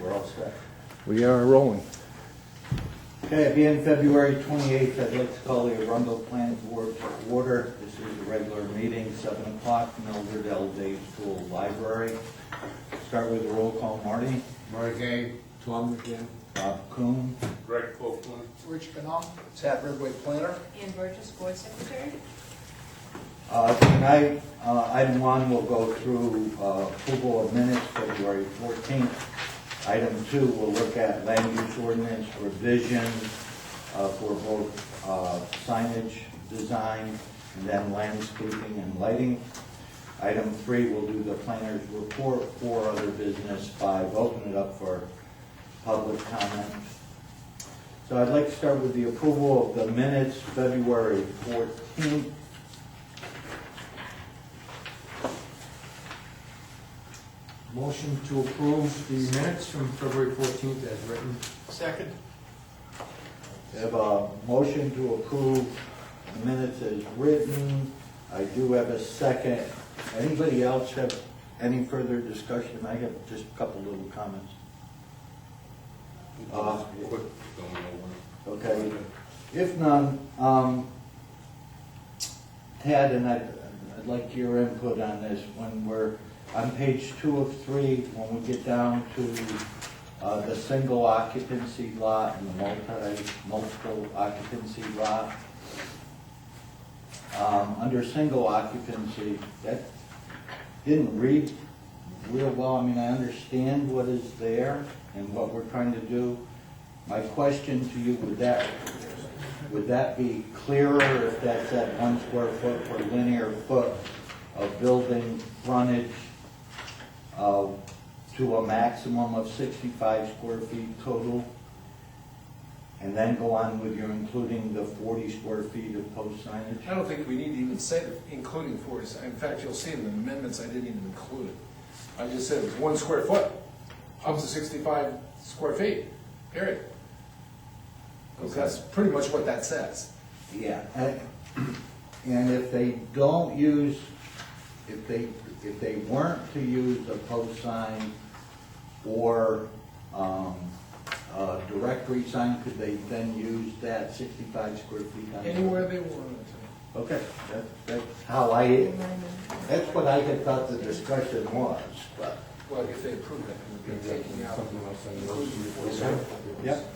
we're all set. We are rolling. Okay, being February 28th, I'd like to call the Arundel Planning Board to order. This is a regular meeting, 7 o'clock, Mildred L. Day School Library. Start with the roll call. Marty. Marty Gay, Tom McGinn. Bob Kuhn. Greg Copeland. Rich Canal. Pat Ridgway, planner. Ann Burgess, board secretary. Tonight, item 1 will go through approval of minutes, February 14th. Item 2 will look at land use ordinance revisions for both signage design and then landscaping and lighting. Item 3 will do the planner's report. 4 other business. 5, open it up for public comment. So I'd like to start with the approval of the minutes, February 14th. Motion to approve the minutes from February 14th as written. Second. We have a motion to approve the minutes as written. I do have a second. Anybody else have any further discussion? I have just a couple little comments. Quick going over. Okay. If none, Tad, and I'd like your input on this. When we're on page 2 of 3, when we get down to the single occupancy lot and the multiple occupancy lot, under single occupancy, that didn't read real well. I mean, I understand what is there and what we're trying to do. My question to you, would that be clearer if that said 1 square foot per linear foot of building frontage to a maximum of 65 square feet total? And then go on with your including the 40 square feet of post signage? I don't think we need to even say that, including 40. In fact, you'll see in the amendments, I didn't even include it. I just said it was 1 square foot, up to 65 square feet, period. Because that's pretty much what that says. Yeah, and if they don't use, if they weren't to use a post sign or a directory sign, could they then use that 65 square feet? On Anywhere they wanted to. Okay, that's how that's what I had thought the discussion was, but. Well, if they approve it, it would be taking out. Something else on including those. 40. Yep.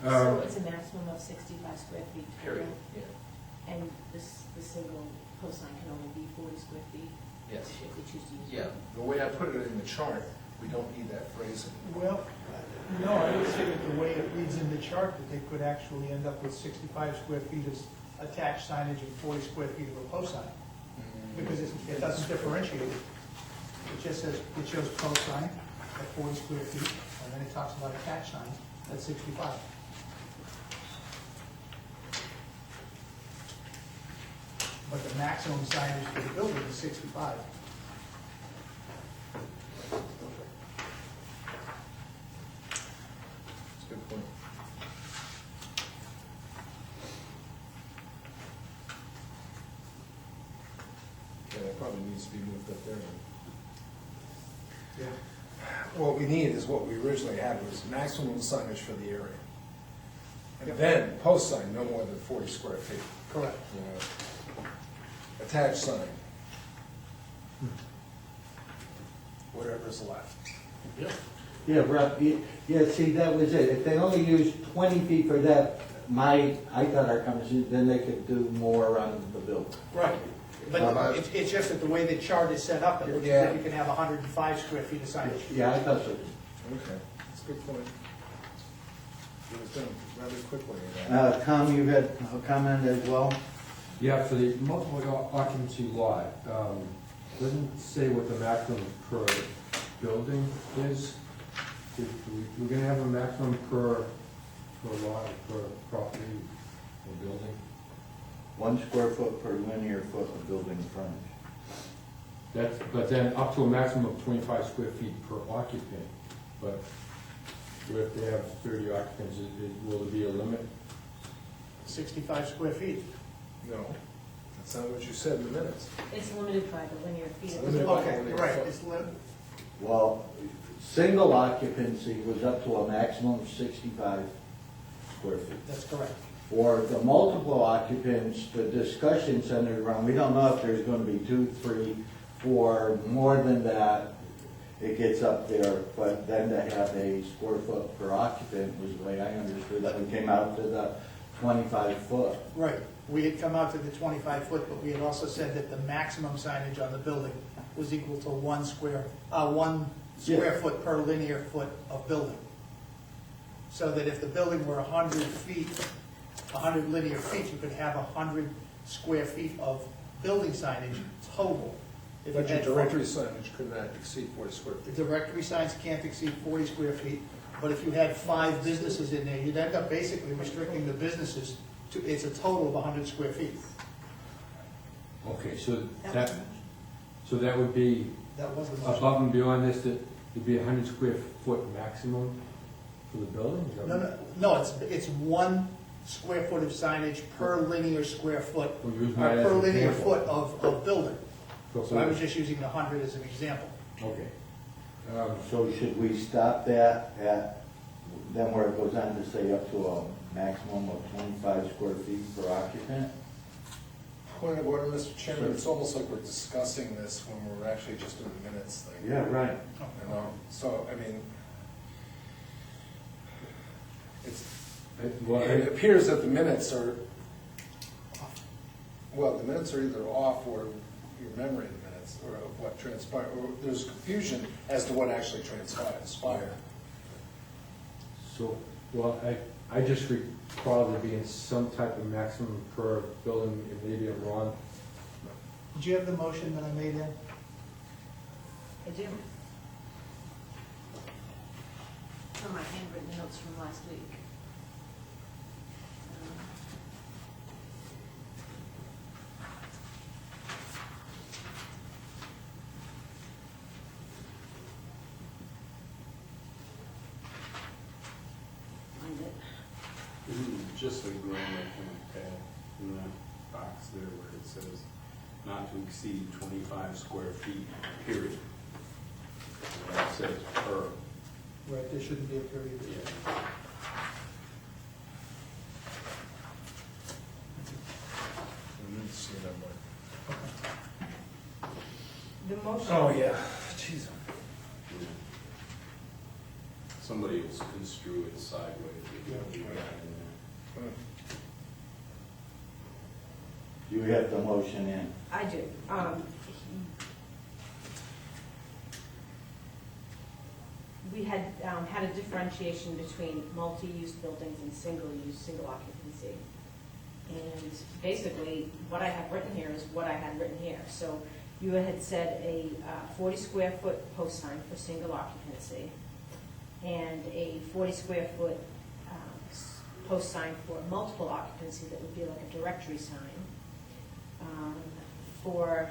So it's a maximum of 65 square feet Period, total, yeah. and the single post sign can only be 40 square feet? Yes. If we choose to use it. Yeah, the way I put it in the chart, we don't need that phrase. Well, no, I would say that the way it reads in the chart, that they could actually end up with 65 square feet as attached signage and 40 square feet of a post sign. Because it doesn't differentiate it. It just says, it shows post sign at 40 square feet, and then it talks about attached sign at 65. But the maximum signage for the building is 65. That's a good point. Yeah, that probably needs to be moved up there. Yeah. What we need is what we originally had was maximum signage for the area. And then post sign no more than 40 square feet. Correct. You know, attached sign. Whatever's left. Yeah, Rob, yeah, see, that was it. If they only used 20 feet for that, I thought our conversation, then they could do more on the building. Right. But it's just that the way the chart is set up, it looks Yeah. as if you can have 105 square feet of signage. Yeah, I thought so. Okay, that's a good point. It was done rather quickly. Tom, you had a comment as well? Yeah, for the multiple occupancy lot, doesn't say what the maximum per building is. We're gonna have a maximum per lot, per property or building. 1 square foot per linear foot of building frontage. That's, but then up to a maximum of 25 square feet per occupant. But if they have 30 occupants, will there be a limit? 65 square feet. No, that's not what you said in the minutes. It's limited by the linear feet. Limited by Okay, linear right, foot. it's lit. Well, single occupancy was up to a maximum of 65 square feet. That's correct. For the multiple occupants, the discussion centered around, we don't know if there's gonna be 2, 3, 4, more than that, it gets up there, but then to have a square foot per occupant was the way I understood it. We came out to the 25 foot. Right. We had come out to the 25 foot, but we had also said that the maximum signage on the building was equal to 1 square Yeah. foot per linear foot of building. So that if the building were 100 feet, 100 linear feet, you could have 100 square feet of building signage total. If you But your had- directory signage could not exceed 40 square The feet. directory signs can't exceed 40 square feet, but if you had 5 businesses in there, you'd end up basically restricting the businesses to, it's a total of 100 square feet. Okay, so that would be, That was the motion. above and beyond this, that it'd be 100 square foot maximum for the building? Is that No, it's 1 square foot of signage per linear square foot, or We're using that as per an linear example. foot of building. So I was just using the 100 as an example. Okay. So should we stop that at, then where it goes on to say up to a maximum of 25 square feet per occupant? Point of order, Mr. Chairman, it's almost like we're discussing this when we're actually just doing the minutes thing. Yeah, right. You know, so, I mean, it appears that the minutes are, well, the minutes are either off or your memory of the minutes, or of what transpired, or there's confusion as to what actually transpired. So, well, I just recall there being some type of maximum per building, and maybe I'm wrong. Did you have the motion that I made then? I do. From my handwritten notes from last week. Find it. Just a grammar kind of pad in that box there where it says not to exceed 25 square feet, period. And that says per. Right, there shouldn't be a period. Yeah. The motion. Oh, yeah, jeez. Somebody will construe it sideways. if you leave that in there. You have the motion in. I do. We had had a differentiation between multi-use buildings and single-use, single occupancy. And basically, what I have written here is what I had written here. So you had said a 40 square foot post sign for single occupancy and a 40 square foot post sign for multiple occupancy that would be like a directory sign. For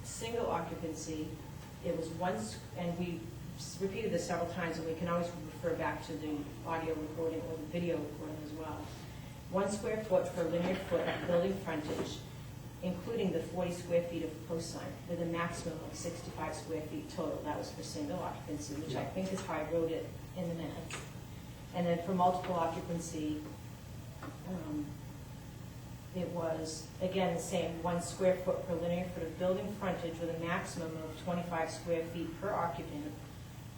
single occupancy, it was once, and we repeated this several times, and we can always refer back to the audio recording or the video recording as well. 1 square foot per linear foot of building frontage, including the 40 square feet of post sign, with a maximum of 65 square feet total. That was for single occupancy, which I think is how I wrote it in the minutes. And then for multiple occupancy, it was, again, the same, 1 square foot per linear foot of building frontage with a maximum of 25 square feet per occupant,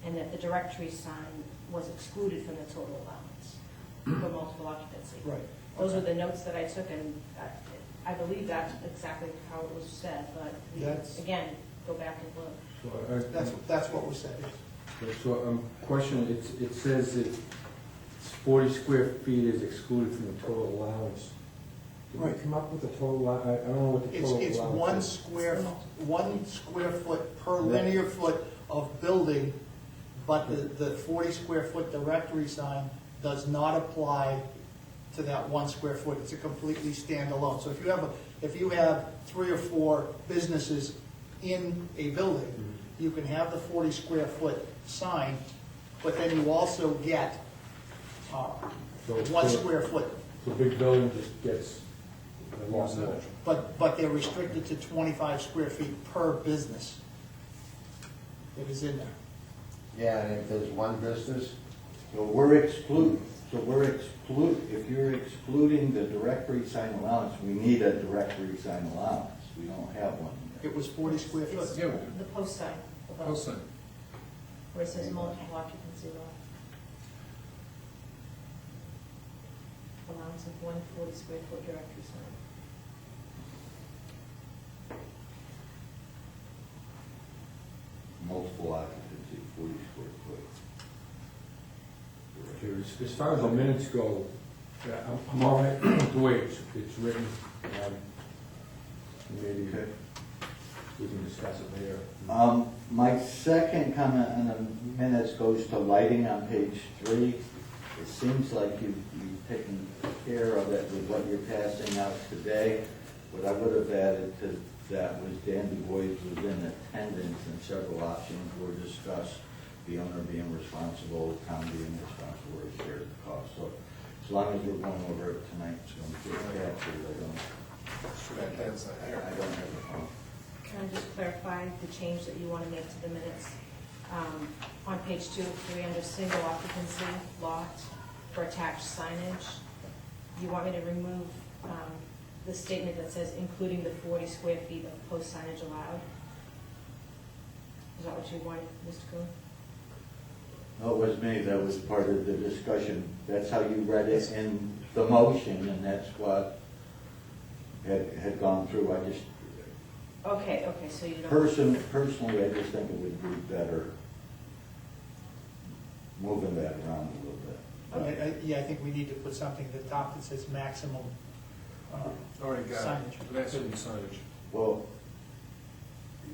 and that the directory sign was excluded from the total allowance for multiple occupancy. Right. Those were the notes that I took, and I believe that's exactly how it was said, but That's- again, go back and look. So, That's what was said. so question, it says that 40 square feet is excluded from the total allowance. Did we Right. come up with the total, I don't know what the total It's allowance is. 1 square foot per linear foot of building, but the 40 square foot directory sign does not apply to that 1 square foot. It's a completely standalone. So if you have 3 or 4 businesses in a building, you can have the 40 square foot sign, but then you also get So- 1 so- square foot. The big building just gets a lot more. But they're restricted to 25 square feet per business. It is in there. Yeah, and if there's one business, So if you're excluding the directory sign allowance, we need a directory sign allowance. We don't have one here. It was 40 square It's foot. Yeah, the post sign above, post sign. where it says multiple occupancy law. Allowance of 140 square foot directory sign. Multiple occupancy, 40 square foot. As far as the minutes go, yeah, I'm all right with the way it's written. Maybe Okay. we can discuss it later. My second comment on the minutes goes to lighting on page 3. It seems like you've taken care of it with what you're passing out today. What I would have added to that was Dan Du Bois was in attendance and several options were discussed. The owner being responsible, the town being responsible, or share the cost. So as long as we're going over it tonight, it's going to get captured. I don't have a problem. Can I just clarify the change that you want to make to the minutes? On page 2 of 3, under single occupancy lot for attached signage, you want me to remove the statement that says including the 40 square feet of post signage allowed? Is that what you wanted, Mr. Coon? No, it was me, that was part of the discussion. That's how you read it in the motion, and that's what had gone through. I just, Okay, so you don't. personally, I just think it would be better moving that around a little bit. Yeah, I think we need to put something at the top that says maximum Already got signage. it. Maximum signage. Well,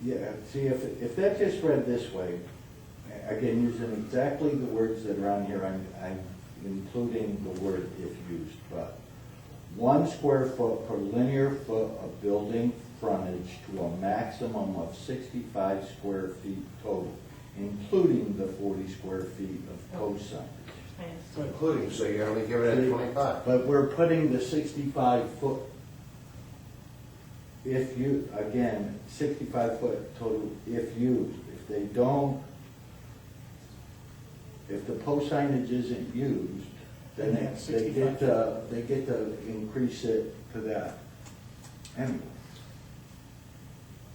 yeah, see, if that just read this way, again, using exactly the words that are on here, I'm including the word if used, but 1 square foot per linear foot of building frontage to a maximum of 65 square feet total, including the 40 square feet of post signage. including, so you're only giving it 25. But we're putting the 65 foot, if you, again, 65 foot total if used. If they don't, if the post signage isn't used, then Then they get to increase it to that anyway.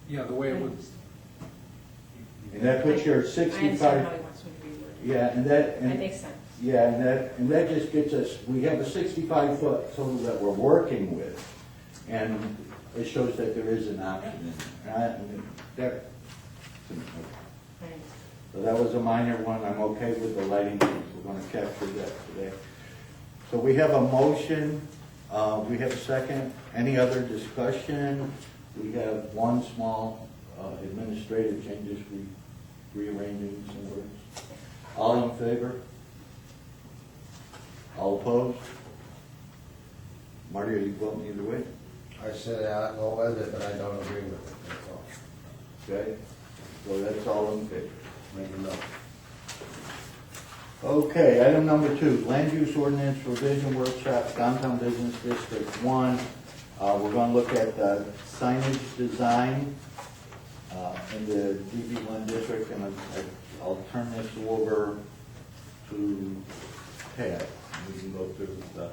Yeah, the way it would, And that puts your I understand 65, how he wants me to reword it. yeah, and That that, makes sense. yeah, and that just gets us, we have a 65 foot total that we're working with, and it shows that there is an option in there. And that, Right. so that was a minor one, I'm okay with the lighting, we're gonna capture that today. So we have a motion, we have a second, any other discussion? We have one small administrative changes, rearranging some words. All in favor? All opposed? Marty, are you voting either way? I said I'll go with it, but I don't agree with it, that's all. Okay, so that's all in favor. Make a note. Okay, item number 2, land use ordinance revision workshop, downtown business district 1. We're going to look at the signage design in the DB1 district, and I'll turn this over to Ted. We can go through the stuff.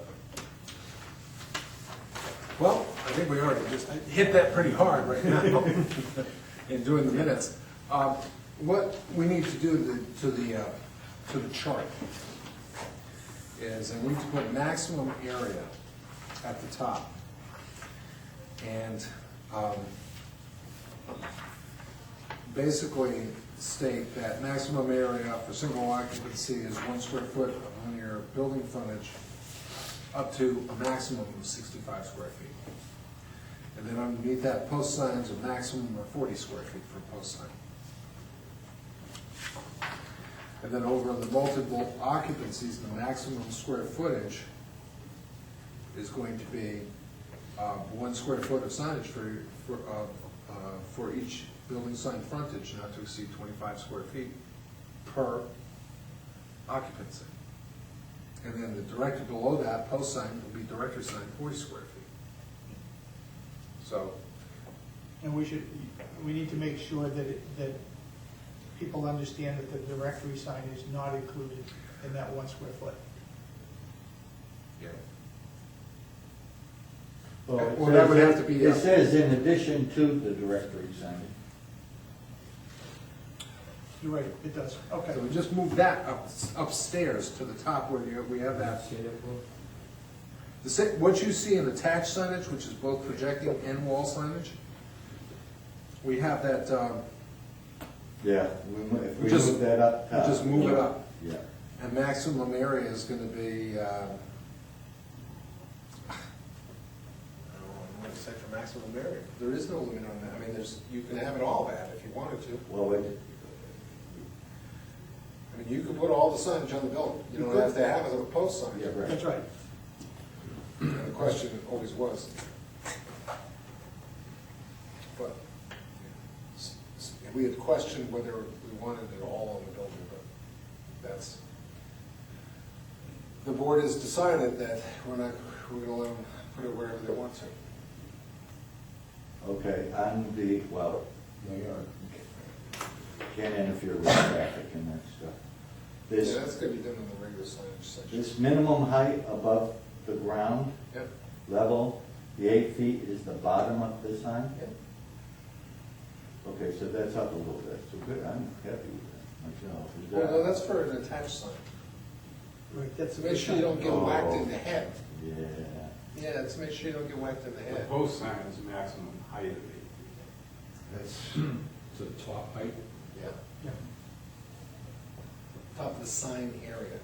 well, I think we already just hit that pretty hard right now in doing the minutes. What we need to do to the chart is, I need to put maximum area at the top. And basically state that maximum area for single occupancy is 1 square foot of linear building frontage up to a maximum of 65 square feet. And then underneath that, post signs, a maximum of 40 square feet for a post sign. And then over the multiple occupancies, the maximum square footage is going to be 1 square foot of signage for each building sign frontage, not to exceed 25 square feet per occupancy. And then the director below that, post sign, will be director sign 40 square feet. So, And we need to make sure that people understand that the directory sign is not included in that 1 square foot. yeah. Well, it Well, that would says- have to be, It says in addition to the directory sign. You're right, it does, okay. So we just move that upstairs to the top where we have that. Say that, Paul? What you see in attached signage, which is both projecting and wall signage, we have that, Yeah, if we Just- move that up top. just move it up. Yeah. and maximum area is gonna be, I don't know what to say for maximum area. There is no limit on that. I mean, you can have it all that if you wanted to. Well, I mean, you could put all the signage on the building. You don't have to have it as a post sign. yeah, right. That's right. And the question always was. But we had questioned whether we wanted it all on the building, but that's, the board has decided that we're gonna let them put it wherever they want to. Okay, on the, well, No, you aren't. can't interfere with traffic and that stuff. Yeah, This, that's gonna be done in the regular signage section. this minimum height above the ground Yep. level, the 8 feet is the bottom of the sign? Yep. Okay, so that's up a little bit, so good, I'm happy with that myself. Is Well, that- no, that's for an attached sign. Right, that's. To make sure you don't get whacked in the Oh. head. Yeah, Yeah, to make sure you don't get whacked in the The head. post sign is maximum height of 8 feet. That's, So the top height? yeah, Yeah. top of the sign area.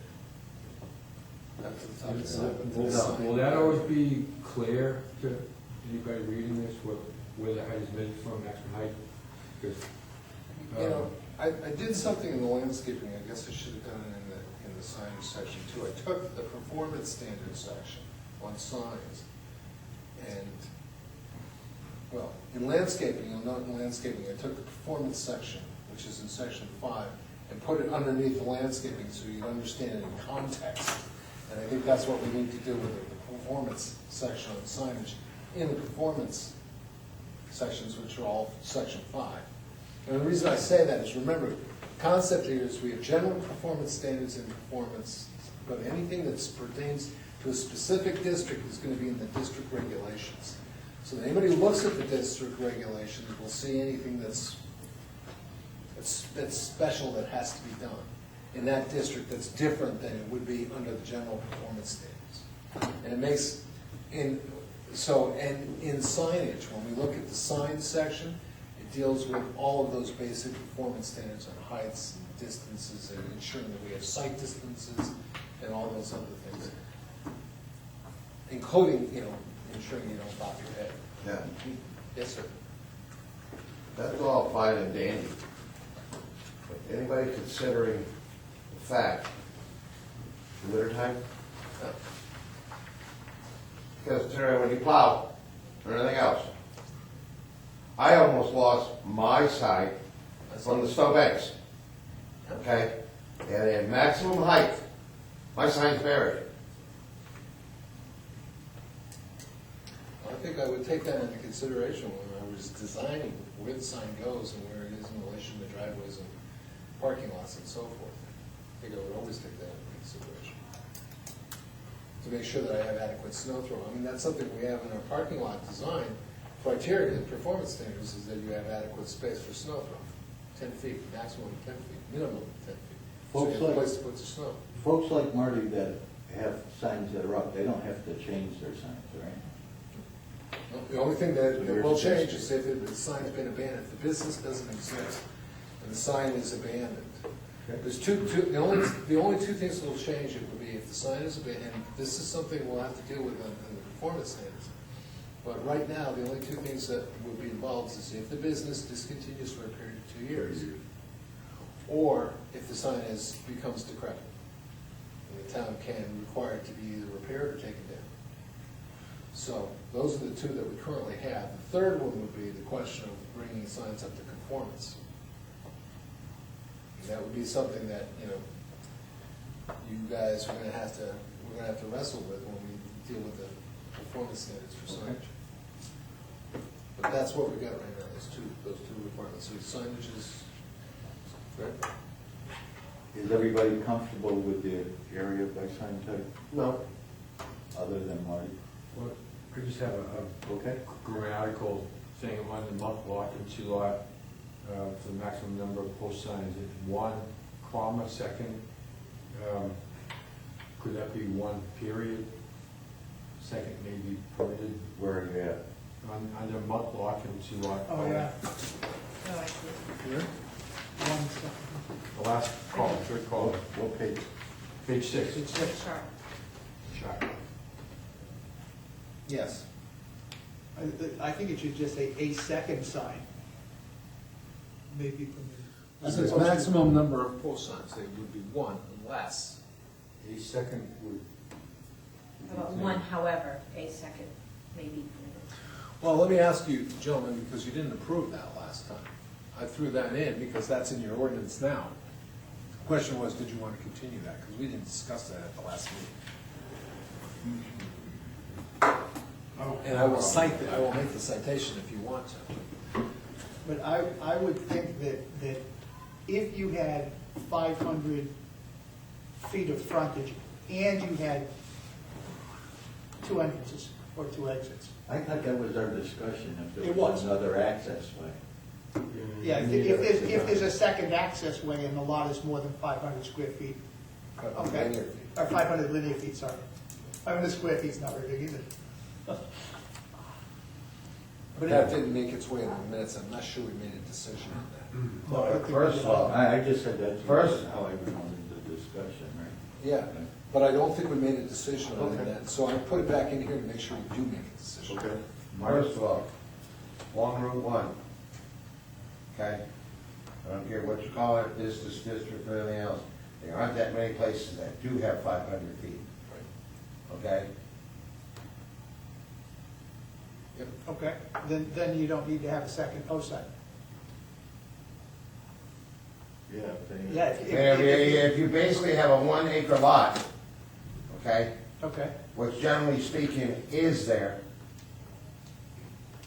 That's the top of the Will sign. will that always be clear to anybody reading this, where the height is measured from, maximum height? 'Cause, You know, I did something in the landscaping, I guess I should have done it in the signage section too. I took the performance standards section on signs and, well, in landscaping, you'll note in landscaping, I took the performance section, which is in section 5, and put it underneath the landscaping so you understand it in context. And I think that's what we need to do with the performance section on signage in the performance sections, which are all section 5. And the reason I say that is, remember, the concept here is we have general performance standards and performance, but anything that pertains to a specific district is going to be in the district regulations. So that anybody who looks at the district regulations will see anything that's special that has to be done in that district that's different than it would be under the general performance standards. And it makes, and in signage, when we look at the sign section, it deals with all of those basic performance standards on heights and distances and ensuring that we have sight distances and all those other things. Including, ensuring you don't bop your head. Yeah, Yes, sir. that's all fine and dandy. But anybody considering the fact, wintertime? No. Because considering when you plow or anything else, I almost lost my sight from the snow banks. Okay? And at maximum height, my sign's buried. I think I would take that into consideration when I was designing where the sign goes and where it is in relation to driveways and parking lots and so forth. I think I would always take that into consideration. To make sure that I have adequate snow throw. I mean, that's something we have in our parking lot design criteria and performance standards is that you have adequate space for snow throw. 10 feet, maximum 10 feet, minimum 10 feet. So you have a place to put the snow. folks like Marty that have signs that are up, they don't have to change their signs, right? The only thing that will change is if the sign's been abandoned. If the business doesn't exist and the sign is abandoned. There's the only two things that will change it would be if the sign is abandoned, and this is something we'll have to deal with in the performance standards. But right now, the only two things that would be involved is if the business discontinues for a period of 2 years, or if the sign becomes decrepit. And the town can require it to be either repaired or taken down. So those are the two that we currently have. The third one would be the question of bringing signs up to conformance. And that would be something that, you guys are gonna have to wrestle with when we deal with the performance standards for signage. But that's what we got right now, those two requirements, so signage is, right? Is everybody comfortable with the area by sign type, No, other than Marty? Well, I just have a Okay. grammatical saying on the multiple occupancy lot, for the maximum number of post signs, it's 1, comma, second, could that be 1 period? Second may be permitted Where are you at? under multiple occupancy lot. Oh, yeah, Oh, I see. one second. The last column, third column, What page? page 6. It's six. Sharp. Sharp. Yes. I think it should just say a second sign. Maybe permitted. It says maximum number of post signs, they would be 1 unless. A second would. How about 1, however, a second may be permitted. Well, let me ask you, gentlemen, because you didn't approve that last time. I threw that in because that's in your ordinance now. The question was, did you want to continue that? Because we didn't discuss that at the last meeting. And I will I will make the citation if you want to. But I would think that if you had 500 feet of frontage and you had 2 entrances or 2 exits. I thought that was our discussion, if there It was was. another access way. Yeah, if there's a second access way and the lot is more than 500 square feet, okay, Linear feet. or 500 linear feet, sorry. 500 square feet's not very big either. But that didn't make its way in the minutes. I'm not sure we made a decision on that. No, I don't think First of all, I just said that First- how I remembered the discussion, right? Yeah, but I don't think we made a decision on Okay. that. So I put it back in here to make sure we do make a decision. first of all, along Route 1, okay? I don't care what you call it, business district or anything else, there aren't that many places that do have 500 feet, okay? Yep. Okay, then you don't need to have a second post sign. Yeah. Yeah, If you basically have a 1 acre lot, okay, Okay. which generally speaking is there,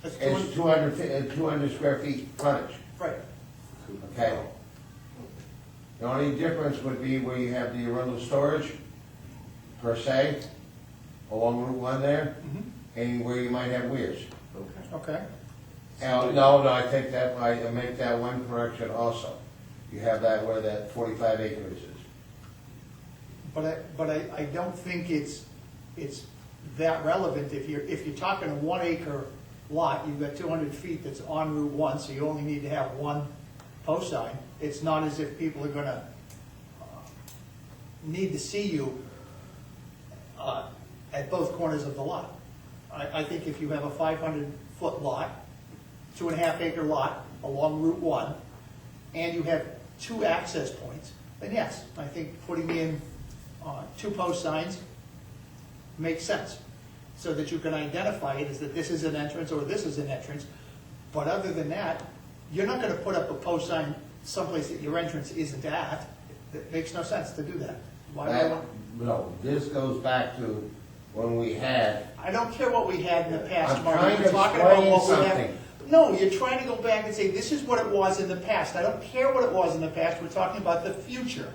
That's is 200 square feet frontage, Right, okay? The only difference would be where you have the Arundel storage, per se, along Route 1 there, and where you might have weirs. Okay. okay. No, I take that, I make that one correction also. You have that where that 45 acres is. But I don't think it's that relevant. If you're talking a 1 acre lot, you've got 200 feet that's on Route 1, so you only need to have 1 post sign. It's not as if people are gonna need to see you at both corners of the lot. I think if you have a 500-foot lot, 2.5 acre lot along Route 1, and you have 2 access points, then yes, I think putting in 2 post signs makes sense, so that you can identify it as that this is an entrance or this is an entrance. But other than that, you're not gonna put up a post sign someplace that your entrance isn't at. It makes no sense to do that. Why would I want? No, this goes back to when we had, I don't care what we had in the past, I'm Marty. trying We're to talking about explain what we have. something. No, you're trying to go back and say, this is what it was in the past. I don't care what it was in the past, we're talking about the future.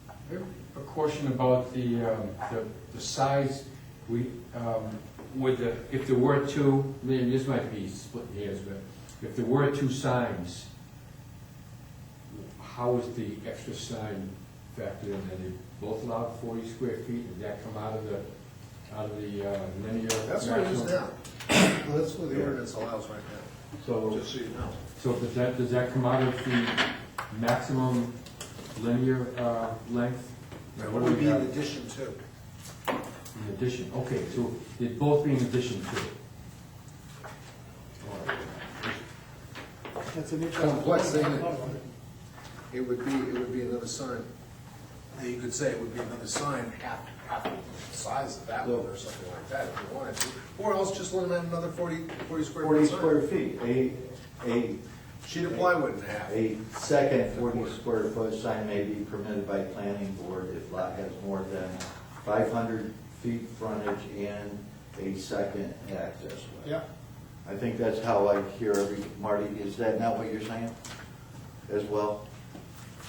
I have a question about the size, if there were 2, maybe this might be split hairs, but if there were 2 signs, how is the extra sign factored in? Are they both allowed 40 square feet? Does that come out of the linear? That's what it is maximum? now. That's what the ordinance allows right now, So, just so you know. so does that come out of the maximum linear length? That What do would we be in have? addition to. In addition, okay, so it'd both be in addition to. That's an interesting. Complex thing. It would be another sign. Now, you could say it would be another sign, half the size of that one or something like that if you wanted to. Or else just let them have another 40 square 40 foot sign. square feet, a Sheet of plywood and a half. A second 40 square foot sign may be permitted by planning board if lot has more than 500 feet frontage and a second access way. Yeah. I think that's how I hear Marty, is that not what you're saying as well?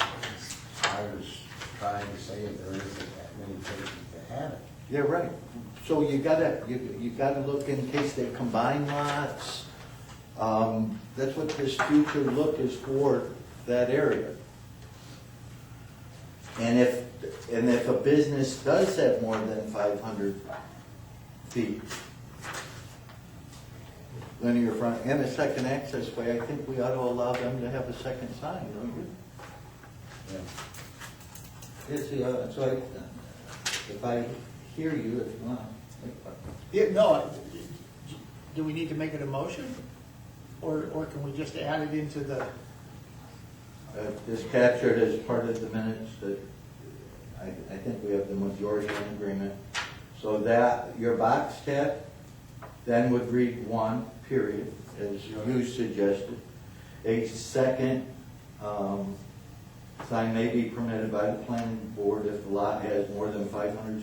I was trying to say if there isn't that many places to have it. Yeah, right. So you gotta look in case they combine lots. That's what this future look is for, that area. And if a business does have more than 500 feet linear front and a second access way, I think we ought to allow them to have a second sign, don't you? Yeah. It's, so if I hear you, if you want. Yeah, no, do we need to make it a motion? Or can we just add it into the, Just captured as part of the minutes that I think we have the majority in agreement. So that, your box tab then would read 1, period, as you suggested. A second sign may be permitted by the planning board if the lot has more than 500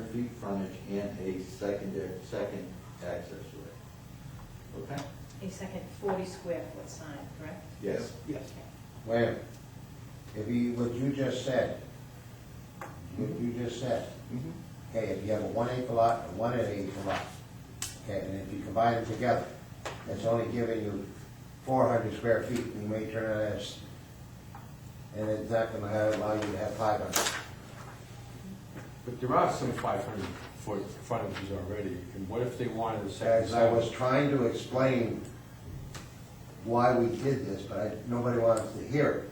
feet frontage and a second access way. Okay? A second 40 square foot sign, correct? Yes. yes. Wait a minute. What you just said, okay, if you have a 1 acre lot and 1 acre lot, okay, and if you combine them together, it's only giving you 400 square feet, and you may turn it as, and it's not gonna allow you to have 500. But there are some 500-foot frontages already, and what if they wanted a second As I was sign? trying to explain why we did this, but nobody wanted to hear it.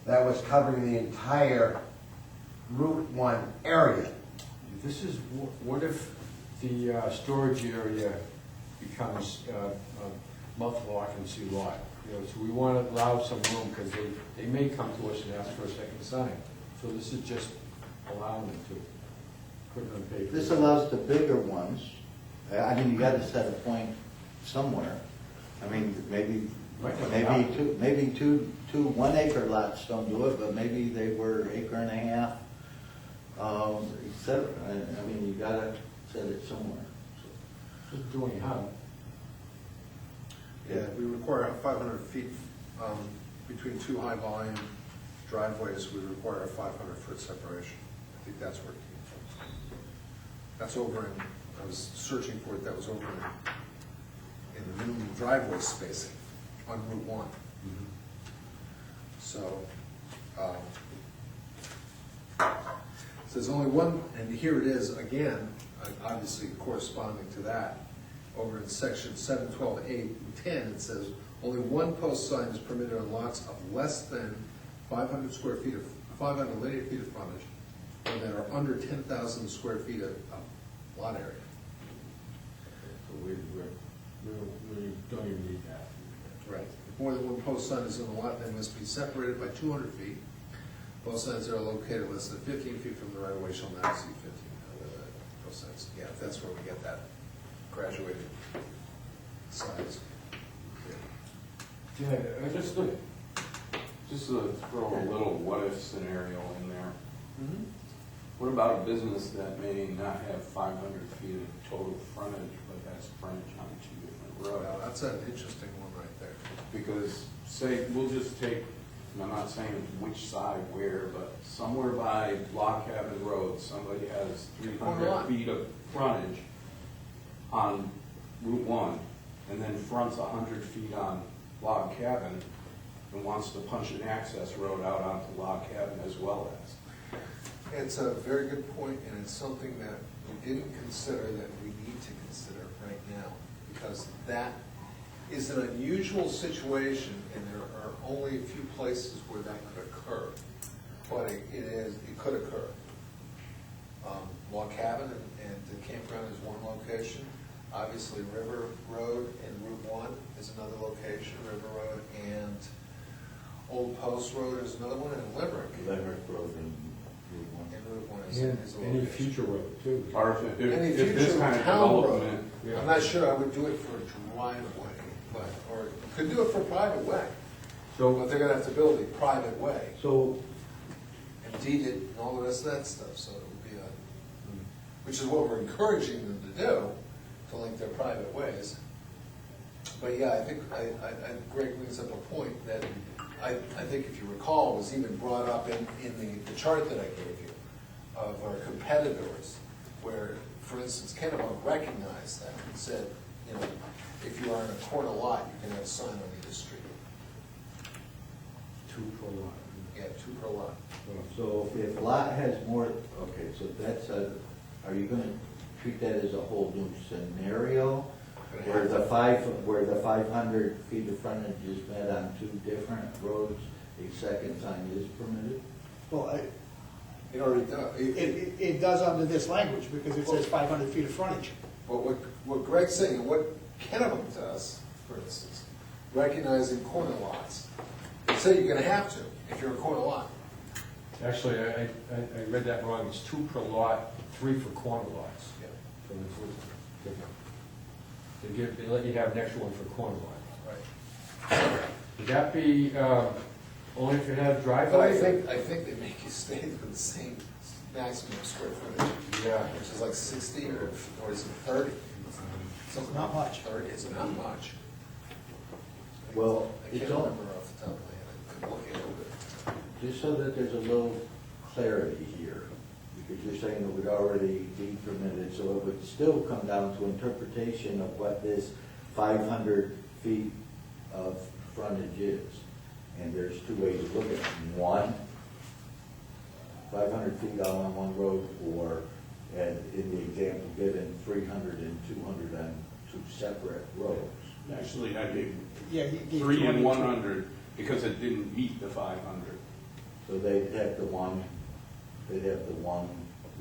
That was covering the entire Route 1 area. This is, what if the storage area becomes a multiple occupancy lot? You know, so we want to allow some room, because they may come to us and ask for a second sign. So this is just allowing them to put it on paper. This allows the bigger ones, I mean, you gotta set a point somewhere. I mean, maybe two 1 acre lots don't do it, but maybe they were acre and a half, et cetera. I mean, you gotta set it somewhere. Just doing how? Yeah, we require 500 feet between two high volume driveways, we require a 500-foot separation. I think that's where it came from. That's over in, I was searching for it, that was over in the minimum driveway spacing on Route 1. So, there's only one, and here it is again, obviously corresponding to that. Over in section 712.8.10, it says, only one post sign is permitted on lots of less than 500 square feet of, 500 linear feet of frontage, or that are under 10,000 square feet of lot area. So we don't even need that. Right. If more than one post sign is on the lot, they must be separated by 200 feet. Post signs that are located less than 15 feet from the right of way shall not exceed 15. Post signs, yeah, that's where we get that graduated size. Yeah, I just to throw a little what-if scenario in there. What about a business that may not have 500 feet of total frontage, but has frontage on 2 different roads? Well, that's an interesting one right there. Because, say, we'll just take, and I'm not saying which side where, but somewhere by Log Cabin Road, somebody has 300 feet of frontage on Route 1, and then fronts 100 feet on Log Cabin, and wants to punch an access road out onto Log Cabin as well as. It's a very good point, and it's something that we didn't consider that we need to consider right now, because that is an unusual situation, and there are only a few places where that could occur. But it could occur. Log Cabin and the campground is one location. Obviously, River Road and Route 1 is another location. River Road and Old Post Road is another one, and Limerick. Limerick Road and Route 1. And Route 1 And is a any location. future road too. Or Any if this future kind of town road, development, Yeah. I'm not sure I would do it for a driveway, but, or you could do it for a private way, So, but they're gonna have to build a private way So, and deed it and all the rest of that stuff, so it would be which is what we're encouraging them to do, to link their private ways. But yeah, I think, Greg brings up a point that I think if you recall, was even brought up in the chart that I gave you of our competitors, where, for instance, Kennebunk recognized that and said, you know, if you are in a corner lot, you can have a sign on either street. 2 per lot. Yeah, 2 per lot. So if lot has more, okay, so that's are you gonna treat that as a whole new scenario? Where the 500 feet of frontage is met on 2 different roads, a second sign is permitted? Well, It already does. it does under this language, because it says 500 feet of frontage. But what Greg's saying, and what Kennebunk does, for instance, recognizing corner lots, they say you're gonna have to, if you're a corner lot. Actually, I read that wrong, it's 2 per lot, 3 for corner lots. Yeah. So it's different. They let you have an extra one for corner lot. Right. Would that be, only if you have But driveway? I think they make you stay with the same maximum square footage, Yeah. which is like 60 or is it 30? It's not much. 30, it's not much. Well, I can't it's all, remember off the top of my head, I could look into it. just so that there's a little clarity here, because you're saying it would already be permitted, so it would still come down to interpretation of what this 500 feet of frontage is. And there's 2 ways to look at it. One, 500 feet all on one road, or, and in the example given, 300 and 200 on 2 separate roads. Actually, I gave Yeah, he gave 3 and 22. 100 because it didn't meet the 500. So they'd have the one,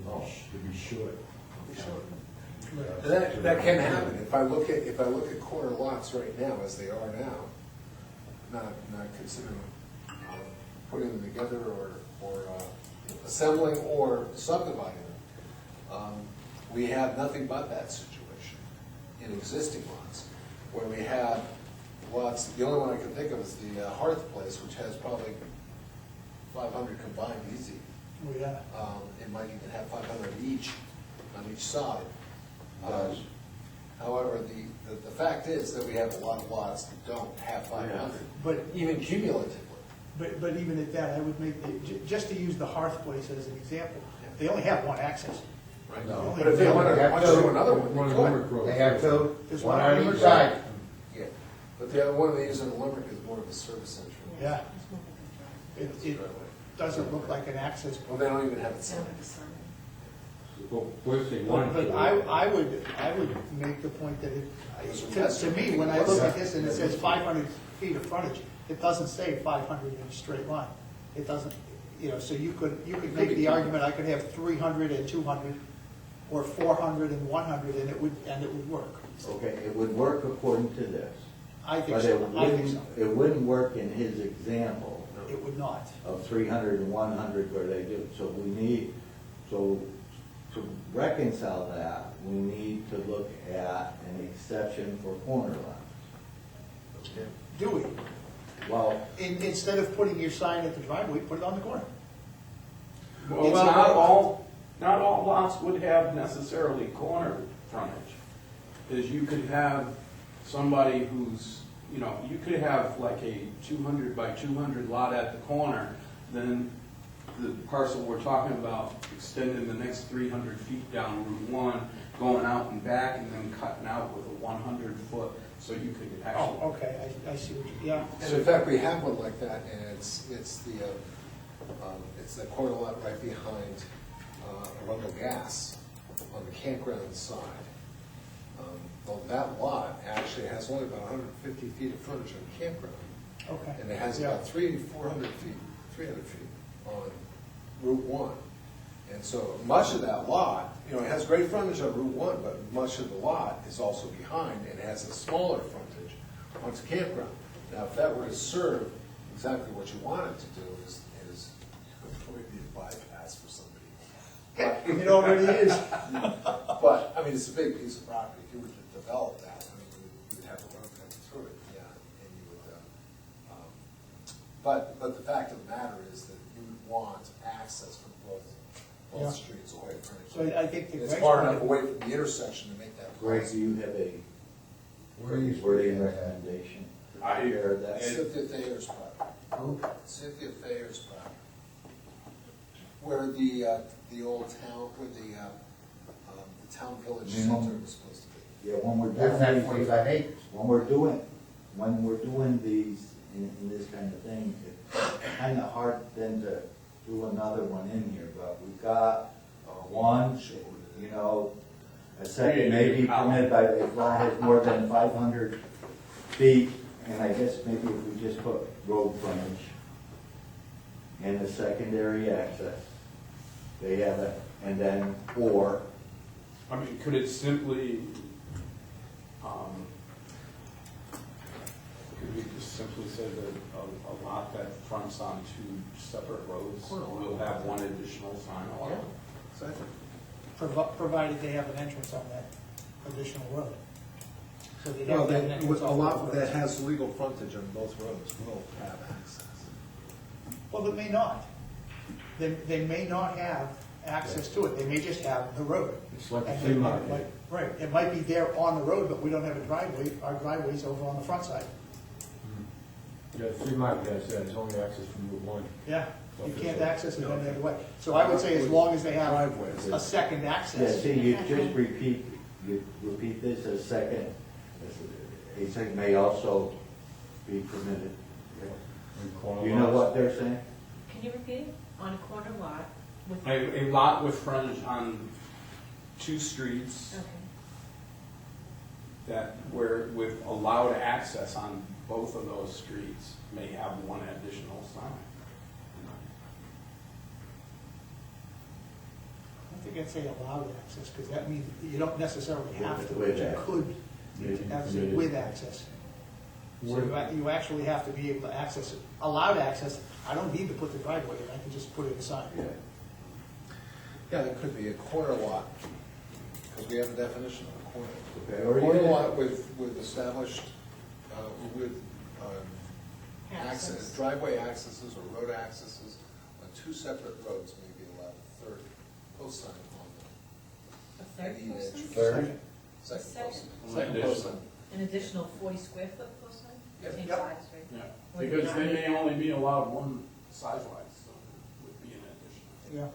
oh, To be short. And that can happen, if I look at corner lots right now, as they are now, not considering putting them together or assembling or subdividing them, we have nothing but that situation in existing lots, where we have lots, the only one I can think of is the Hearth Place, which has probably 500 combined easy. Oh, yeah. It might even have 500 each, on each side. Does. However, the fact is that we have a lot of lots that don't have 500, But, even cumulatively. but even at that, I would make, just to use the Hearth Place as an example, they only have one access. Right. No. But if they want to do another one, One they of could. Limerick Road. They have 2, There's one one on on each each side. Yeah, but the other one they use in Limerick is more of a service center. Yeah. It doesn't look like an access Well, point. they don't even have it signed. Well, what if they wanted But to? I would make the point that to me, when I look at this and it says 500 feet of frontage, it doesn't say 500 in a straight line. It doesn't, so you could make the argument, I could have 300 and 200, or 400 and 100, and it would work. Okay, it would work according to this. I think But it so, I think so. wouldn't work in his example It would not. of 300 and 100 where they do. So to reconcile that, we need to look at an exception for corner lots. Do we? Well, Instead of putting your sign at the driveway, put it on the corner. Well, It's not all lots would have necessarily corner frontage. Because you could have somebody who's, you could have like a 200 by 200 lot at the corner, then the parcel we're talking about extending the next 300 feet down Route 1, going out and back, and then cutting out with a 100-foot, so you could actually. Oh, okay, I see what you, yeah. And in fact, we have one like that, and it's the corner lot right behind Arundel Gas on the campground side. Well, that lot actually has only about 150 feet of frontage on the campground, Okay. and it has Yeah. about 300 feet on Route 1. And so much of that lot, it has great frontage on Route 1, but much of the lot is also behind and has a smaller frontage onto campground. Now, if that were to serve exactly what you want it to do, is probably be a bypass for somebody. But, It already is. but, I mean, it's a big piece of property. If you were to develop that, I mean, you would have a road coming through it, yeah, and you would, but the fact of the matter is that you would want access from both Yeah. both streets away from each So other. I think the It's Greg's far point- enough away from the intersection to make that. Greg, do you have a wording recommendation? I- Hear that? Cynthia Thayer's property. Cynthia Thayer's property. Where the old town, where the town village Minimum. center was supposed to be. Yeah, when we're That's that doing, 45 acres. when we're doing these, in this kind of thing, it's kind of hard then to do another one in here, but we've got one, you know, a second may be permitted by, if lot has more than 500 feet, and I guess maybe if we just put road frontage and a secondary access, they have it, and then, or, I mean, could it simply, could we just simply say that a lot that fronts on two separate roads will have one additional sign allowed? Exactly. Provided they have an entrance on that additional road. So they Well, have to have an entrance a on lot both that roads. has legal frontage on both roads will have access. Well, it may not. They may not have access to it, they may just have the road. It's like a And flea they market. might- Right, it might be there on the road, but we don't have a driveway, our driveway's over on the front side. Yeah, flea market has that, it's only access from Route 1. Yeah, you can't access it any other way. So I would say as long as they have Driveways. a second yeah, access. see, you just repeat this as second, a second may also be permitted. Do you know what they're saying? Can you repeat it? On a corner lot with, A lot with frontage on two streets okay. that where with allowed access on both of those streets may have one additional sign. I think I'd say allowed access, because that means you don't necessarily have to, With but you access. could Yeah, have it with access. So you actually have to be able to access it. Allowed access, I don't need to put the driveway in, I can just put it aside. Yeah. Yeah, it could be a corner lot, because we have a definition of a corner. Okay, A or corner even- lot with established, with access, Access. driveway accesses or road accesses on two separate roads may be allowed a third post sign on A them. third post sign? Third. Second Second. post sign. An Second post additional. sign. An additional 40 square foot post sign? Yep. Same Yep. size, right? Yeah, Would because not they be- may only be allowed one size-wise, so it would be an additional. Yeah.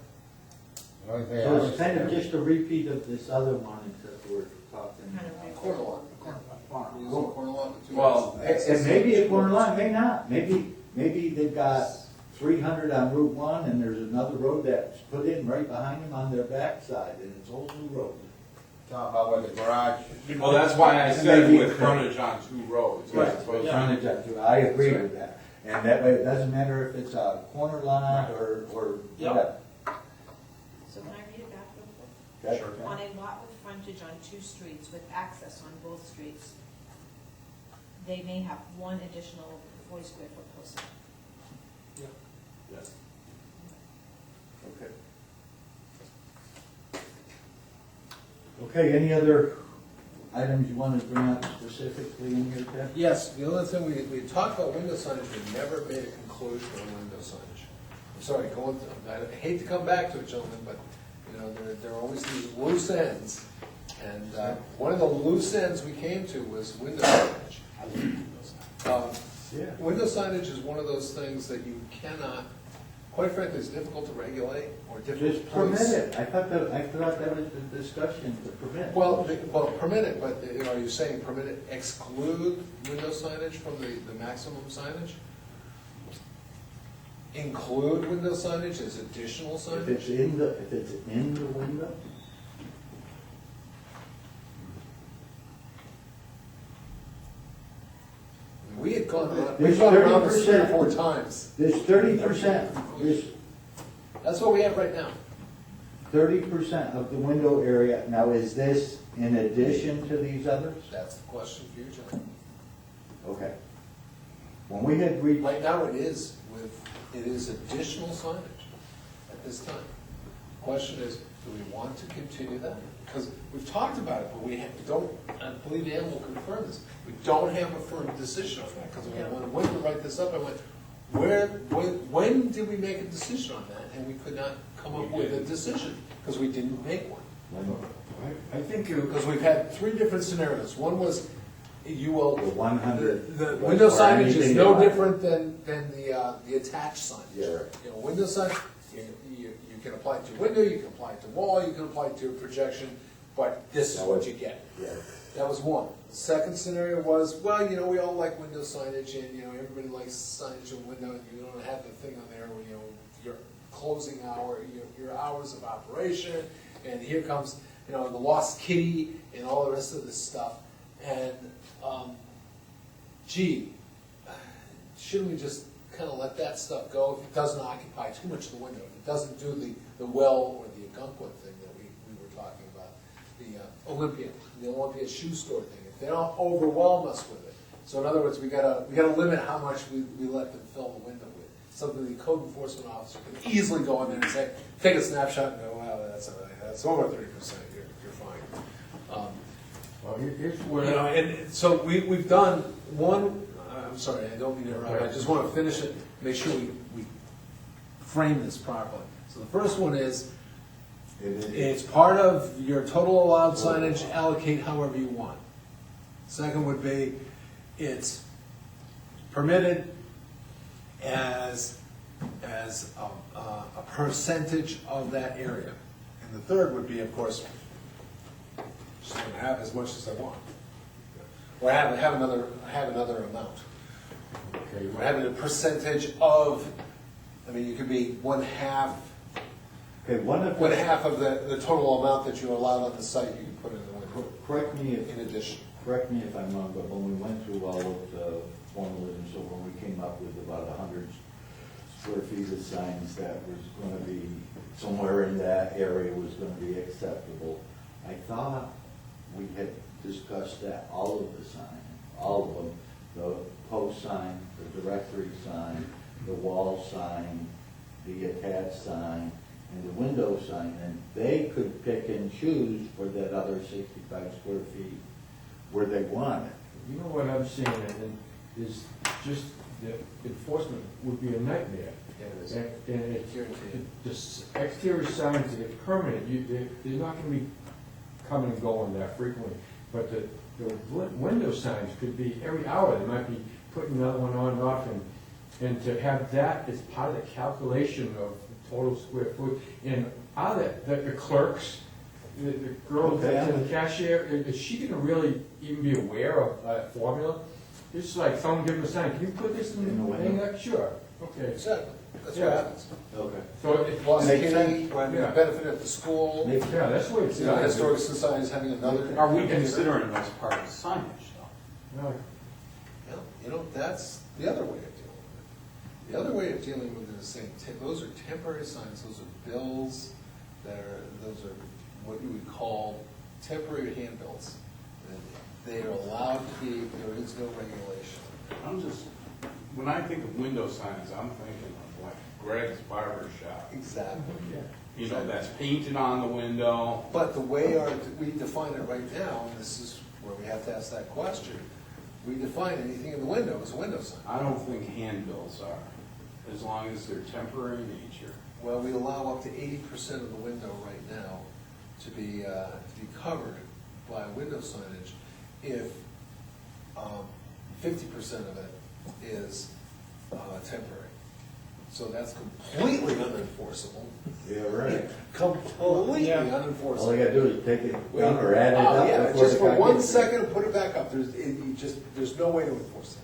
The only thing I So was- it's kind of just a repeat of this other one, except we're talking. Kind of A corner lot. Corner lot. We're using a corner lot with two Well, accesses. And maybe a corner lot, may not, maybe they've got 300 on Route 1, and there's another road that's put in right behind them on their backside, and it's a whole new road. Talking about where the garage is. Well, that's why I And said maybe- with frontage on two roads. Right, as opposed to- frontage up to, I agree with that. And that way, it doesn't matter if it's a corner lot or Yep. whatever. So can I read it back real quick? Okay? On a lot with frontage on two streets with access on both streets, they may have one additional 40 square foot post sign. Yes. Okay. Okay, any other items you want to bring up specifically in here, Ted? Yes, the other thing, we talked about window signage, we never made a conclusion on window signage. I'm sorry, I hate to come back to it, gentlemen, but, you know, there are always these loose ends. And one of the loose ends we came to was window signage. Yeah. Window signage is one of those things that you cannot, quite frankly, it's difficult to regulate or difficult to Just permit police. it. I thought that was the discussion, to permit. Well, permit it, but are you saying permit it, exclude window signage from the maximum signage? Include window signage as additional If it's signage? if it's in the window? We had gone around, There's we've gone around this 3 or 30%. 4 times. There's 30%, there's That's what we have right now. 30% of the window area. Now, is this in addition to these others? That's the question for you, John. Okay. When we had reached, Right now, it is additional signage at this time. Question is, do we want to continue that? Because we've talked about it, but we don't, I believe Ann will confirm this, we don't have a firm decision on that. Because when I went to write this up, I went, when did we make a decision on that? And we could not come up with a decision, because we didn't make one. I think you, Because we've had three different scenarios. One was, you will, The 100. the window signage is anything no you want. different than the attached signage. Yeah. You know, window sign, you can apply it to window, you can apply it to wall, you can apply it to projection, but this is what you get. Yeah. That was one. The second scenario was, well, you know, we all like window signage, and, you know, everybody likes signage on window, and you don't have the thing on there where, you know, your closing hour, your hours of operation, and here comes, you know, the lost kitty, and all the rest of this stuff. And, gee, shouldn't we just kind of let that stuff go if it doesn't occupy too much of the window? If it doesn't do the well or the Algonquin thing that we were talking about, the Olympia shoe store thing, if they don't overwhelm us with it. So in other words, we gotta limit how much we let them fill the window with. Something the code enforcement officer can easily go in there and say, take a snapshot and go, well, that's over 30%, you're fine. well, here's You where. know, and so we've done one, I'm sorry, I don't mean to interrupt, I just want to finish it, make sure we frame this properly. So the first one is, it's part of your total allowed signage, allocate however you want. Second would be, it's permitted as a percentage of that area. And the third would be, of course, just gonna have as much as I want. Or have another amount. Okay, We're having a percentage of, I mean, you could be one half Okay, one of the total amount that you're allowed on the site, you can put in the window, correct me if in addition. Correct me if I'm wrong, but when we went through all of the formalism, so when we came up with about 100 square feet of signs that was gonna be, somewhere in that area was gonna be acceptable, I thought we had discussed that all of the signs, all of them, the post sign, the directory sign, the wall sign, the attached sign, and the window sign, and they could pick and choose for that other 65 square feet where they want it. You know what I'm seeing, and is just the enforcement would be a nightmare. Yeah, it is. And it's, Guaranteed. the exterior signs that are permanent, they're not gonna be coming and going that frequently. But the window signs could be every hour, they might be putting another one on and off, and to have that as part of the calculation of total square foot, and the clerks, the girl that's in the cashier, is she gonna really even be aware of that formula? It's like someone giving a sign, can you put this in the window? Sure, okay. Exactly, that's Yeah. what happens. Okay. So it, Lost Makes kitty, sense. when Yeah. the benefit of the school, Makes yeah, that's what it's. you know, historic society is having another. Are we considering those part of signage though? No, Yeah, you know, that's the other way of dealing with it. The other way of dealing with it is saying, those are temporary signs, those are bills, those are what you would call temporary handbills. And they are allowed to be, there is no regulation. I'm just, when I think of window signs, I'm thinking of like Greg's Barber Shop. Exactly. yeah. You know, that's painted on the window. But the way we define it right now, and this is where we have to ask that question, we define anything in the window as a window sign. I don't think handbills are, as long as they're temporary in nature. Well, we allow up to 80% of the window right now to be covered by window signage if 50% of it is temporary. So that's completely unenforceable. Yeah, right. Completely Yeah. unenforceable. All you gotta do is take it down or add it Oh, up. yeah, before just the for guy 1 gets it. second, put it back up. There's no way to enforce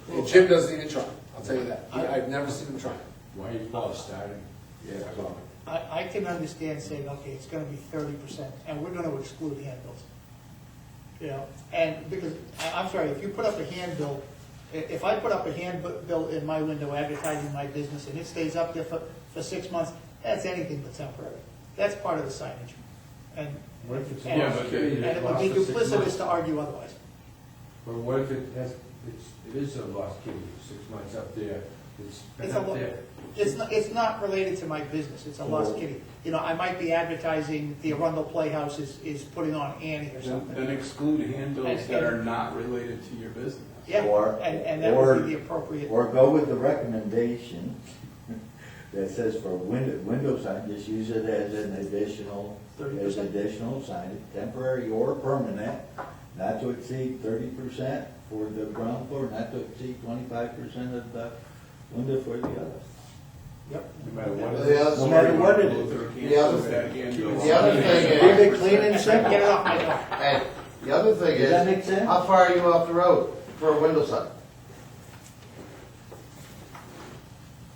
that. And Jim doesn't even try, I'll tell you that. I've never seen him try. Why you call it starting? Yeah, so- I can understand saying, okay, it's gonna be 30%, and we're gonna exclude handbills. You know, and because, I'm sorry, if you put up a handbill, if I put up a handbill in my window advertising my business, and it stays up there for 6 months, that's anything but temporary. That's part of the signage. And What if it's? And- Yeah, but it and it would be lasts for 6 duplicitous months? to argue otherwise. But what if it has, it is a lost key, 6 months up there, It's been It's a up lo- there. It's not related to my business, it's a lost kitty. You know, I might be advertising the Arundel Playhouse is putting on Annie or Then something. exclude handbills that are not related to your business. Yeah, Or- and that or- would be the appropriate. Or go with the recommendation that says for window sign, just use it as an additional, 30%. sign, temporary or permanent, not to exceed 30% for the ground floor, not to exceed 25% of the window for the other. Yep. No matter what it The is. other- No matter what it is. Luther can't The other put that handbill the other on. thing is- Keep it clean and Get it simple. off my door. Hey, the other thing Does that is, make sense? how far are you off the road for a window sign?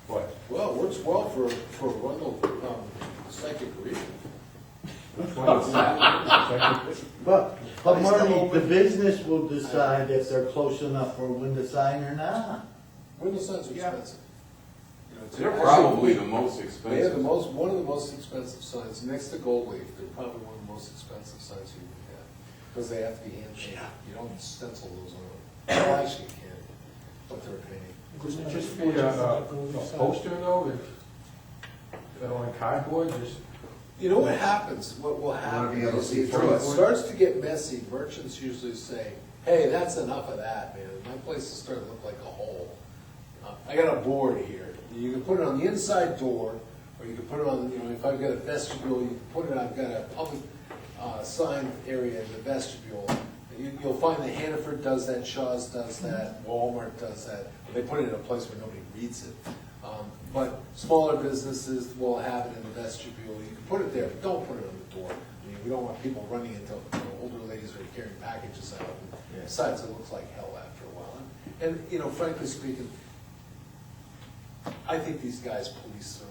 What? Well, it works well for Rundle, psychic reading. What is that? But Place the Marty, whole the win- business will decide if they're close enough for a window sign or not. Window signs are Yeah. expensive. You know, it's- They're probably the most They have expensive. one of the most expensive signs, next to Gold Leaf, they're probably one of the most expensive signs you can get. Because they have to be hand painted, you don't stencil those on. Well, actually you can, but they're a pain. Could it just be a poster though, on cardboard, just, You know what happens, what will happen be able to is see if through it it. starts to get messy, merchants usually say, hey, that's enough of that, man. My place is starting to look like a hole. I got a board here. You can put it on the inside door, or you can put it on, you know, if I've got a vestibule, you can put it, I've got a public sign area in the vestibule. You'll find that Hannaford does that, Shaw's does that, Walmart does that. They put it in a place where nobody reads it. But smaller businesses will have it in the vestibule. You can put it there, but don't put it on the door. I mean, we don't want people running into, you know, older ladies who are carrying packages out. Yeah. Besides, it looks like hell after a while. And, you know, frankly speaking, I think these guys police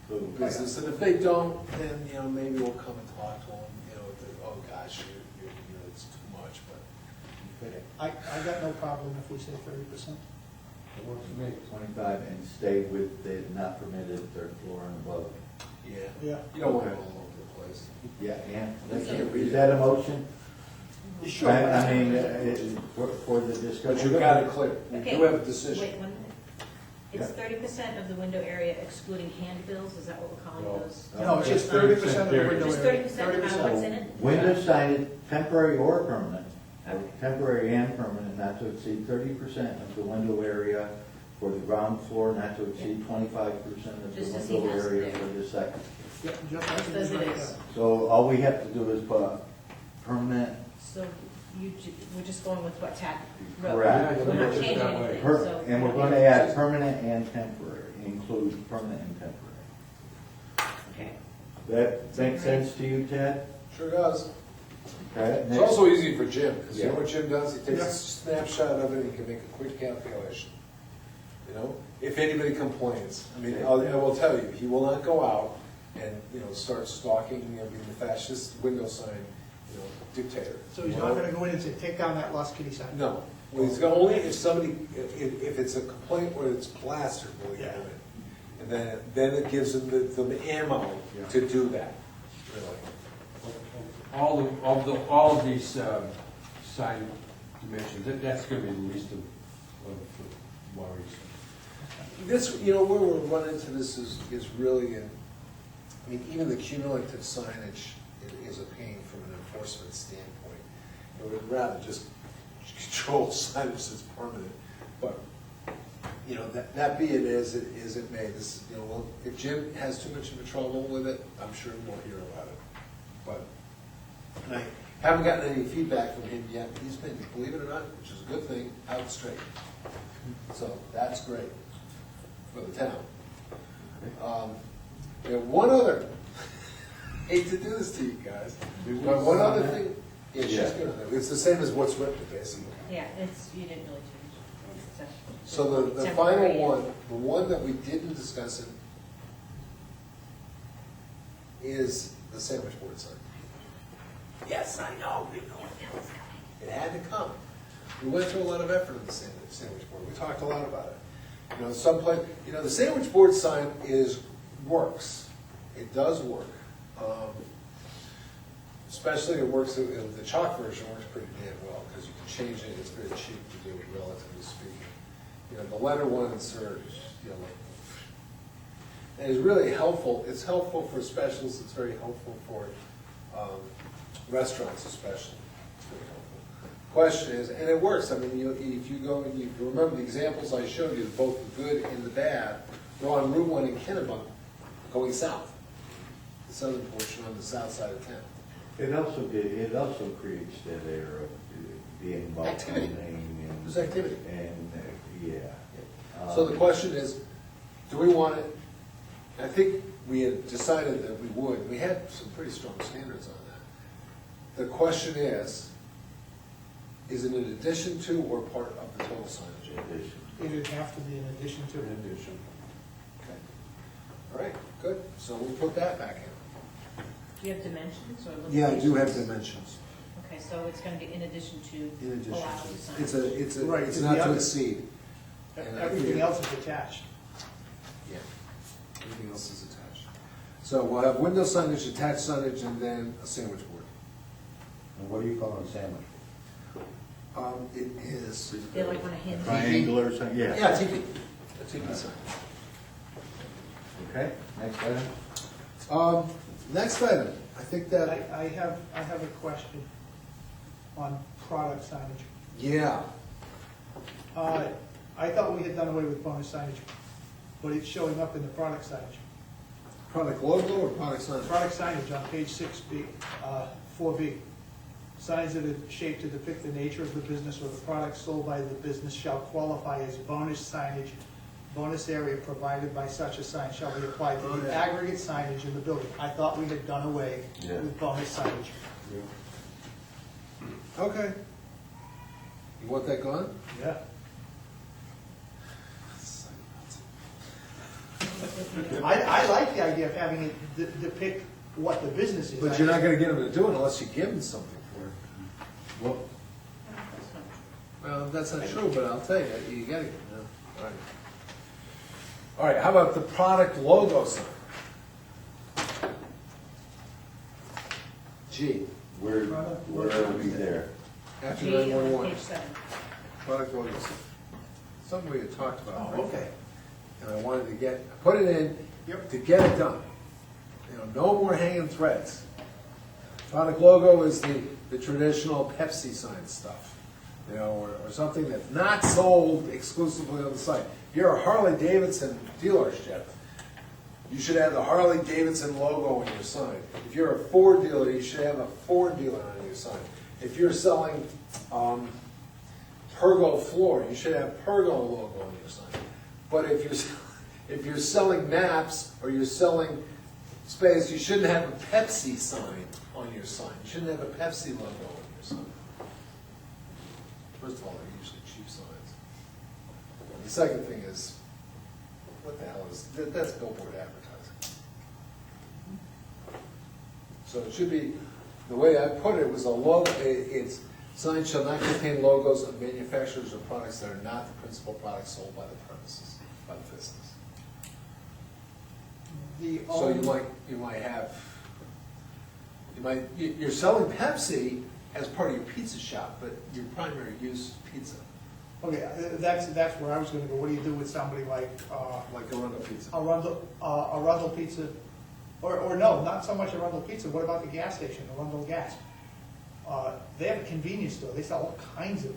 their own business, and if they don't, then, you know, maybe we'll come and talk to them, you know, oh gosh, you know, it's too much, but. I got no problem if we say 30%. it works for me. 25 and stay with the not permitted third floor and above. Yeah. Yeah. You don't want it Okay. all over the place. Yeah, and You can't read is it. that a motion? Sure. I mean, for the discussion. But you've got it clear, we Okay. do have a decision. Wait 1 minute. It's 30% of the window area excluding handbills, is that what we're calling No. those? No, it's just 30% of the Period. window Just area. 30% of what's in it? Window signage, temporary or permanent, or Okay. temporary and permanent, not to exceed 30% of the window area for the ground floor, not to exceed 25% of the Just as he window has it area there. for the second. Yep, just Just like as it right is. there. So all we have to do is put permanent, So we're just going with what Tad wrote. Correct. We're not changing That way. anything, per- so. and we're gonna add permanent and temporary, include permanent and temporary. Okay. That make sense to you, Ted? Sure does. Okay, It's next. also easy for Jim, because you know Yeah. what Jim does? He takes Yeah. a snapshot of it, he can make a quick calculation. You know, if anybody complains, I mean, I will tell you, he will not go out and, you know, start stalking, you know, being the fascist window sign, you know, dictator. So he's not gonna go in and say, take down that lost kitty sign? No, well, he's gonna only if somebody, if it's a complaint where it's plastered, will he do Yeah. it? And then it gives him the ammo to do that, really. All of these sign dimensions, that's gonna be the least of worries. This, you know, where we'll run into this is really in, I mean, even the cumulative signage is a pain from an enforcement standpoint. You know, we'd rather just control signage that's permanent, but, you know, that be it as it may, this, you know, well, if Jim has too much of a trouble with it, I'm sure we'll hear about it. But, and I haven't gotten any feedback from him yet, he's been, believe it or not, which is a good thing, out straight. So, that's great for the town. And one other, hate to do this to you guys, but one other thing, yeah, she's gonna, it's the same as what's written, basically. Yeah, you didn't really change. So the Temporary. final one, the one that we didn't discuss is the sandwich board sign. Yes, I know, we know it had to come. We went through a lot of effort in the sandwich board, we talked a lot about it. You know, the sandwich board sign works, it does work. Especially it works, the chalk version works pretty damn well, because you can change it, it's very cheap to do, relatively speaking. you know, the letter ones are, you know, and it's really helpful, it's helpful for specialists, it's very helpful for restaurants especially. It's very helpful. Question is, and it works, I mean, if you go and you remember the examples I showed you, both the good and the bad, they're on Route 1 in Kennebunk, going south, the southern portion on the south side of town. It also creates that air of being Activity. welcoming and. There's activity. And, yeah. So the question is, do we want it, I think we had decided that we would, we had some pretty strong standards on that. The question is it in addition to or part of the total signage? It would have to be in addition to. In addition. Okay. All right, good, so we'll put that back in. Do you have dimensions or Yeah, I do have limitations? dimensions. Okay, so it's gonna be in addition to In addition allowed to, signage. Right, it's and not the to other- exceed. And I Everything figured- else is attached. Yeah, everything else is attached. So we'll have window signage, attached signage, and then a sandwich board. And what do you call a sandwich? It is. They're like on a hand. Triangular or something, yeah. Yeah, TV. A TV sign. Okay, next item? Next item, I think that, I have a question on product signage. yeah, I thought we had done away with bonus signage, but it's showing up in the product signage. product logo or product sign? Product signage on page 6B, 4B. Signs that are shaped to depict the nature of the business or the product sold by the business shall qualify as bonus signage. Bonus area provided by such a sign shall be applied to the aggregate signage in the building. I thought we had done away Yeah. with bonus signage. Okay. You want that gone? Yeah. I like the idea of having it depict what the business is. But you're not gonna get them to do it unless you give them something for it. Well, Well, that's not true, but I'll tell you, you gotta, all right. All right, how about the product logo sign? G, where are we there? after G on 911. page 7. Product logo sign. Something we had talked about. Oh, right? okay. And I wanted to put it in, Yep. to get it done. You know, no more hanging threads. Product logo is the traditional Pepsi sign stuff, you know, or something that's not sold exclusively on the site. If you're a Harley Davidson dealership, you should have the Harley Davidson logo on your sign. If you're a Ford dealer, you should have a Ford dealer on your sign. If you're selling Pergo floor, you should have Pergo logo on your sign. But if you're selling maps or you're selling space, you shouldn't have a Pepsi sign on your sign. You shouldn't have a Pepsi logo on your sign. First of all, they're usually cheap signs. And the second thing is, what the hell is, that's billboard advertising. So it should be, the way I put it was a logo, it's, signs shall not contain logos of manufacturers or products that are not the principal products sold by the premises, by the business. So you might have, you're selling Pepsi as part of your pizza shop, but your primary use is pizza, Okay, that's where I was gonna go. What do you do with somebody like, like Arundel Pizza. Arundel Pizza? Or no, not so much Arundel Pizza. What about the gas station, Arundel Gas? They have a convenience store. They sell all kinds of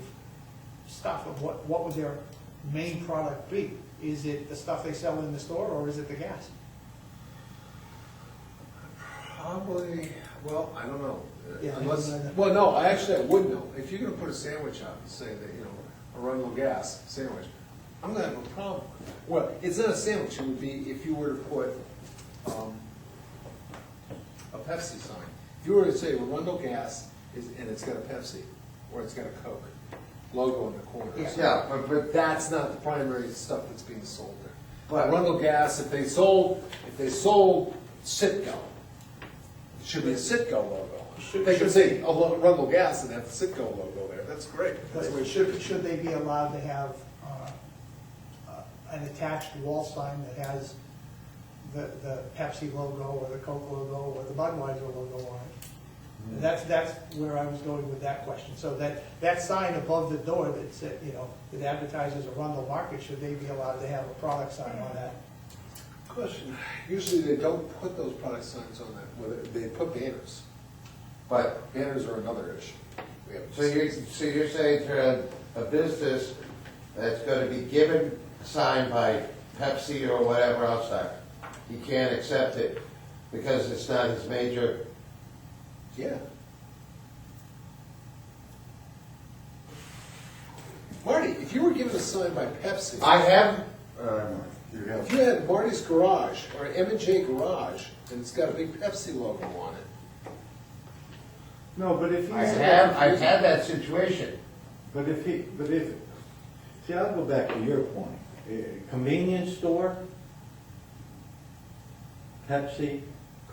stuff. Of what would their main product be? Is it the stuff they sell in the store, or is it the gas? Probably, well, I don't know. Yeah, Unless, I don't know. well, no, I would know. If you're gonna put a sandwich out and say that, you know, Arundel Gas sandwich, I'm gonna have a problem with that. Well, it's not a sandwich, it would be if you were to put, a Pepsi sign. If you were to say Arundel Gas and it's got a Pepsi, or it's got a Coke logo in the corner. Yeah, but That's not the primary stuff that's being sold there. But- Arundel Gas, if they sold Citgo, it should be a Citgo logo. They could say Arundel Gas and have the Citgo logo there, that's great. That's the way But it should be. should they be allowed to have an attached wall sign that has the Pepsi logo, or the Coke logo, or the Budweiser logo on it? That's where I was going with that question. So that sign above the door that said, that advertises Arundel Market, should they be allowed to have a product sign on that? Question, usually they don't put those product signs on that, whether, they put banners. But, Banners are another issue. We have- so you're saying to a business that's gonna be given, signed by Pepsi or whatever else, he can't accept it because it's not his major. Yeah. Marty, if you were given a sign by Pepsi. I have, If you had Marty's Garage or M&J Garage, and it's got a big Pepsi logo on it. No, but if I've had that situation. But if, see, I'll go back to your point. Convenience store, Pepsi,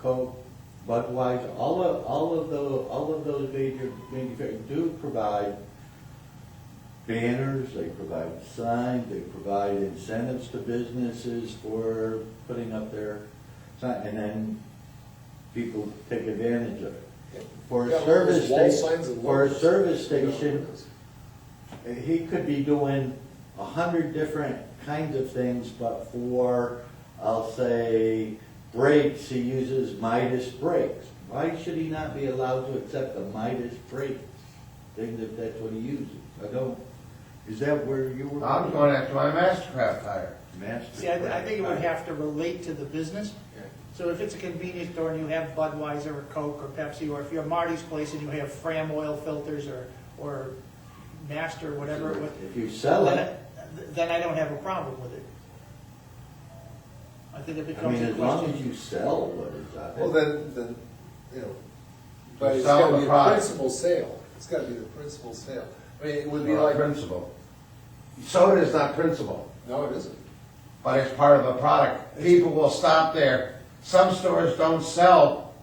Coke, Budweiser, all of those major manufacturers do provide banners, they provide signs, they provide incentives to businesses for putting up their sign, and then people take advantage of it. For a Got all service those wall station, signs and for a logos. service station, he could be doing 100 different kinds of things, but for, I'll say, brakes, he uses Midas brakes. Why should he not be allowed to accept the Midas brakes thing if that's what he uses? I don't, is that where you were? I'm going after my Mastercraft tire. Master. See, I think it would have to relate to the business. Yeah. So if it's a convenience store and you have Budweiser or Coke or Pepsi, or if you're Marty's Place and you have Fram oil filters or Master, whatever, If you sell it, then I don't have a problem with it. I think it I becomes mean, a as long as question. you sell what is out Well, there. then, but it's Sell gotta the be a product. principal sale. It's gotta be the principal sale. I mean, it would be like, Principal. Soda is not principal, no, it isn't. but it's part of the product. People will stop there. Some stores don't sell,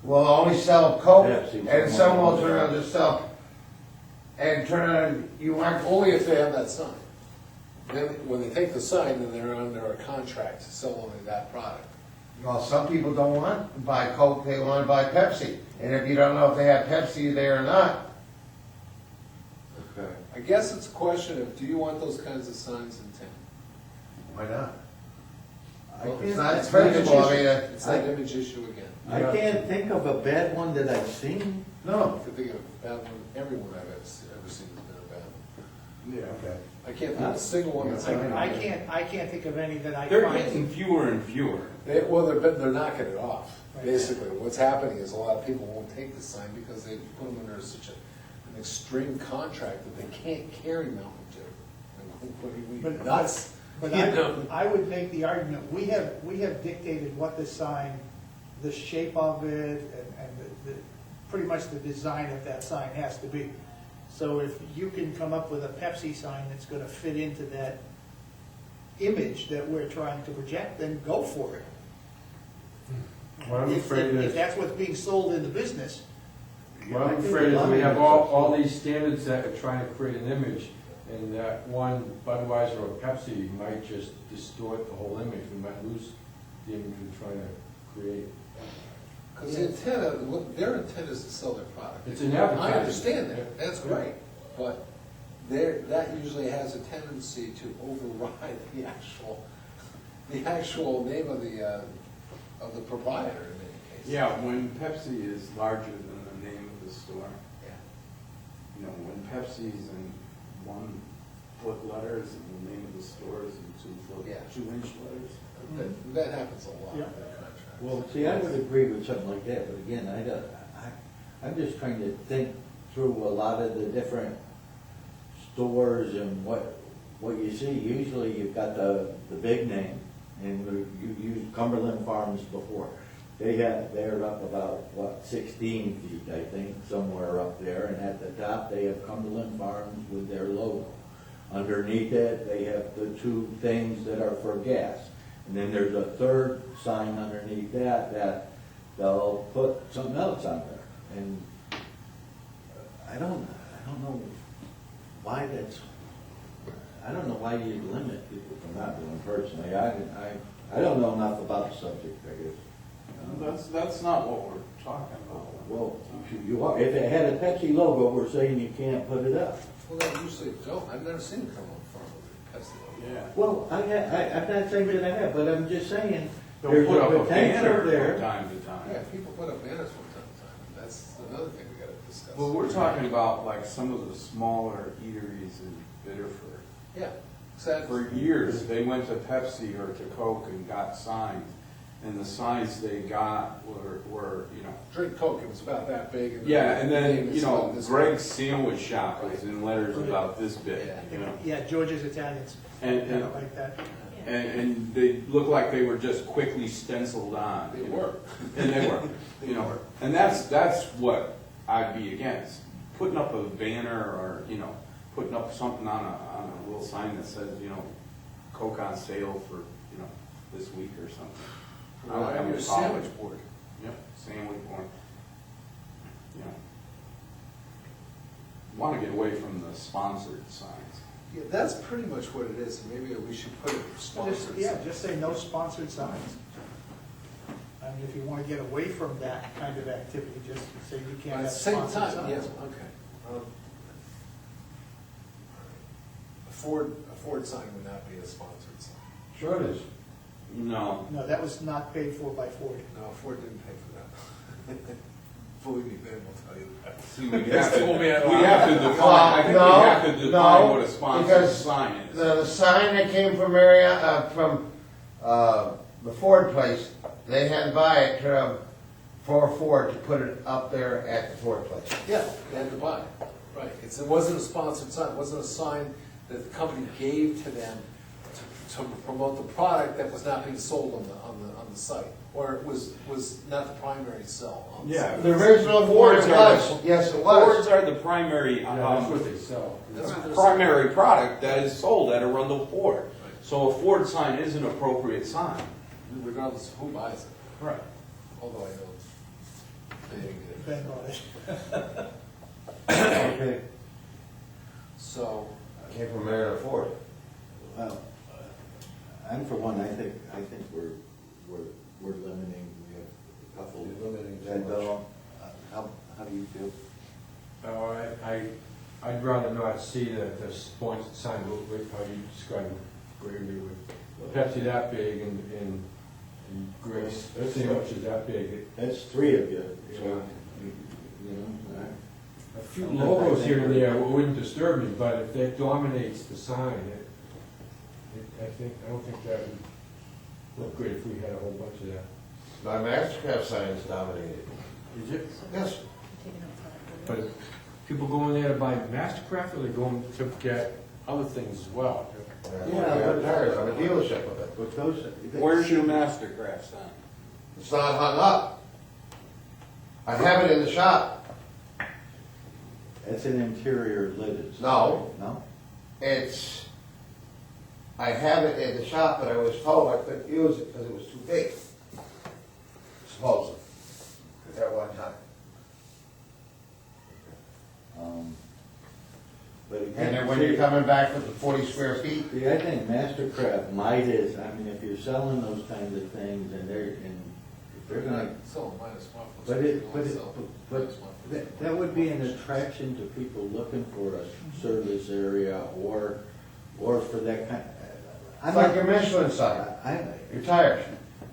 will only sell Coke, Pepsi. and some will turn around and sell, and turn around, you want, Only if they have that sign. Then, when they take the sign, then they're under a contract to sell only that product. well, some people don't want to buy Coke, they want to buy Pepsi. And if you don't know if they have Pepsi there or not, Okay. I guess it's a question of, do you want those kinds of signs in town? why not? Well, It's not it's an image principal, I issue. mean, It's that image issue again. I can't think of a bad one that I've seen. no. I can think of a bad one, every one I've ever seen has been a bad one. Yeah, okay. I can't think of a single one that's. I can't think of any that I They're find. getting fewer and fewer. Well, they're knocking it off, Right. basically. What's happening is a lot of people won't take the sign because they put them under such an extreme contract that they can't carry Mountain Dew. And what do you But- nuts? But You know? I would make the argument, we have dictated what the sign, the shape of it, and pretty much the design of that sign has to be. So if you can come up with a Pepsi sign that's gonna fit into that image that we're trying to project, then go for it. What I'm afraid If is, that's what's being sold in the business, what I'm afraid is we have all these standards that are trying to create an image, and that one Budweiser or Pepsi might just distort the whole image. We might lose the image we're trying to create. Because the intent of, their intent is to sell their product. It's an advertising. I understand that, Yeah. that's Yeah. great, but that usually has a tendency to override the actual name of the proprietor in many cases. Yeah, when Pepsi is larger than the name of the store, Yeah. you know, when Pepsi's in 1-foot letters and the name of the store is in 2-foot, Yeah. 2-inch letters. That happens a lot in Yeah. contracts. Well, see, I would agree with something like that, but again, I'm just trying to think through a lot of the different stores and what you see. Usually you've got the big name, and you used Cumberland Farms before. They're up about, 16 feet, I think, somewhere up there, and at the top, they have Cumberland Farms with their logo. Underneath it, they have the two things that are for gas. And then there's a third sign underneath that they'll put something else on there. And I don't know why I don't know why you limit people from not doing personally. I don't know enough about the subject, I guess. That's not what we're talking about. Well, you are, if it had a Pepsi logo, we're saying you can't put it up. Well, they usually don't, I've never seen them come on farm with Pepsi logo. Yeah. Well, I'm not saying that I have, but I'm just saying, They'll there's put up a a potential banner there. from time to time. Yeah, people put up banners from time to time, and that's another thing we gotta discuss. Well, we're talking about like some of the smaller eateries in Biddeford. Yeah, exactly. For years, they went to Pepsi or to Coke and got signs, and the signs they got were, you know. Drink Coke, it was about that big. Yeah, and the name then, is you know, about this Greg's big. Sandwich Shop was in letters about this big, you know. Yeah, George's Italians, And- kind of like that. And they looked like they were just quickly stenciled on. They you know. were. And they were, you know, and that's what I'd be against. Putting up a banner or, you know, putting up something on a little sign that says, you know, Coke on sale for, you know, this week or something. I don't have Your a problem. sandwich board. Yep, sandwich board. You know. Want to get away from the sponsored signs. Yeah, that's pretty much what it is, and maybe we should put it sponsored. Yeah, just say no sponsored signs. I mean, if you want to get away from that kind of activity, just say you But can't at have the same sponsored time, signs. yes, okay. A Ford sign would not be a sponsored sign. Sure it is. No. No, that was not paid for by Ford. No, Ford didn't pay for that. Believe me, Ben will tell you that. See, we That's have to, told me I don't we have to define, I think we No, have to define no, what a sponsored because sign is. The sign that came from the Ford place, they had to buy it for Ford to put it up there at the Ford place. Yeah, they had to buy it, right. It wasn't a sponsored sign, it wasn't a sign that the company gave to them to promote the product that was not being sold on the site, or it was not the primary sell on the Yeah. site. The original Ford Fords was, yes it was. Fords are the primary, Yeah, that's what they sell. That's what they're primary product that is sold at Arundel Ford. Right. So a Ford sign is an appropriate sign. saying, regardless of who buys it, Right. although I know they didn't get it. Ben bought it. Okay, So, Came from Marion Ford. well, I'm for one, I think we're limiting, we have a couple. You're limiting too that much. don't. How do you feel? No, I'd rather not see the sponsored sign, like how you described Gregory with Pepsi that big and Greg's sandwiches that big. That's three of you, so, Yeah. you know, A few logos here and there wouldn't disturb me, but if that dominates the sign, I don't think that would look good if we had a whole bunch of that. My Mastercraft sign is dominated. Is it? Yes. But if people go in there to buy Mastercraft, or they're going to get other things as well? Yeah, but- tires. I'm a dealership of it. but those. Where's your Mastercraft sign? It's not hung up. I have it in the shop. It's an interior lidded. No. No? It's, I have it in the shop, but I was told I couldn't use it because it was too big. Supposedly. At one time. But And again, then when you're coming back with the 40 square feet, see, I think Mastercraft might is, I mean, if you're selling those kinds of things and if they're gonna, sell them minus one. but that would be an attraction to people looking for a service area or for that kind. it's like your Michelin sign, your tires.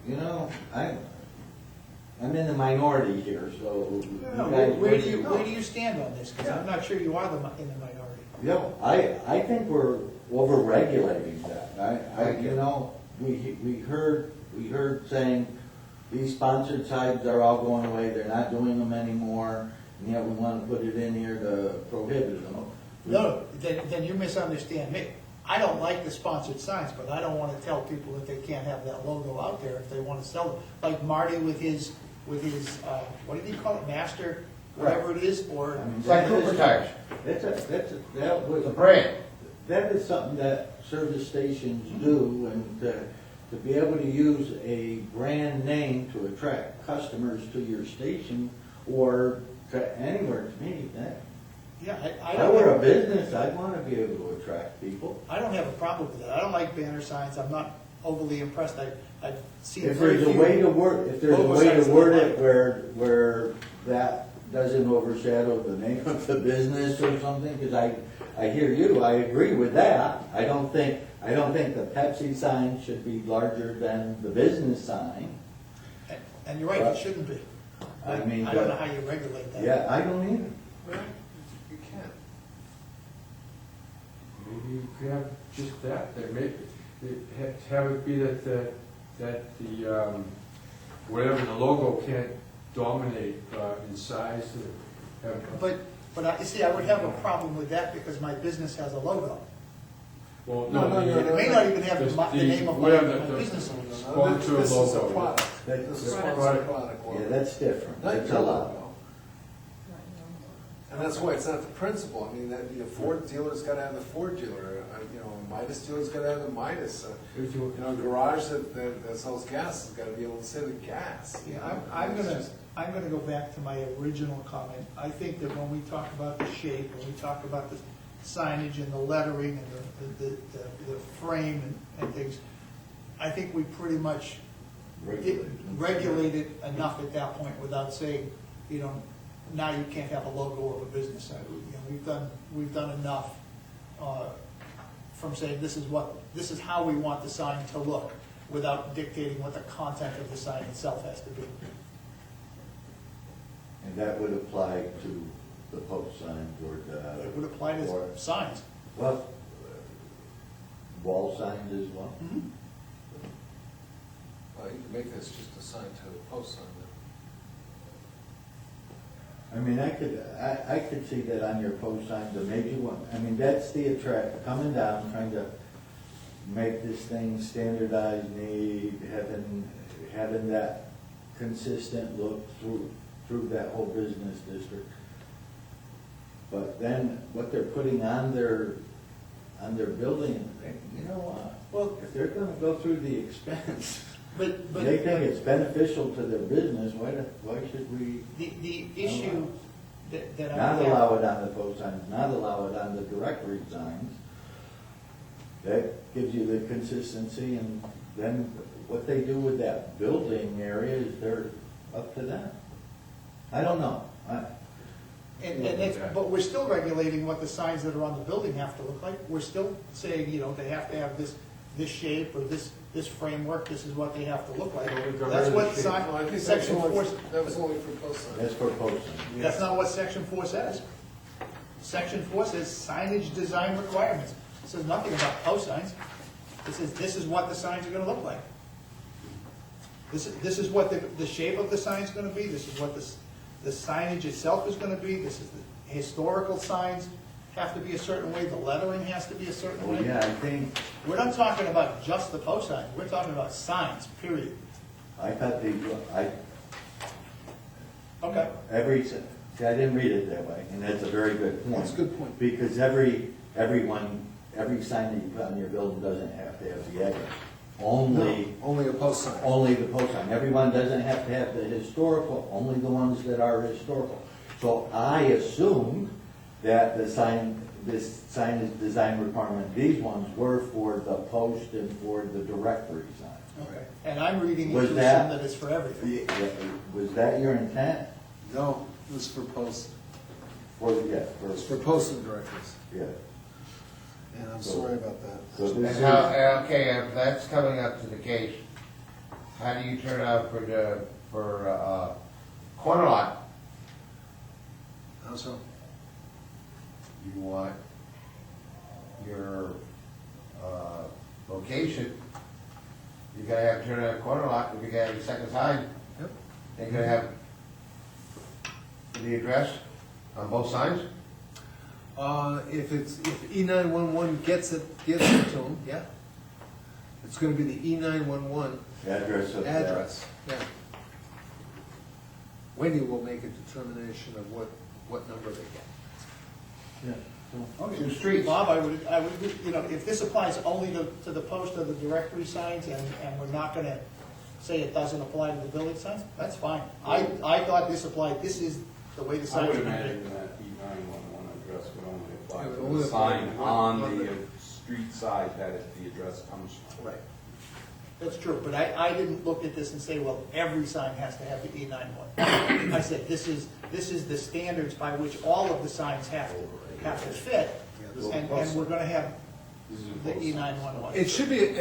You know, I'm in the minority here, so. you No, guys- Where do you stand on this? Because I'm not sure you are in the minority. Yeah, I think we're over-regulating that. You know, we heard saying these sponsored sites are all going away, they're not doing them anymore, and yet we want to put it in here to prohibit them. No, then you misunderstand me. I don't like the sponsored signs, but I don't want to tell people that they can't have that logo out there if they want to sell them. Like Marty with his, what did he call it, Master, whatever it is, or, I mean, It's like Cooper tires, that was. it's a brand. That is something that service stations do, and to be able to use a brand name to attract customers to your station or to anywhere, to me, that, yeah, I if I were a don't, business, I'd want to be able to attract people. I don't have a problem with that. I don't like banner signs. I'm not overly impressed. I've seen If very there's a few. way to word, if there's a logo way signs to that word look it where that doesn't overshadow the name of the business or something, because I hear you, I agree with that. I don't think the Pepsi sign should be larger than the business sign. And you're right, it shouldn't be. I mean, I don't know but- how you regulate that. Yeah, I don't either. Well, you can. Maybe you could have just that, there may, have it be that the, whatever the logo can't dominate in size, to have. But you see, I would have a problem with that because my business has a logo. Well, No, no, no, It may not even have the name of my business. Sponsor This is a logo. product. That- This is a Product. product logo. Yeah, that's different. Not That's your allowed. logo. And that's why it's not the principle. I mean, that the Ford dealer's gotta have the Ford dealer, you know, a Midas dealer's gotta have the Midas. You know, a garage that sells gas has gotta be able to say the gas. Yeah, I'm gonna go back to my original comment. I think that when we talk about the shape, when we talk about the signage and the lettering and the frame and things, I think we pretty much regulated enough at that point without saying, you know, now you can't have a logo of a business. You know, we've done enough from saying this is how we want the sign to look without dictating what the content of the sign itself has to be. And that would apply to the post signs or the. It would apply or- to signs. Well, wall signs as well. Well, you can make this just a sign to a post sign. I mean, I could see that on your post sign, the major one, I mean, that's the attract, coming down, trying to make this thing standardized, neat, having that consistent look through that whole business district. But then what they're putting on their building, you know what? Well, If they're gonna go through the expense, but they think it's beneficial to their business, why should we the issue that I not have. allow it on the post signs, not allow it on the directory signs? That gives you the consistency, and then what they do with that building area is they're up to them. I don't know. But we're still regulating what the signs that are on the building have to look like. We're still saying, you know, they have to have this shape or this framework, this is what they have to look like. That's what Well, I think section four, that was only for post signs. That's for post signs. that's not what section 4 says. Section 4 says signage design requirements. It says nothing about post signs. It says this is what the signs are gonna look like. This is what the shape of the sign's gonna be, this is what the signage itself is gonna be, this is the historical signs have to be a certain way, the lettering has to be a certain Well, way. yeah, I think, We're not talking about just the post signs, we're talking about signs, period. I thought Okay. see, I didn't read it that way, and that's a very good point. That's a good point. Because every sign that you put on your building doesn't have to have the address. Only Only a post sign. Only the post sign. Everyone doesn't have to have the historical, only the ones that are historical. So I assumed that this sign is design requirement, these ones were for the post and for the directory sign. Okay. And I'm reading Was into that- some that it's for everything. Was that your intent? No, it was for post, it's for post and directories. Yeah. And I'm sorry about that. So this And is, how, okay, if that's coming up to the case, how do you turn out for corner lot? How so? You want your, location, you gotta have, turn out a corner lot, if you gotta have a second sign, Yep. you're gonna have the address on both signs? If E911 gets it to them, yeah. It's gonna be the E911 address of that. address, yeah. Wendy will make a determination of what number they get. Yeah. Two streets. Bob, I would, you know, if this applies only to the post of the directory signs and we're not gonna say it doesn't apply to the building signs, that's fine. I thought this applied, this is the way the I signs would are gonna imagine be. that E911 address would only apply It would to only the apply sign to on one- the street side that the address comes from. Right. That's true, but I didn't look at this and say, well, every sign has to have the E91. I said, this is the standards by which all of the signs have to fit, and we're gonna have the E911. It should be,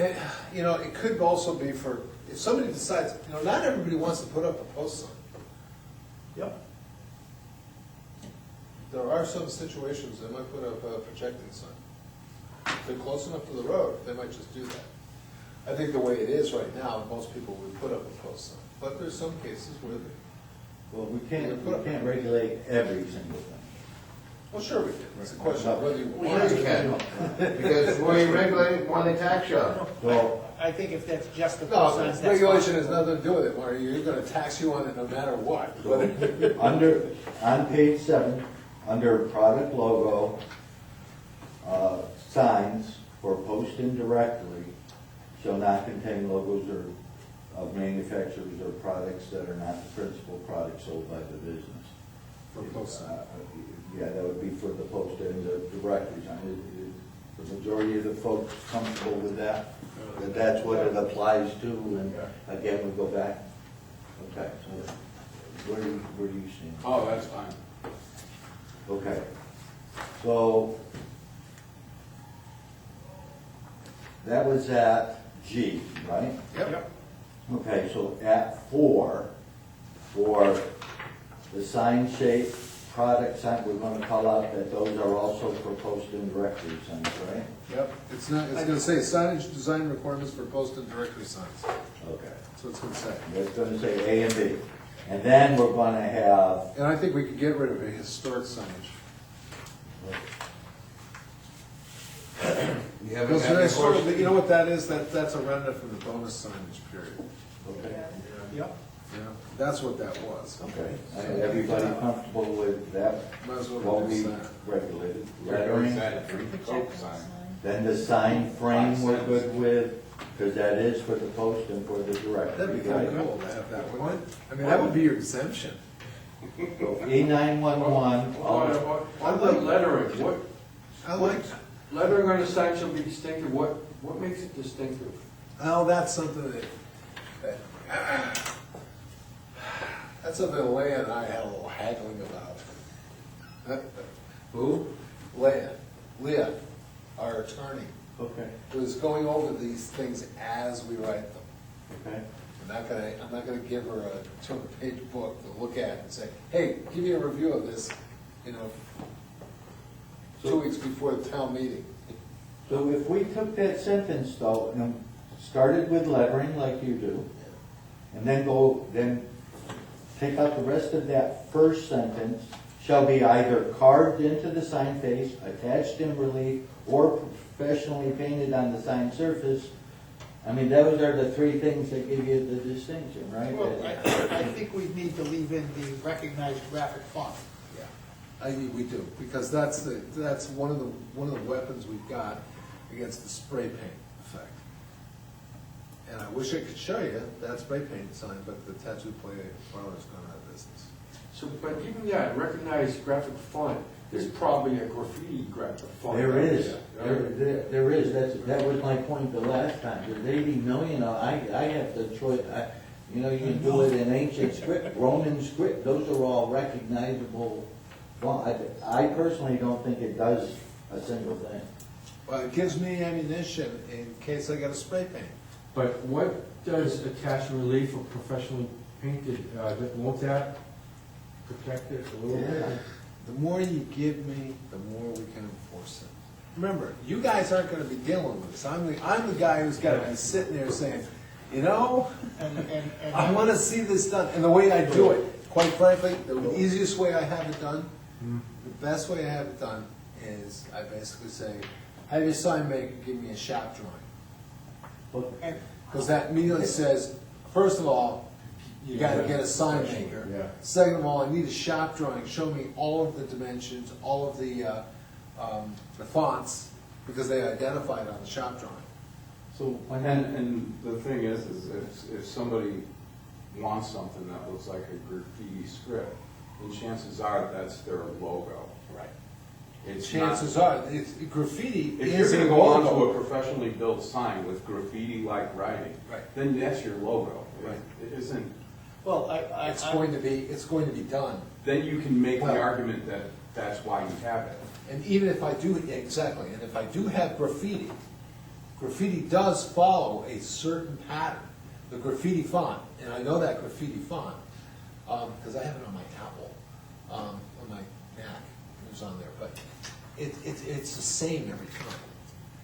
you know, it could also be for, if somebody decides, you know, not everybody wants to put up a post sign. Yep. There are some situations they might put up a projecting sign. If they're close enough to the road, they might just do that. I think the way it is right now, most people would put up a post sign, but there's some cases where they, Well, we can't regulate every single thing. well, sure we can. It's a question of whether you Yeah, want you to. can, because when you regulate, when they tax you. So, I think if that's just the No, post signs, that's regulation fine. has nothing to do with it, Marty. You're gonna tax you on it no matter what. on page 7, under product logo, signs for posting directly shall not contain logos or of manufacturers or products that are not the principal product sold by the business. For post sign. Yeah, that would be for the post and the directory sign. The majority of the folks comfortable with that? That that's what it applies to, and again, we go back. Okay, so where do you stand? Oh, that's fine. Okay, so that was at G, right? Yep. Okay, so at 4, for the sign shape, product sign, we're gonna call out that those are also for post and directory signs, right? Yep. It's not, it's gonna say signage design requirements for post and directory signs. Okay. That's what it's gonna say. It's gonna say A and B. And then we're gonna have, And I think we could get rid of a historic signage. You haven't Because had any you know what that is? That's a remnant from the bonus signage period. okay, Yep. Yeah, that's what that was. okay. Everybody comfortable with that? Might as well What we reduce that. regulated? Lettering, Lettering. sign. Then the sign frame we're good with, because that is for the post and for the directory. That'd be kind of right? cool to have that, wouldn't it? I mean, that would be your exemption. So E911, What about lettering? What, I like, lettering on the sign shall be distinctive, what makes it distinctive? oh, that's something that that's something Leah and I had a little haggling about. Who? Leah, our attorney, okay, was going over these things as we write them. okay. I'm not gonna give her a 200-page book to look at and say, hey, give me a review of this, you know, 2 weeks before the town meeting. So if we took that sentence though, and started with lettering like you do, and then take out the rest of that first sentence, shall be either carved into the sign face, attached in relief, or professionally painted on the sign surface. I mean, those are the 3 things that give you the distinction, right? Well, I think we need to leave in the recognized graphic font. Yeah, we do, because that's one of the weapons we've got against the spray paint effect. And I wish I could show you that spray paint sign, but the tattoo parlor's gone out of business. So, but even that recognized graphic font, there's probably a graffiti graphic font. There is, Yeah. there is, that was my point the last time, there's 80 million, I have the choice, you know, you can do it in ancient script, Roman script, those are all recognizable. Well, I personally don't think it does a single thing. Well, it gives me ammunition in case I got a spray paint. But what does attached relief or professionally painted, won't that protect it a little bit? The more you give me, the more we can enforce it. Remember, you guys aren't gonna be dealing with this. I'm the guy who's gotta be sitting there saying, you know, And I wanna see this done. And the way I do it, quite frankly, the easiest way I have it done, the best way I have it done is I basically say, have your sign maker give me a shop drawing. and Because that immediately says, first of all, you gotta get a sign maker. Yeah. Second of all, I need a shop drawing, show me all of the dimensions, all of the fonts, because they identify it on the shop drawing. So, and the thing is if somebody wants something that looks like a graffiti script, then chances are that's their logo. Right. It's not, chances are, it's graffiti if you're is gonna a go onto logo. a professionally built sign with graffiti-like writing, Right. then that's your logo. Right. It isn't, Well, It's going to be done. then you can make the Well- argument that that's why you have it. And even if I do, exactly, and if I do have graffiti, graffiti does follow a certain pattern, the graffiti font, and I know that graffiti font, because I have it on my Apple, on my Mac, it was on there, but it's the same every time.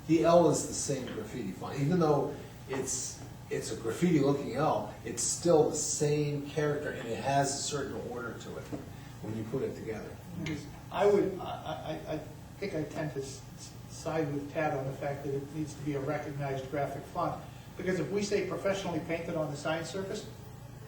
The L is the same graffiti font, even though it's a graffiti looking L, it's still the same character, and it has a certain order to it when you put it together. I think I tend to side with Tad on the fact that it needs to be a recognized graphic font. Because if we say professionally painted on the sign surface,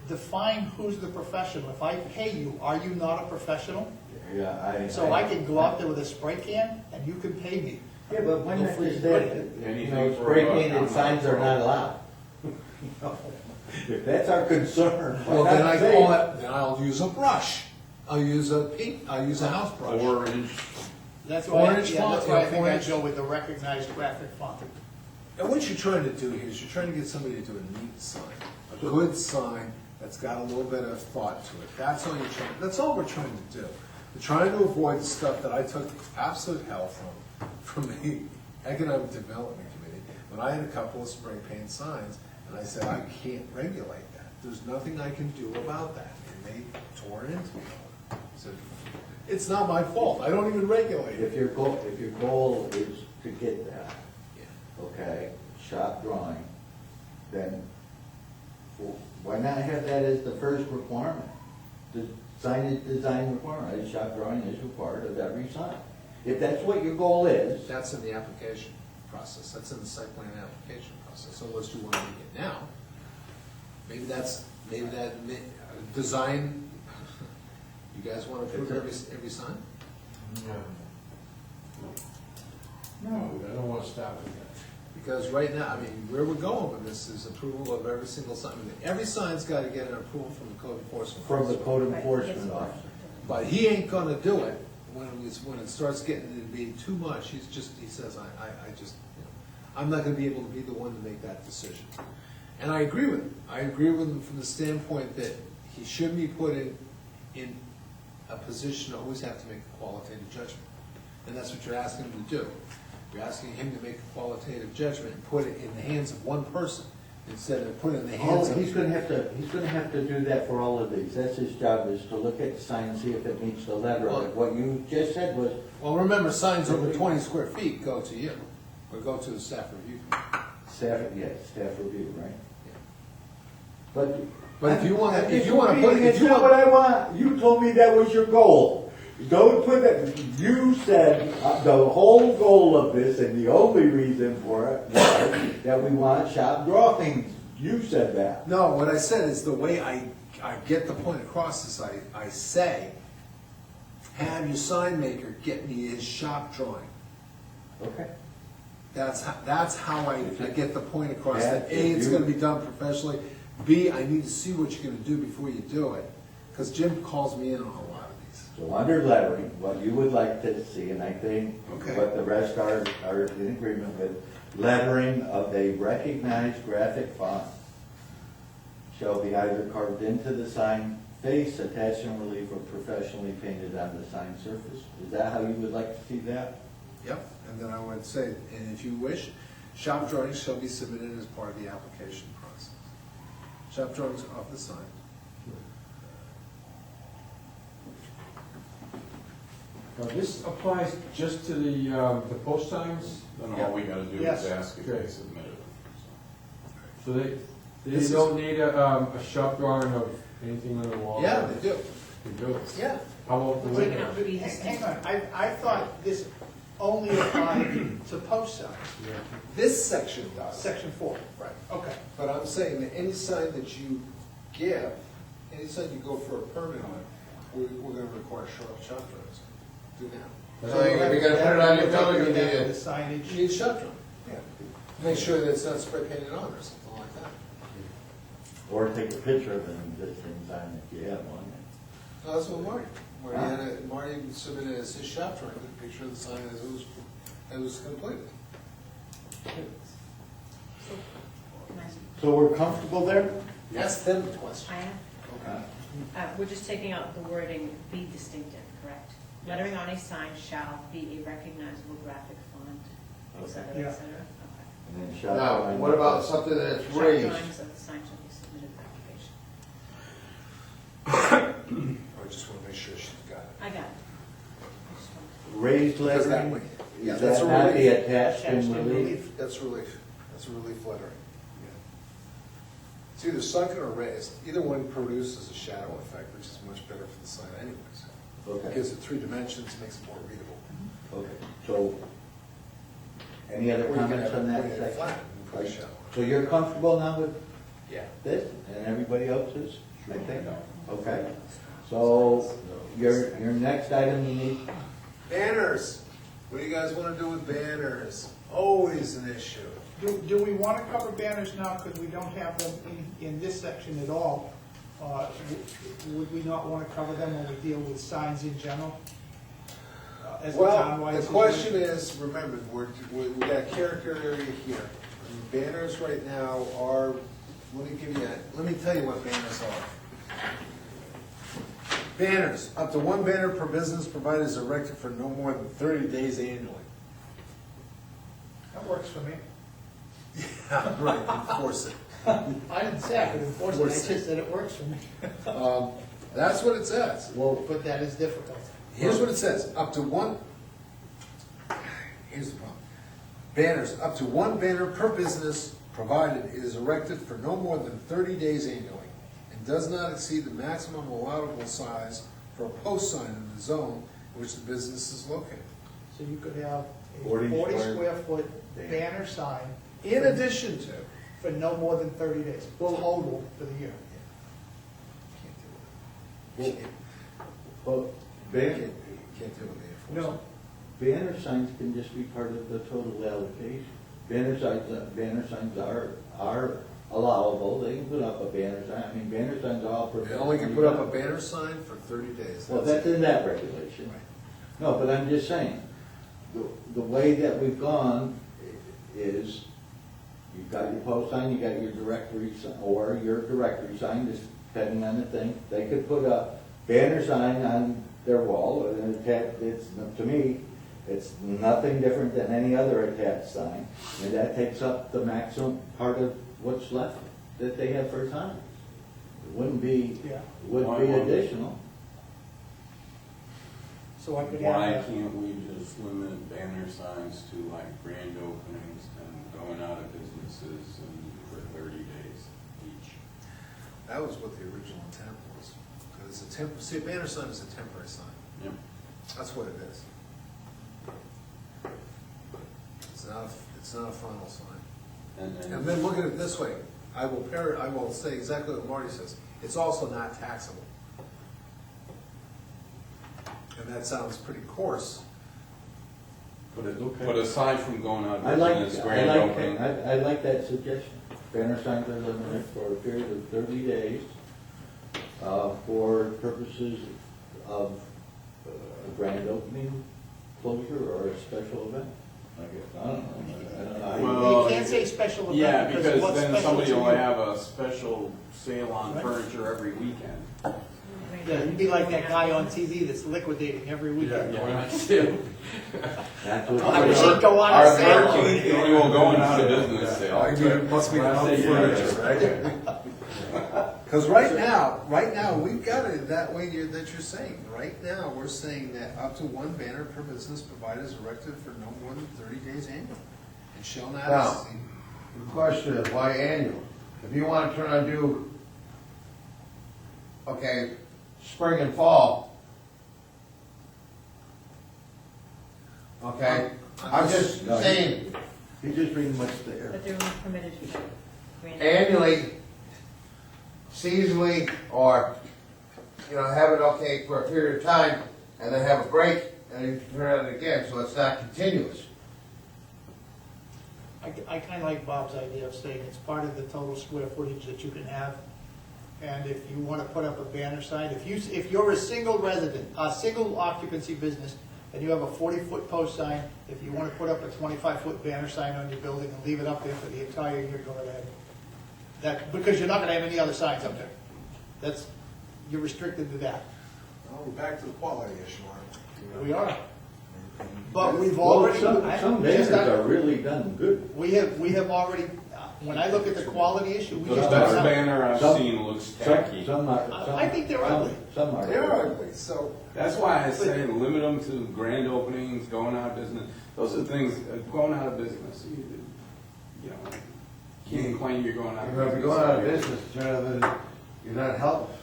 define who's the professional. If I pay you, are you not a professional? Yeah, So I can go out there with a spray can and you can pay me. Yeah, but when No that free is that, Anything you know, for spray a buck, I'm painted not signs are pro. not allowed. You know, if that's our concern, why Well, then not I say call it? it, then I'll use a brush. I'll use a house brush. 4-inch, That's why, Four-inch yeah, that's font, why I yeah, think I'd 4-inch. go with the recognized graphic font. And what you're trying to do here is you're trying to get somebody to do a neat sign, a good sign that's got a little bit of thought to it. That's all that's all we're trying to do. We're trying to avoid the stuff that I took absolute hell from the Economic Development Committee, when I had a couple of spray paint signs, and I said, I can't regulate that. There's nothing I can do about that. And they tore it into me. I said, it's not my fault. I don't even regulate it. If your goal is to get that, Yeah. okay, shop drawing, then why not have that as the first requirement? The signage design requirement, a shop drawing is required of every sign. If that's what your goal is, That's in the application process, that's in the site plan application process, unless you want to make it now. Maybe design, you guys want to approve every sign? No, I don't want to stop it yet. Because right now, I mean, where we're going with this is approval of every single sign. I mean, every sign's got to get an approval from the code enforcement from the officer. code enforcement Right. officer. But he ain't gonna do it when it starts getting to be too much. He says, I just, you know, I'm not gonna be able to be the one to make that decision. And I agree with him. I agree with him from the standpoint that he shouldn't be put in a position to always have to make a qualitative judgment. And that's what you're asking him to do. You're asking him to make a qualitative judgment and put it in the hands of one person instead of put it in the hands of. He's gonna have to do that for all of these. That's his job, is to look at the sign and see if it meets the letter of it. What you just said was, Well, remember, signs over 20 square feet go to you, or go to the staff review. staff review, right? But But if you want, I'm if you want to put, disagreeing. if It's you not what want, I want. You told me that was your goal. Don't put it, you said the whole goal of this and the only reason for it was that we want shop drawings. You said that. no, what I said is the way I get the point across is I say, have your sign maker get me his shop drawing. Okay. That's how I get the point across, that A, If it's you- gonna be done professionally, B, I need to see what you're gonna do before you do it, because Jim calls me in on a lot of these. So under lettering, what you would like to see, and I think Okay. what the rest are in agreement with, lettering of a recognized graphic font shall be either carved into the sign face, attached in relief, or professionally painted on the sign surface. Is that how you would like to see that? Yep, and then I would say, and if you wish, shop drawings shall be submitted as part of the application process. Shop drawings of the sign. Now, this applies just to the post signs, then all we gotta do Yes. is ask if they Okay. submit it. so they This is- don't need a shop drawing of anything on the wall? Yeah, they do. They do. Yeah. How about the Taking window? out trees. Hang on, I thought this only applied to post signs, Yeah. This section does. section 4. Right. Okay. But I'm saying that any sign that you give, any sign you go for a permit on, we're gonna require shop drawings. Do now. So you're gonna put it on your building, you The need it. signage. You need a shop drawing. Yeah. Make sure that it's not spray painted on or something like that. Or take a picture of an existing sign if you have one. No, that's what Marty submitted as his shop drawing, a picture of the sign as it was completed. Can I- So we're comfortable there? Ask them the question. I am. We're just taking out the wording, be distinctive, correct? Lettering on a sign shall be a recognizable graphic font, et cetera, Yeah. et cetera. Okay. And then shall Now, find- what about something that's Shop raised? drawings of the sign shall be submitted for application. I just want to make sure she's got it. I got it. I just wanted Raised Because that lettering, way- yeah, is that's that a not be relief. attached in Attached in relief? relief. That's relief. That's a relief lettering. It's either sunken or raised. Either one produces a shadow effect, which is much better for the sign anyways. Okay. Gives it 3 dimensions, makes it more readable. Okay, so, any other Or you can comments have on it that pointed section? flat and put a shadow. So you're comfortable now with Yeah. this, and everybody else is, I think? Okay, so, your next item you need, Banners. What do you guys want to do with banners? Always an issue. Do we want to cover banners now, because we don't have them in this section at all? Would we not want to cover them when we deal with signs in general? As a Well, townwide the situation? question is, remember, we got a character area here. Banners right now are, let me tell you what banners are. Banners, up to 1 banner per business provided is erected for no more than 30 days annually. That works for me. Yeah, right, enforce it. I didn't say I could enforce it, I just said it works for me. That's what it says. But that is difficult. Here's what it says, up to 1, here's the problem. Banners, up to 1 banner per business provided is erected for no more than 30 days annually and does not exceed the maximum allowable size for a post sign in the zone in which the business is located. So you could have a 40 40 square square foot banner sign In addition to. for no more than 30 days, total for the year. Can't do it. well, Can't banner, can't do it with the enforcement. banner signs can just be part of the total allocation. Banner signs are allowable, they can put up a banner sign, I mean, banner signs are all. They only can put up a banner sign for 30 days. Well, that's in that regulation. No, but I'm just saying, the way that we've gone is, you've got your post sign, you got your directory, or your directory sign, just depending on the thing. They could put a banner sign on their wall, and it's, to me, it's nothing different than any other attached sign. And that takes up the maximum part of what's left that they have for signs. It wouldn't be, Yeah. additional. So I could Why have, can't we just limit banner signs to like grand openings and going out of businesses and for 30 days each? That was what the original intent was. Because it's a see, a banner sign is a temporary sign. Yep. That's what it is. It's not a final sign. And then look at it this way. I will say exactly what Marty says. It's also not taxable. And that sounds pretty coarse. But aside from going out I of like, business, I grand like, opening, I like that suggestion. Banner signs are limited for a period of 30 days for purposes of a grand opening, closure, or a special event. I guess, I don't know. Well, they can't say special event. yeah, because what's then special somebody to will you? have a special sale on Right. furniture every weekend. Yeah, you'd be like that guy on TV that's liquidating every weekend. That's what I we wish are. he'd go on Our a sale. annual going out of business sale. It must be the furniture, right? Because right now, we've got it that way that you're saying. Right now, we're saying that up to 1 banner per business provided is erected for no more than 30 days annually. And shall not Now, exceed. the question is, why annual? If you want to try to do, okay, spring and fall, okay? I'm just No, saying, He's just reading what's there. But they're only permitted for grand. annually, seasonally, or, have it okay for a period of time, and then have a break, and then you turn it again, so it's not continuous. I kind of like Bob's idea of saying it's part of the total square footage that you can have And if you want to put up a banner sign, if you're a single resident, a single occupancy business, and you have a 40-foot post sign, if you want to put up a 25-foot banner sign on your building and leave it up there for the entire year, go right ahead. That, because you're not going to have any other signs up there. That's, you're restricted to that. Well, we're back to the quality issue, aren't we? We are. But we've Well, already. some banners are really done good. We have already, when I look at the quality issue, we The just. best don't have- banner I've Some- seen looks tacky. Some are. I think they're ugly. Some are. They're ugly, so. That's why I say limit them to grand openings, going out of business. Those are things, going out of business, you know, can't claim you're going out of If business. you're going out of business, you're not helping.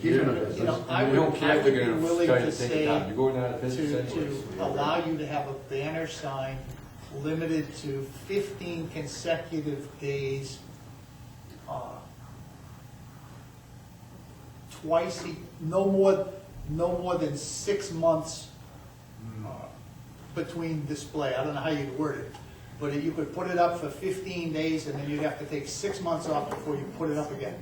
Keeping a You business. know, I We don't would, care I if would they're be gonna willing try to to take it say, down. You're going out of business anyways. to allow you to have a banner sign limited to 15 consecutive days, twice, no more than 6 months between display. I don't know how you'd word it, but you could put it up for 15 days and then you'd have to take 6 months off before you put it up again.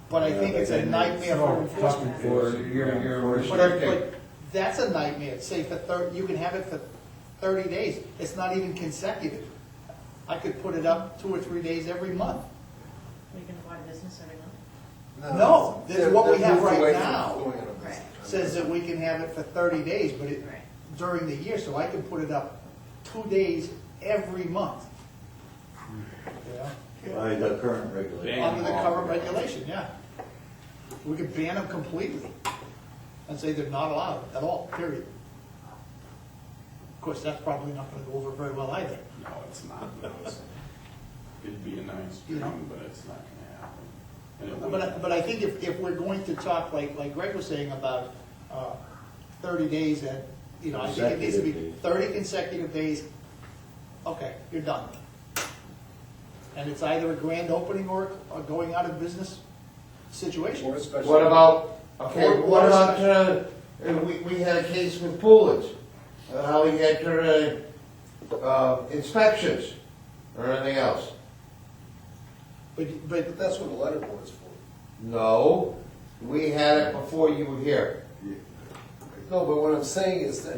But I think it's a nightmare for enforcement. For, you're But restricting. that's a nightmare, say for you can have it for 30 days, it's not even consecutive. I could put it up 2 or 3 days every month. Are you gonna go out of business every month? No, this is what we They're have moved right away from now. going out of business. Right. Says that we can have it for 30 days, but Right. during the year, so I can put it up 2 days every month. Yeah. By the current regulation. Under the current regulation, yeah. We could ban them completely and say they're not allowed at all, period. Of course, that's probably not gonna go over very well either. No, it's not. No, it'd be a nice You know. dream, but it's not gonna happen. And it wouldn't. But I think if we're going to talk, like Greg was saying about 30 days, and, you know, I think it needs to be Consecutive days. 30 consecutive days, okay, you're done. And it's either a grand opening or a going out of business situation. Or especially. What about, okay, Or- what or about, we had a case with Poolage, how we had inspections or anything else. But But that's what the letter board's for. No, we had it before you were here. No, but what I'm saying is that,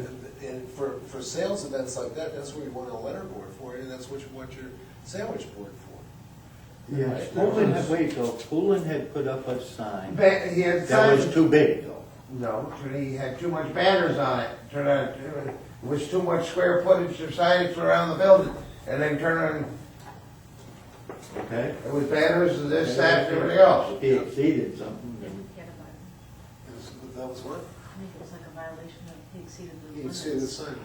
for sales events like that, that's what you want a letter board for, and that's what you want your sandwich board for. Yeah, Poulin had, wait, though, Poulin had put up a sign He had that was signs. too big, though. No, he had too much banners on it. It was too much square footage of signage around the building. And then Okay? it was banners and this, that, and everything else. He exceeded something. Didn't get a violation. That was what? I think it was like a violation of, he exceeded the He limits. exceeded the sign.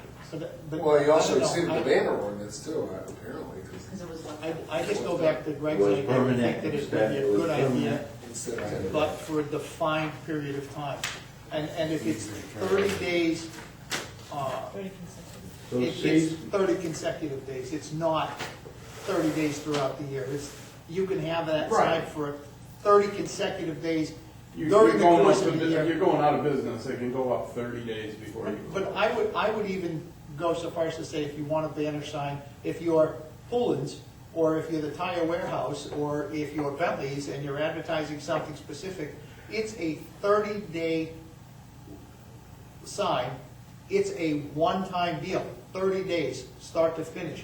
but Well, he also I don't know. exceeded the banner ordinance too, apparently, Because it was like. I just go back to Greg's It was idea, I think permanent that it's instead, maybe it a was good idea, permanent. instead of. but for a defined period of time. And if it's 30 days, 30 consecutive. So it's see, 30 consecutive days, it's not 30 days throughout the year. You can have that sign Right. for 30 consecutive days You're during the going course up of to the bu- year. You're going out of business, it can go up 30 days before you. But I would even go so far as to say, if you want a banner sign, if you're Pullins, or if you're the Tire Warehouse, or if you're Bentley's and you're advertising something specific, it's a 30-day sign. It's a one-time deal, 30 days, start to finish.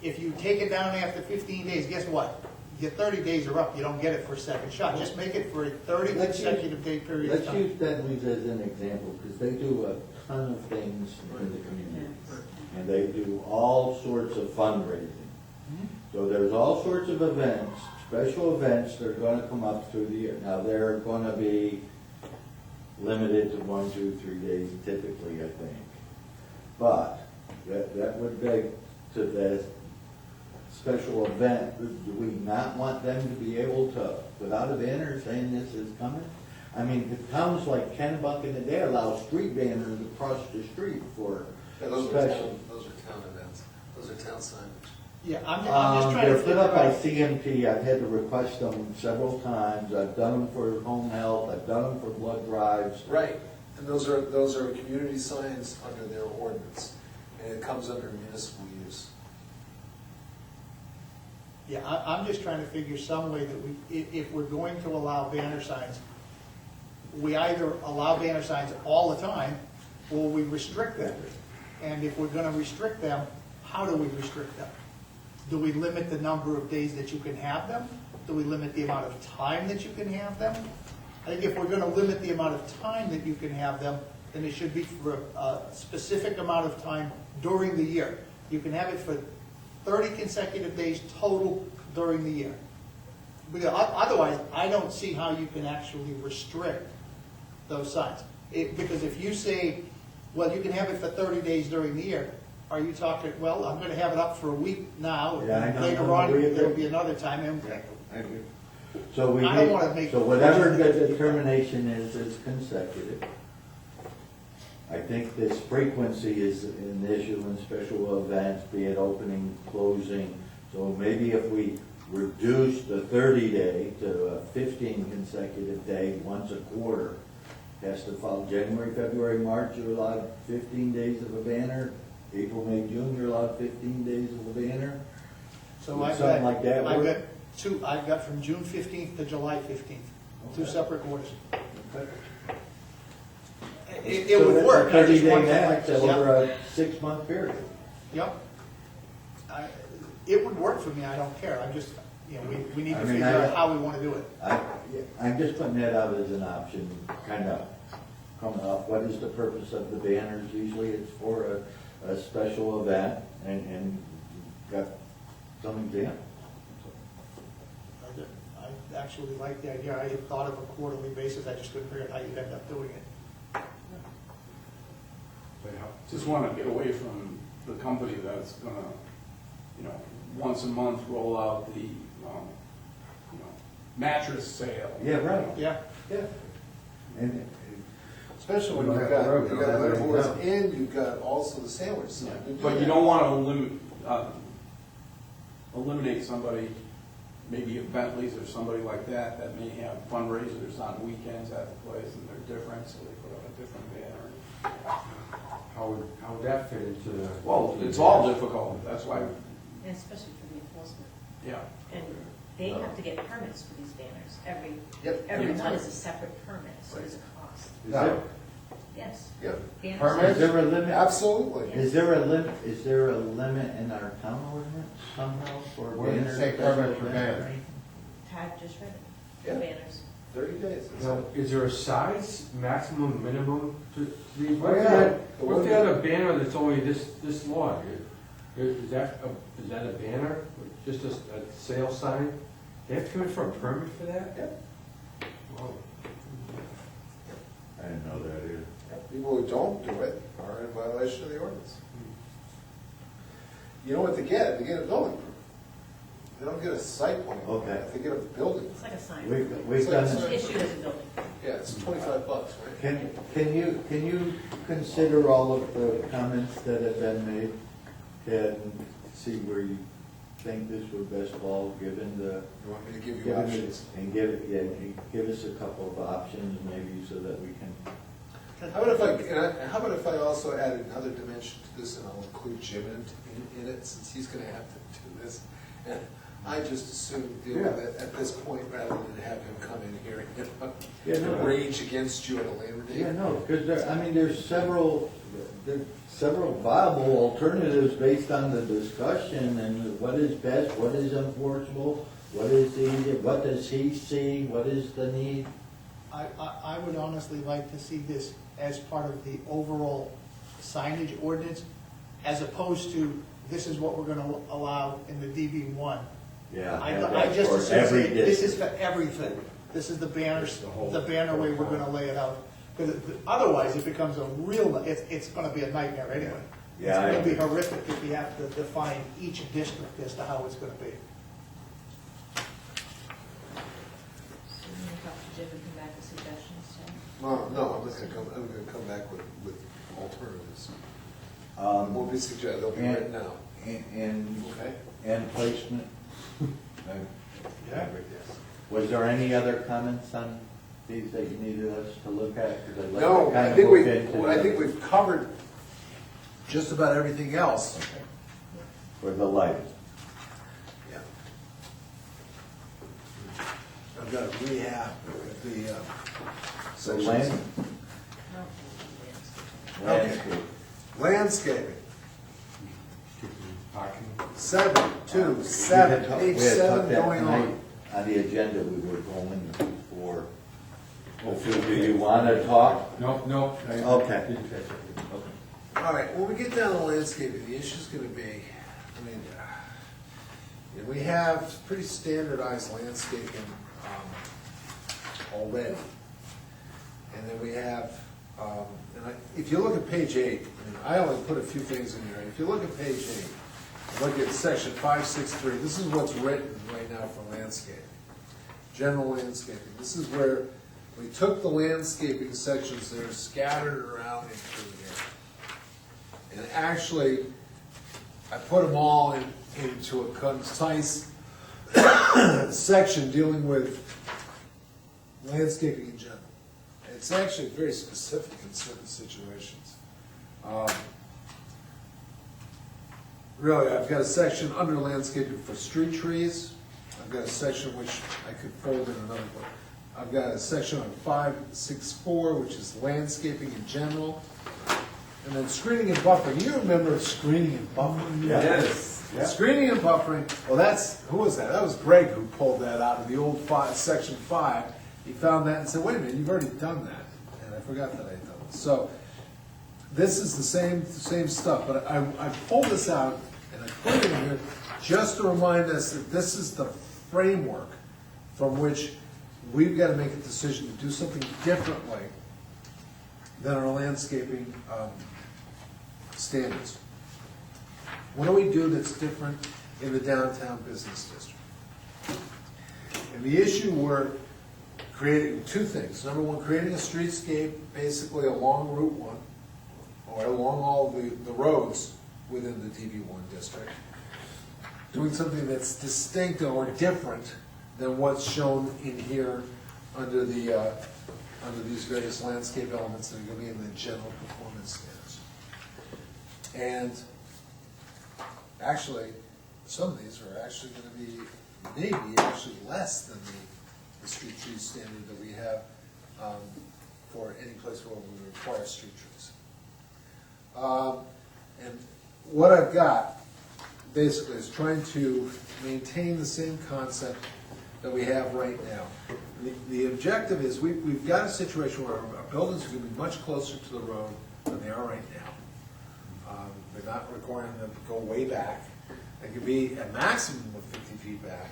If you take it down after 15 days, guess what? Your 30 days are up, you don't get it for a second shot. Just make it for a 30 Let's use- consecutive day period of let's time. use Bentley's as an example, because they do a ton of things in the community. And they do all sorts of fundraising. So there's all sorts of events, special events that are gonna come up through the year. Now, they're gonna be limited to 1, 2, 3 days typically, I think. But that would beg to the special event, do we not want them to be able to, without a banner saying this is coming? I mean, the towns like Kennebuck, they allow street banners across the street for Yeah, those are special. town events, those are town signage. Yeah, I'm just trying to They're figure put up by out. CMT, I've had to request them several times, I've done them for home health, I've done them for blood drives. Right, and those are community signs under their ordinance, and it comes under municipal use. Yeah, I'm just trying to figure some way that if we're going to allow banner signs, we either allow banner signs all the time, or we restrict them. And if we're gonna restrict them, how do we restrict them? Do we limit the number of days that you can have them? Do we limit the amount of time that you can have them? I think if we're gonna limit the amount of time that you can have them, then it should be for a specific amount of time during the year. You can have it for 30 consecutive days total during the year. Because otherwise, I don't see how you can actually restrict those signs. Because if you say, well, you can have it for 30 days during the year, are you talking, well, I'm gonna have it up for a week now, Yeah, I and know. later on, We- there'll be another time, and I agree. So we I don't wanna make- so whatever the determination is, it's consecutive. I think this frequency is an issue in special events, be it opening, closing. So maybe if we reduce the 30-day to a 15 consecutive day, once a quarter, has to follow January, February, March, you're allowed 15 days of a banner. April, May, June, you're allowed 15 days of a banner. so Would I've something got, like that I've work? got two, I've got from June 15th to July 15th, two Okay. separate orders. Okay. It So would that's work. a I just 30-day want to- max yeah. over a 6-month period. Yep. It would work for me, I don't care, I'm just, you know, we need I to mean, figure I- out how we want to do it. I'm just putting that out as an option, kind of coming up. What is the purpose of the banners? Usually it's for a special event and got some examples. I actually like the idea, I had thought of a quarterly basis, I just couldn't figure out how you'd end up doing it. Just want to get away from the company that's gonna, once a month roll out the, mattress sale. Yeah, right. Yeah, Yeah. And Especially when We you've don't have the road, got we don't have letterboards anything and you've got also the sandwich sign. Yeah, to do but you that. don't want to eliminate somebody, maybe a Bentley's or somebody like that, that may have fundraisers on weekends at the place and they're different, so they put up a different banner. How would that fit into the? Well, it's all difficult, that's why, And especially for the enforcement. yeah. And they have to get permits for these banners. Every Yep. one is a separate permit, so there's a cost. is there, Yes. Yep, Banners. Permit? is there a limit? absolutely. Is there a limit in our town ordinance somehow for Where does it banners? say permit for special banners? events? Tad just read it. Yeah. Banners. 30 days. Now, is there a size, maximum, minimum to these? Oh, yeah. What if they had a banner that's only this long? Is that a banner, just a sale sign? They have to come in for a permit for that? Yep. Wow. I didn't know that either. People who don't do it are in violation of the ordinance. You know what they get? They get a building permit. They don't get a site plan. Okay. They get a building. It's like a sign. We've done It's this. like- Issued as a building. Yeah, it's $25, right? Can you consider all of the comments that have been made and see where you think this would best fall, given the, You want me to give you given options? the, and give us a couple of options maybe so that we can. How about if I also add another dimension to this, and I'll include Jim in it, since he's gonna have to do this. And I just assume deal with it at this point, rather than have him come in here Yeah, no. and rage against you at a later date. Yeah, no, because there's several viable alternatives based on the discussion and what is best, what is enforceable, what is easy, what does he see, what is the need? I would honestly like to see this as part of the overall signage ordinance, as opposed to, this is what we're gonna allow in the DB1. Yeah. I just for assume every this is district. for everything. This is the banners, The whole- the banner way we're gonna lay it out. Because otherwise, it becomes a real, it's gonna be a nightmare anyway. Yeah, I It's gonna be agree. horrific if you have to define each district as to how it's gonna be. So we're gonna talk to Jim and come back with suggestions, so. Well, no, I'm gonna come back with alternatives. Won't be suggested, they'll be and- right now. And, Okay? and placement. Yeah. Was there any other comments on these that you needed us to look at? 'Cause I'd like to No, kind I of think move into I the- think we've covered just about everything else. For the lighting. Yeah. got rehab the, So sections. landscape. Landscaping, Parking. 7, 2, We had 7, talked- page we had 7 talked that going tonight on. On the agenda, we were going for, do you want to talk? No. Okay. Didn't catch it. All right, when we get down to landscaping, the issue's gonna be, we have pretty standardized landscaping, already. And then we have, if you look at page 8, I only put a few things in here. If you look at page 8, look at section 563, this is what's written right now for landscaping. General landscaping, this is where we took the landscaping sections that are scattered around in through here. And actually, I put them all into a concise section dealing with landscaping in general. It's actually very specific in certain situations. Really, I've got a section under landscaping for street trees. I've got a section which I could fold in another book. I've got a section on 564, which is landscaping in general. And then screening and buffering. You remember screening and buffering? Yes. Yeah. Screening and buffering, well, who was that? That was Greg who pulled that out of the old section 5. He found that and said, wait a minute, you've already done that. And I forgot that I had done it. So this is the same stuff, but I pulled this out and I put it in here just to remind us that this is the framework from which we've got to make a decision to do something differently than our landscaping standards. What do we do that's different in the downtown business district? And the issue we're creating two things. Number one, creating a streetscape basically along Route 1 or along all the roads within the DB1 district. Doing something that's distinct or different than what's shown in here under these various landscape elements that are going to be in the general performance standards. And actually, some of these are actually going to be maybe actually less than the street tree standard that we have for any place where we require street trees. And what I've got basically is trying to maintain the same concept that we have right now. The objective is we've got a situation where our buildings are going to be much closer to the road than they are right now. They're not requiring them to go way back. They can be a maximum of 50 feet back.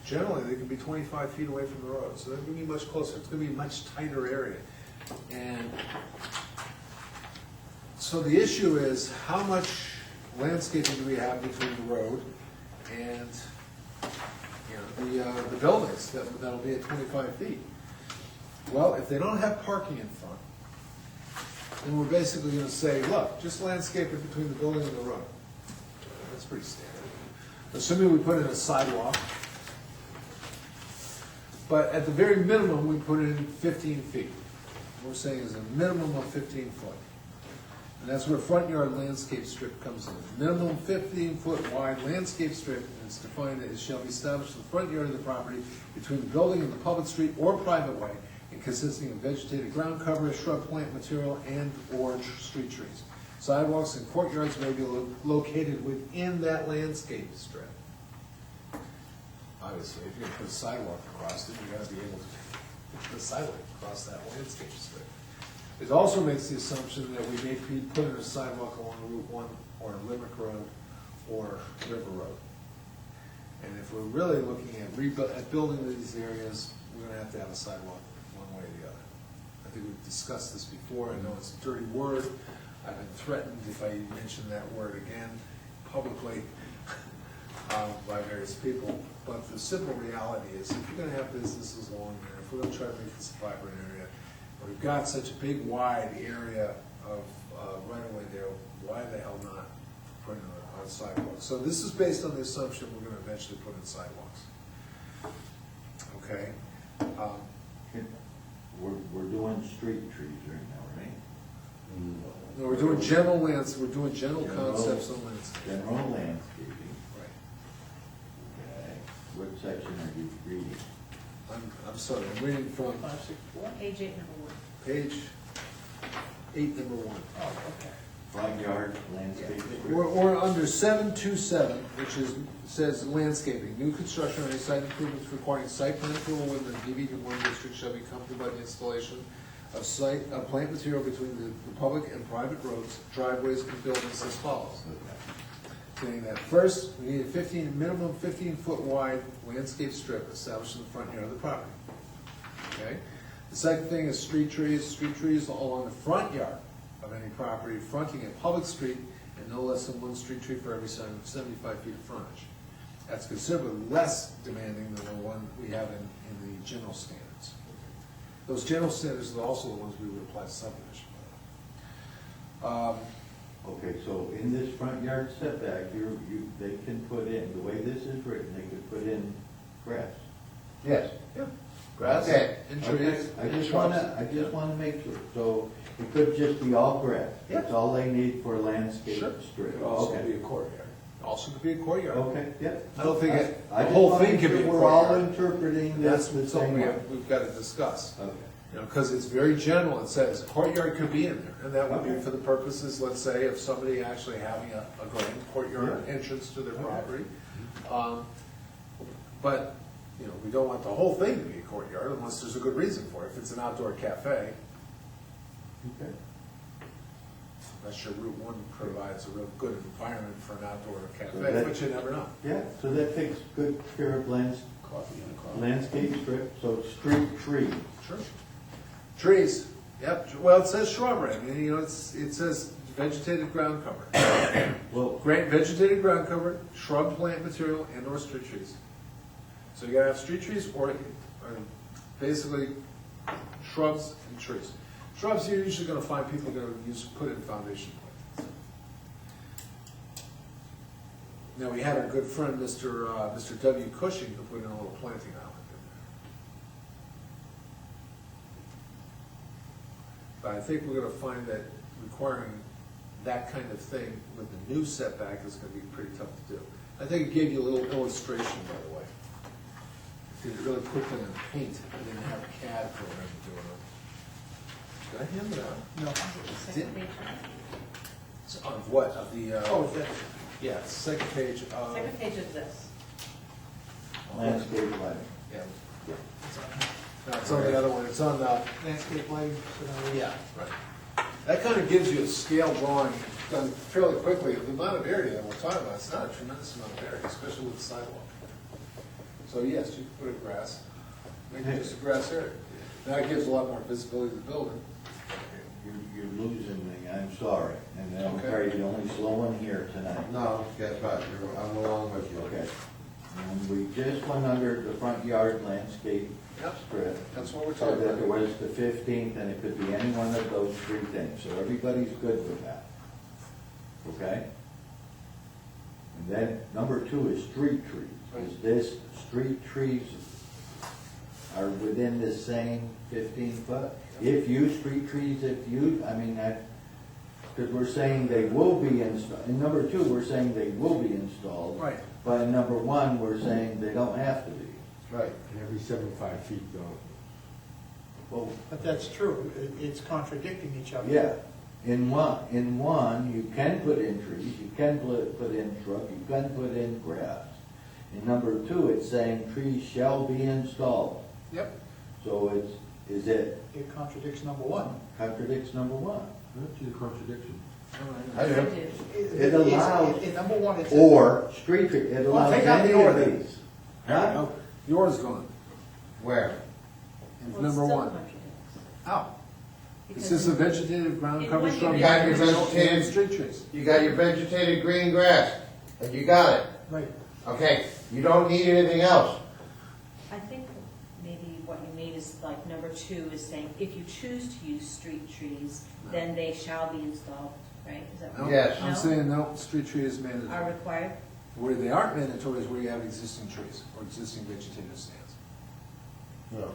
Generally, they can be 25 feet away from the road, so they're going to be much closer. It's going to be a much tighter area. And so the issue is how much landscaping do we have between the road and the buildings that'll be at 25 feet. Well, if they don't have parking in front, then we're basically going to say, look, just landscape it between the building and the road. That's pretty standard. Assuming we put in a sidewalk, but at the very minimum, we put in 15 feet. What we're saying is a minimum of 15 foot. And that's where front yard landscape strip comes in. Minimum 15-foot wide landscape strip is defined as shall be established in the front yard of the property between the building and the public street or private way, and consisting of vegetated ground cover, shrub plant material, and or street trees. Sidewalks and courtyards may be located within that landscape strip. Obviously, if you're going to put a sidewalk across it, you've got to be able to put a sidewalk across that landscape strip. It also makes the assumption that we may be putting a sidewalk along Route 1 or Limerick Road or River Road. And if we're really looking at building these areas, we're going to have a sidewalk one way or the other. I think we've discussed this before. I know it's a dirty word. I've been threatened if I mention that word again publicly by various people. But the simple reality is if you're going to have businesses along there, if we're going to try to make this a vibrant area, we've got such a big, wide area of right-of-way there, why the hell not put in a sidewalk? So this is based on the assumption we're going to eventually put in sidewalks. Okay? We're doing street trees right now, right? No, we're doing general general General- concepts on landscape. General landscaping, Right. okay. What section are you reading? I'm sorry, I'm reading from 564? Page 8, number 1. page 8, number 1. Oh, okay. Front yard, landscape. Or under 727, which says landscaping, new construction or any site improvements requiring site plan approval within the DB1 district shall be accompanied by the installation of plant material between the public and private roads, driveways, and buildings as follows. Saying that first, we need a minimum 15-foot wide landscape strip established in the front yard of the property. Okay? The second thing is street trees along the front yard of any property fronting a public street, and no less than one street tree for every 75 feet of frontage. That's considerably less demanding than the one we have in the general standards. Those general standards are also the ones we would apply to subdivision. Okay, so in this front yard setback, they can put in, the way this is written, they could put in grass. Yes. Yeah. Grass Okay. and Okay. trees. I just wanna make sure, so it could just be all grass. Yeah. That's all they need for a landscape Sure. strip. It could also Okay. be a courtyard. Also could be a courtyard. Okay, yeah. I don't think I the just whole wanna thing make could be sure a we're all courtyard. interpreting this That's the something same way. we've got to discuss. Okay. You know, because it's very general, it says courtyard could be in there, and that would be Okay. for the purposes, let's say, of somebody actually having a grand courtyard Yeah. entrance to their Okay. property. But, you know, we don't want the whole thing to be a courtyard unless there's a good reason for it. If it's an outdoor cafe, Okay. I'm not sure Route 1 provides a real good environment for an outdoor So cafe, that- but you never know. Yeah, so that takes good care of Coffee and a coffee. landscape strip, so street trees. Sure. Trees, yep, well, it says shrubbery, I mean, you know, it says vegetated ground cover. Well, Grant vegetated ground cover, shrub plant material, and or street trees. So you gotta have street trees or basically shrubs and trees. Shrubs, you're usually gonna find people are gonna put in foundation plants. Now, we had our good friend, Mr. W. Cushing, who put in a little planting island in there. But I think we're gonna find that requiring that kind of thing with the new setback is gonna be pretty tough to do. I think it gave you a little illustration, by the way. Did it really put them in paint? I didn't have a CAD program to do it. Did I hand it out? No. Second page. Of what? Of the, Oh, is that, yeah, second page of. Second page of this. landscape lighting. Yeah. No, it's on the other one, it's on the, landscape lighting, so now yeah, right. That kind of gives you a scale drawing done fairly quickly. The amount of area that we're talking about, it's not a tremendous amount of area, especially with the sidewalk. So yes, you can put a grass, make it just a grass area. Now it gives a lot more visibility to the building. You're losing me, I'm sorry. And I'm Okay. sorry, the only slow one here tonight. No, guess what, I'm along with you. Okay. And we just went under the front yard landscape Yep. strip. That's what we're So talking that there about. was the 15th, and it could be any one of those three things, so everybody's good with that. Okay? And then, number 2 is street trees. Is this, street trees are within the same 15-foot? If you, street trees, I mean, because we're saying they will be installed. In number 2, we're saying they will be installed. Right. But in number 1, we're saying they don't have to be. Right. And every 75 feet though. Well, but that's true, it's contradicting each other. yeah, in one, you can put in trees, you can put in shrub, you can put in grass. In number 2, it's saying trees shall be installed. Yep. So it It contradicts number 1. contradicts number 1. I don't see the contradiction. I do. It allows- In number 1, it's. Or street tree, it Well, allows take out any the or of then. these. Huh? No, yours gone. Where? In Well, number it still 1. contradicts. Oh. It Because says a vegetative ground in cover one shrub. you got your and vegetative- street trees. You got your vegetated green grass, and you got it, Right. okay? You don't need anything else. I think maybe what you mean is like number 2 is saying, if you choose to use street trees, then they shall be installed, right? Is that No, what? Yes. I'm No? saying no, street tree is Are mandatory. required? Where they aren't mandatory is where you have existing trees or existing vegetative stands. No.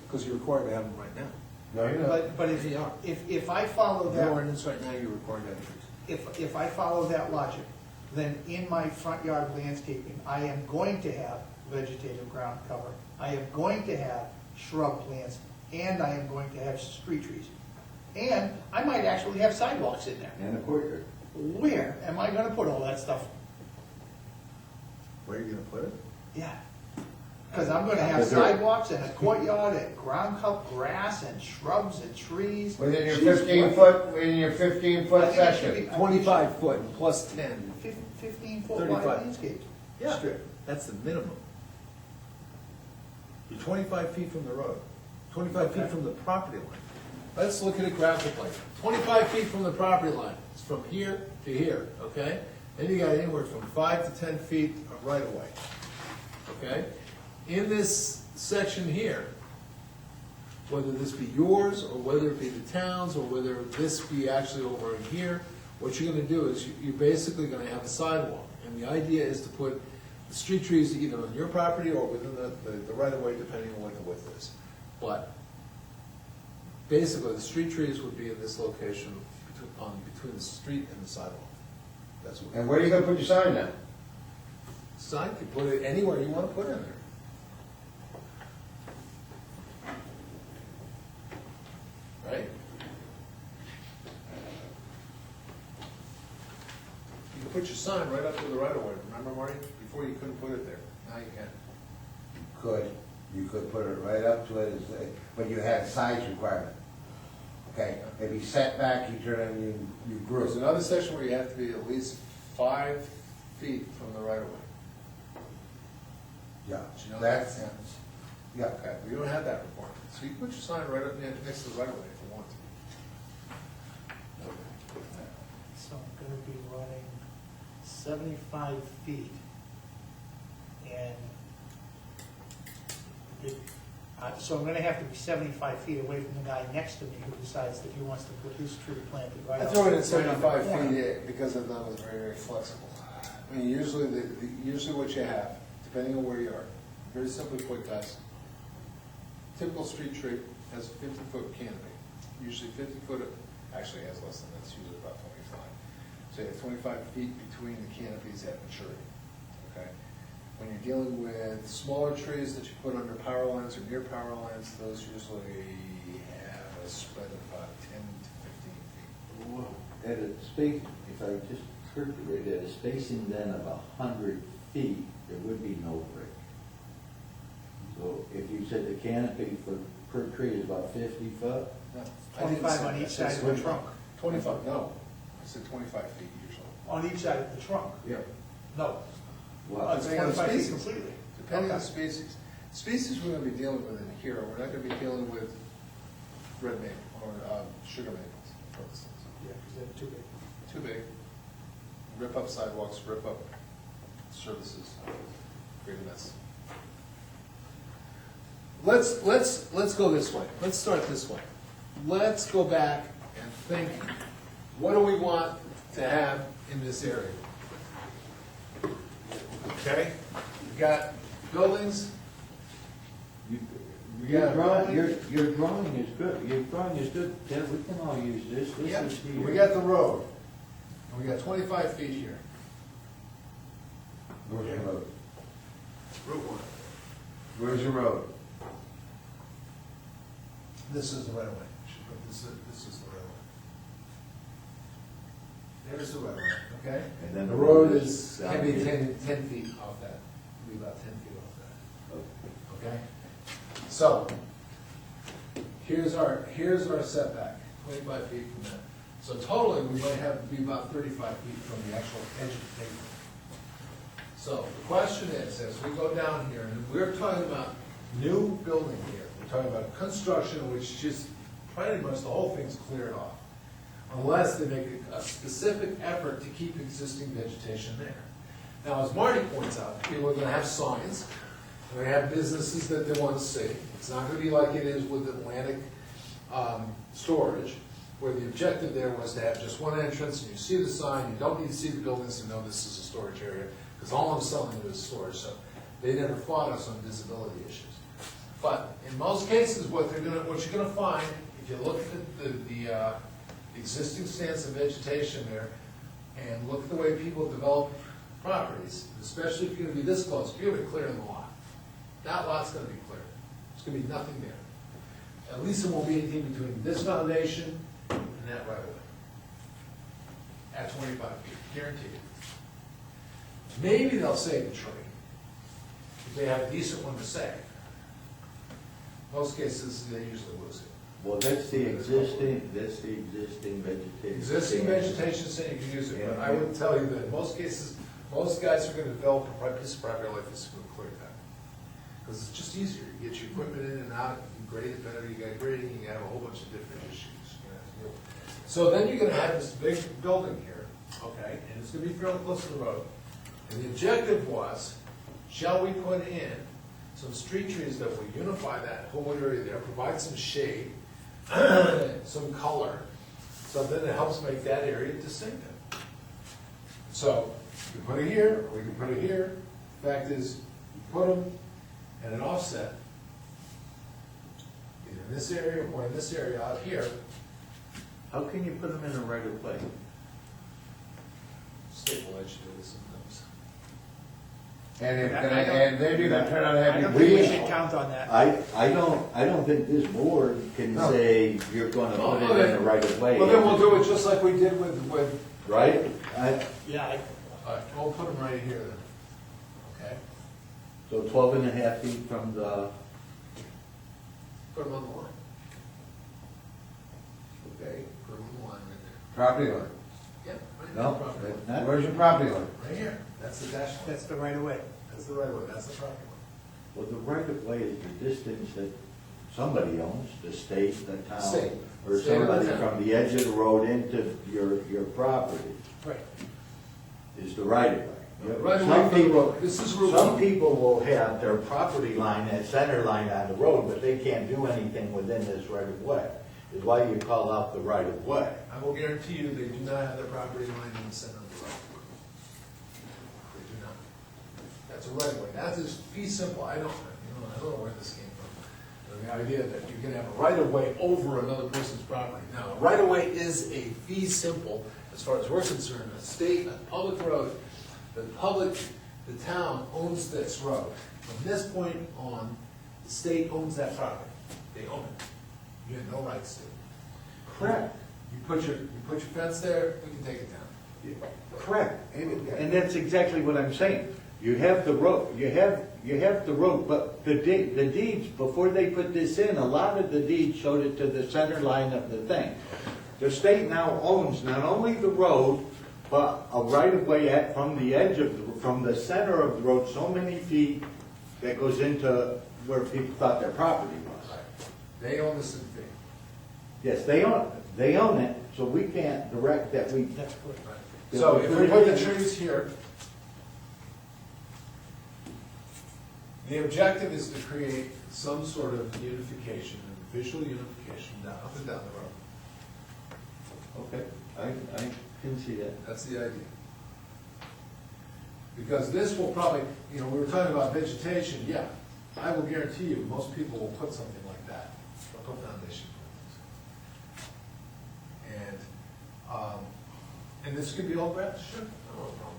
Because you're required to have them right now. No, you're not. But They are. if I follow The that, ordinance right now, you're required to have trees. if I follow that logic, then in my front yard landscaping, I am going to have vegetative ground cover, I am going to have shrub plants, and I am going to have street trees. And I might actually have sidewalks in there. And a courtyard. Where am I gonna put all that stuff? Where are you gonna put it? Yeah. Because I'm gonna have But there- sidewalks and a courtyard and ground cup grass and shrubs and trees. Within your Jeez, 15-foot, within your 15-foot I think it should section. be- 25 foot plus 10. 15-foot wide 35. landscape Yeah. strip. That's the minimum. You're 25 feet from the road, 25 feet from the property line. Let's look at it graphically. 25 feet from the property line, it's from here to here, okay? Then you got anywhere from 5 to 10 feet of right of way, okay? In this section here, whether this be yours, or whether it be the town's, or whether this be actually over in here, what you're gonna do is you're basically gonna have a sidewalk. And the idea is to put the street trees either on your property or within the right of way, depending on what the width is. But basically, the street trees would be in this location between the street and the sidewalk. That's what. And where are you gonna put your sign now? Sign, you put it anywhere you wanna put it in there. Right? You can put your sign right up to the right of way, remember, Marty? Before you couldn't put it there, now you can. You could put it right up to it, but you had a size requirement. Okay, if you set back, you turn and you grew. There's another section where you have to be at least 5 feet from the right of way. Yeah, Did you know that's, that? yeah. Okay, we don't have that requirement, so you can put your sign right up next to the right of way if you want to. So I'm gonna be running 75 feet. And so I'm gonna have to be 75 feet away from the guy next to me who decides that he wants to put his tree planted right I up. throw it at right on the 75 corner. feet because of that was very, very flexible. I mean, usually, usually what you have, depending on where you are, very simply put, guys, typical street tree has a 50-foot canopy, usually 50 foot, actually it has less than that, it's usually about 25. So you have 25 feet between the canopies at maturity, okay? When you're dealing with smaller trees that you put under power lines or near power lines, those usually have a spread of about 10 to 15 feet. At a space, if I just calculate at a spacing then of 100 feet, there would be no break. So if you said the canopy for, per tree is about 50 foot, No, I didn't 25 say on that. each I said side of the trunk. 25, no, I said 25 feet usually. On each side of the trunk? Yeah. No. well, It's Depending on the 25 feet species. completely. Depending on Okay. the species. Species we're gonna be dealing with in here, we're not gonna be dealing with red maple or sugar maples, for instance. Yeah, because they're too big. Too big. Rip up sidewalks, rip up services, create a mess. Let's go this way. Let's start this way. Let's go back and think, what do we want to have in this area? Okay, we got buildings. your drawing, your drawing is good, your drawing is good, Ted, we can all use this, Yep. this is the. We got the road. And we got 25 feet here. Where's the road? Route 1. Where's the road? This is the right of way. This is the right of way. There's the right of way, okay? And then The road is, down can be here. 10 feet off that, be about 10 feet off that, okay? So, here's our setback, 25 feet from that. So totally, we might have to be about 35 feet from the actual edge of the pavement. So the question is, as we go down here, and we're talking about new building here, we're talking about construction, which just pretty much the whole thing's cleared off. Unless they make a specific effort to keep existing vegetation there. Now, as Marty points out, people are gonna have signs, they're gonna have businesses that they want to see. It's not gonna be like it is with Atlantic Storage, where the objective there was to have just one entrance, and you see the sign, you don't need to see the buildings to know this is a storage area, because all I'm selling you is storage, so they never fought us on visibility issues. But in most cases, what you're gonna find, if you look at the existing stance of vegetation there, and look at the way people develop properties, especially if you're gonna be this close, you're gonna be clearing the lot. That lot's gonna be cleared. There's gonna be nothing there. At least there won't be anything between this foundation and that right of way. At 25 feet, guaranteed. Maybe they'll save the tree, if they have a decent one to save. Most cases, they usually lose it. Well, that's the existing vegetation. Existing vegetation, saying you can use it, but I would tell you that in most cases, most guys are gonna develop a piece of property like this with a clear cut. Because it's just easier, you get your equipment in and out, you grade it better, you got grading, you have a whole bunch of different issues. You know. So then you're gonna have this big building here, okay, and it's gonna be fairly close to the road. And the objective was, shall we put in some street trees that will unify that whole area there, provide some shade, some color, something that helps make that area distinctive. So, you can put it here, or we can put it here. Fact is, you put them at an offset, either in this area or in this area out here. How can you put them in the right of way? Staple edge to it sometimes. And then you're gonna turn on I heavy don't think we wheels. should count on that. I don't think this board can No. say you're gonna put it in the right of way. Well, then we'll do it just like we did with, Right? Yeah, we'll put them right here then. Okay? So 12.5 feet from the, Put them on the line. Okay, put them on the line right Property line. there. Yep. right no, there, property line. not- Where's your property line? Right here, that's the dash line. that's the right of way. That's the right of way, that's the property well, the right of way is the distance that somebody owns, the state, the town, State. or State or the somebody town. from the edge of the road into your property line. Right. is the right of way. Right of Some way, people, this is Route some 1. people will have their property line, that center line on the road, but they can't do anything within this right of way. Is why you call out the right of way. I will guarantee you, they do not have their property line in the center of the road. They do not. That's a right of way. That is fee simple. I don't know where this came from. The idea that you can have a right of way over another person's property. Now, a right of way is a fee simple, as far as we're concerned, a state, a public road. The town owns this road. From this point on, the state owns that property. They own it. You have no rights to it. Correct. You put your fence there, we can take it down. Correct, and that's exactly what I'm saying. You have the road, you have the road, but the deeds, before they put this in, a lot of the deeds showed it to the center line of the thing. The state now owns not only the road, but a right of way from the edge of, from the center of the road, so many feet that goes into where people thought their property was. They own this in fee. Yes, they own it, so we can't direct that we. That's correct. So if we put the trees here, the objective is to create some sort of unification, a visual unification down, up and down the road. Okay, I can see that. That's the idea. Because this will probably, we were talking about vegetation, yeah, I will guarantee you, most people will put something like that, they'll put foundation plantings. And this could be all grass, sure, no problem.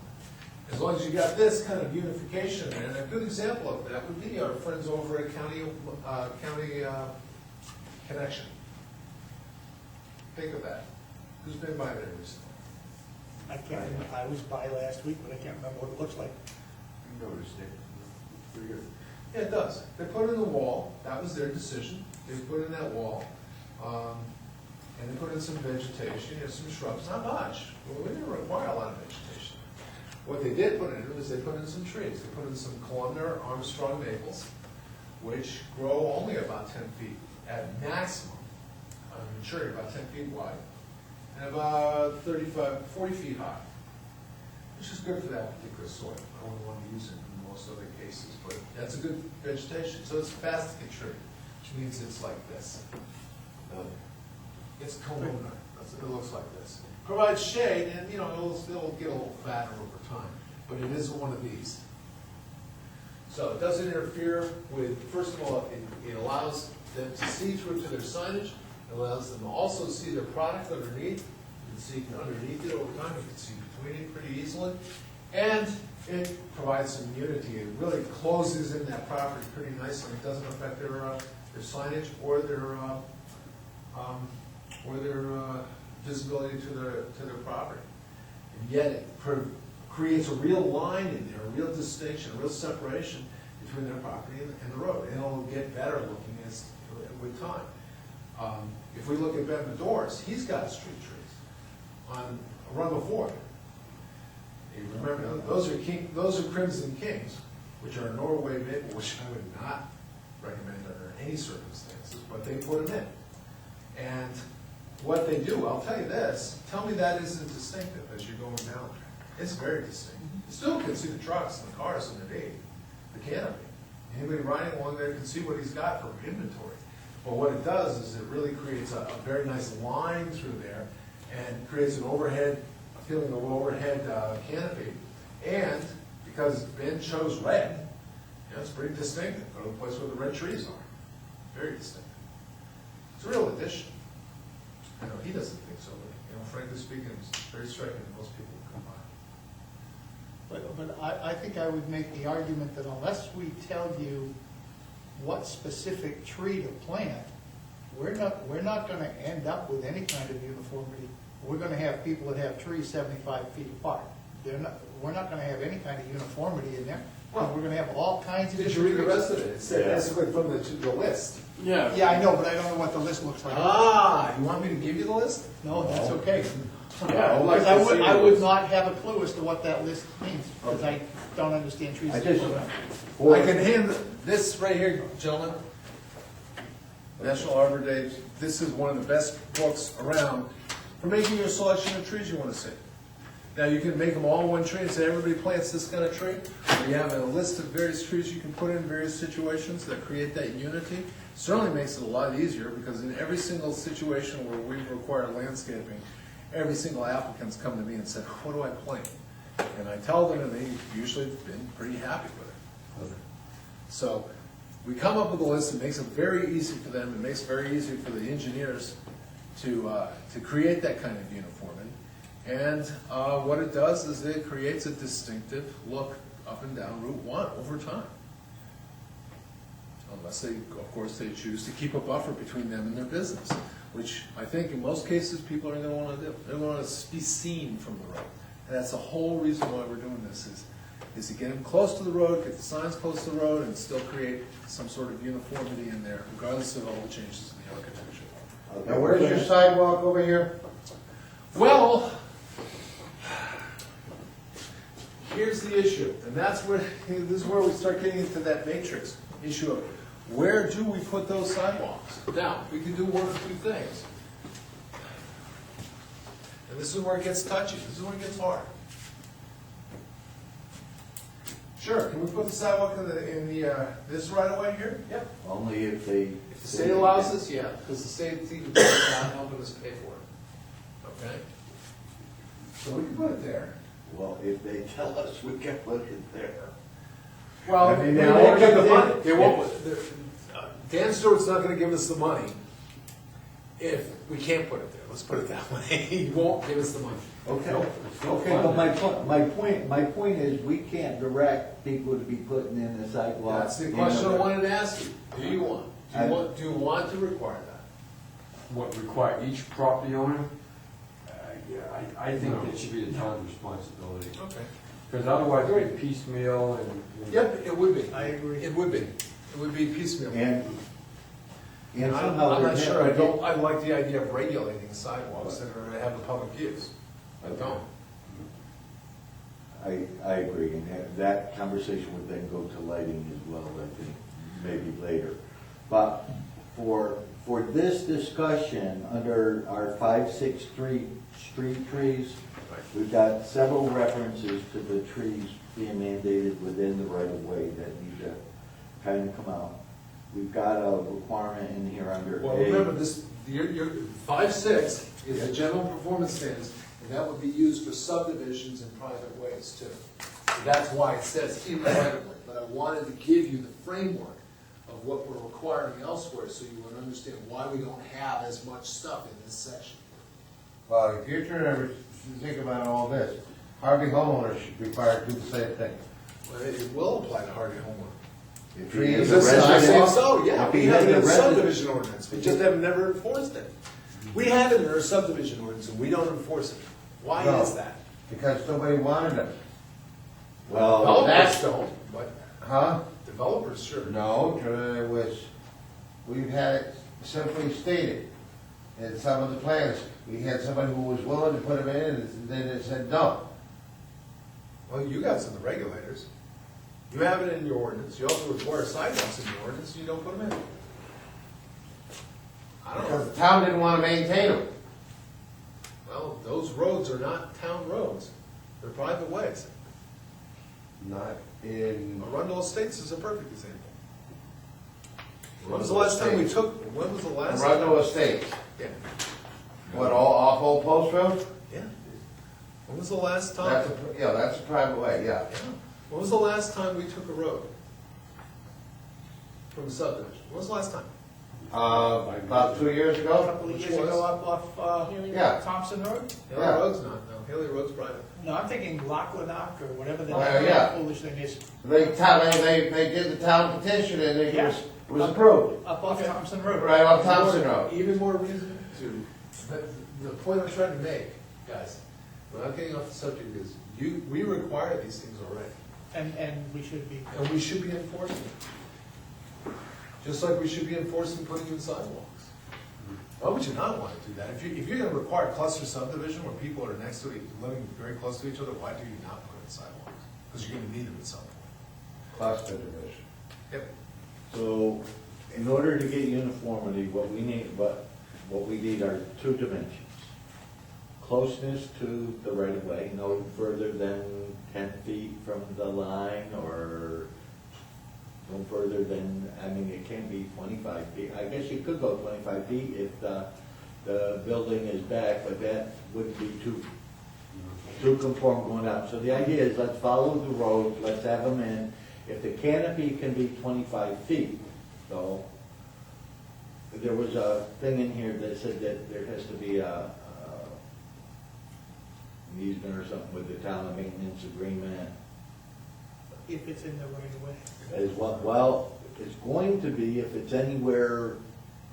As long as you got this kind of unification, and a good example of that would be our friends over at County Connection. Think of that. Who's been by there recently? I can't remember, I was by last week, but I can't remember what it looks like. I noticed it. Pretty good. Yeah, it does. They put in the wall, that was their decision. They put in that wall, and they put in some vegetation, some shrubs, not much. Well, we didn't require a lot of vegetation. What they did put in was they put in some trees. They put in some columnar Armstrong maples, which grow only about 10 feet at maximum, maturity about 10 feet wide, and about 40 feet high, which is good for that particular soil. I wouldn't want to use it in most other cases, but that's a good vegetation. So it's a basket tree, which means it's like this. It's columnar, that's what it looks like this. Provides shade, and it'll get a little fatter over time, but it isn't one of these. So it doesn't interfere with, first of all, it allows them to see through to their signage. It allows them to also see their product underneath. You can see underneath it over time, you can see between it pretty easily. And it provides some unity. It really closes in that property pretty nicely. It doesn't affect their signage or their visibility to their property. And yet it creates a real line in there, a real distinction, a real separation between their property and the road. And it'll get better looking with time. If we look at Ben Medors, he's got street trees on Arundel Ford. You remember, those are Crimson Kings, which are Norway maple, which I would not recommend under any circumstances, but they put them in. And what they do, I'll tell you this, tell me that isn't distinctive as you're going down there. It's very distinctive. You still can see the trucks and the cars underneath, the canopy. Anybody riding along there can see what he's got for inventory. But what it does is it really creates a very nice line through there and creates an overhead, a feeling of overhead canopy. And because Ben chose red, it's pretty distinctive. Go to the place where the red trees are. Very distinctive. It's a real addition. I know he doesn't think so, but frankly speaking, it's very striking to most people who come by. But I think I would make the argument that unless we tell you what specific tree to plant, we're not gonna end up with any kind of uniformity. We're gonna have people that have trees 75 feet apart. We're not gonna have any kind of uniformity in there. We're gonna have all kinds of. Did you read the rest of it? It said basically from the list. Yeah. Yeah, I know, but I don't know what the list looks like. You want me to give you the list? No, that's okay. Yeah, I'd like Because to see I would those. not have a clue as to what that list means, because I don't understand trees. I just- I can hand this right here, gentlemen. National Arbor Day, this is one of the best books around for making your selection of trees you want to see. Now, you can make them all one tree and say everybody plants this kind of tree. Or you have a list of various trees you can put in various situations that create that unity. Certainly makes it a lot easier because in every single situation where we require landscaping, every single applicant's come to me and said, what do I plant? And I tell them and they usually have been pretty happy with it. So we come up with a list that makes it very easy for them, it makes it very easy for the engineers to create that kind of uniformity. And what it does is it creates a distinctive look up and down Route 1 over time. Unless they, of course, they choose to keep a buffer between them and their business, which I think in most cases people are going to want to do. They want to be seen from the road. And that's the whole reason why we're doing this is to get them close to the road, get the signs close to the road, and still create some sort of uniformity in there, regardless of all the changes in the architecture. Now, where's your sidewalk over here? Well, here's the issue, and that's where, this is where we start getting into that matrix issue of where do we put those sidewalks? Now, we can do one of two things. And this is where it gets touchy, this is where it gets hard. Sure, can we put the sidewalk in this right away here? Yep. Only if they. If the state allows us, yeah, because the state is not helping us pay for it. Okay? So we can put it there. Well, if they tell us we can put it there. Well, I mean, they they won't won't give the give money. it. They won't, Dan Stewart's not gonna give us the money if we can't put it there. Let's put it that way. He won't give us the money. Okay, No, okay, but my point is, we can't direct people to be putting in the sidewalk. That's the question I wanted to ask you. Do you want to require that? What, require each property owner? Yeah, I think that should be the town's responsibility. Okay. Because otherwise it'd be piecemeal and. Yep, it would be. I agree. It would be. It would be piecemeal. And I'm somehow. not there's sure, never- I like the idea of regulating sidewalks that are gonna have a public use. I don't. I agree, and that conversation would then go to lighting as well, I think, maybe later. But for this discussion, under our 563 street trees, we've got several references to the trees being mandated within the right of way that need to kind of come out. We've got a requirement in here under Well, A. remember, your 5.6 is the general performance standards, and that would be used for subdivisions and private ways too. So that's why it says in the right of way, but I wanted to give you the framework of what we're requiring elsewhere, so you would understand why we don't have as much stuff in this section. Well, if you're trying to think about all this, Harvey homeowners should be required to do the same thing. Well, it will apply to Harvey homeowner. If he is Because a this is the same, resident, so, yeah, if we he have is it a in resident- subdivision ordinance, we just have never enforced it. We have it in our subdivision ordinance, and we don't enforce it. Why No. is that? because nobody wanted them. Well, Developers don't, but Huh? developers sure. No, it was, we've had it simply stated in some of the plans. We had somebody who was willing to put them in, and then it said no. Well, you guys are the regulators. You have it in your ordinance, you also require sidewalks in your ordinance, and you don't put them in. I don't Because know, the town didn't want to maintain them. well, those roads are not town roads, they're private ways. Not in, Arundel Estates is a perfect example. When was the last time we took, when was the last? Arundel Estates. Yeah, What, all off Old Post Road? yeah. When was the last time? That's a, yeah, that's a private way, yeah. Yeah. When was the last time we took a road? From a subdivision, when was the last time? About 2 years A ago? couple of Which years was? ago up off, Haley Yeah. Thompson Road? Haley Yeah. Road's not, no, Haley Road's private. No, I'm thinking Lockwoodnock or whatever the Yeah. foolish thing is, They did the town petition and it Yeah. was approved. up off Thompson Road. Right off Thompson Road. Even more reason to, but the point I'm trying to make, guys, without getting off the subject is, we require these things already, And we should be, and we should be enforcing it. Just like we should be enforcing putting in sidewalks. Why would you not want to do that? If you're gonna require cluster subdivision where people are next to living very close to each other, why do you not put in sidewalks? Because you're gonna need them at some point. Cluster division. Yep. so in order to get uniformity, what we need are two dimensions. Closeness to the right of way, no further than 10 feet from the line, or no further than, I mean, it can be 25 feet. I guess you could go 25 feet if the building is back, but that wouldn't be too conform going out. So the idea is, let's follow the road, let's have them in. If the canopy can be 25 feet, though, there was a thing in here that said that there has to be an easement or something with the town, a maintenance agreement. if it's in the right of way. As well, it's going to be if it's anywhere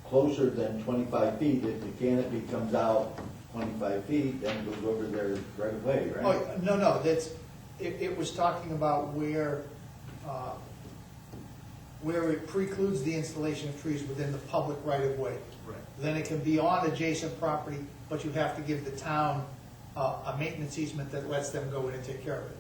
closer than 25 feet. If the canopy comes out 25 feet, then it goes over there right away, right? Oh, no, it was talking about where it precludes the installation of trees within the public right of way. Right. Then it can be on adjacent property, but you have to give the town a maintenance easement that lets them go in and take care of it.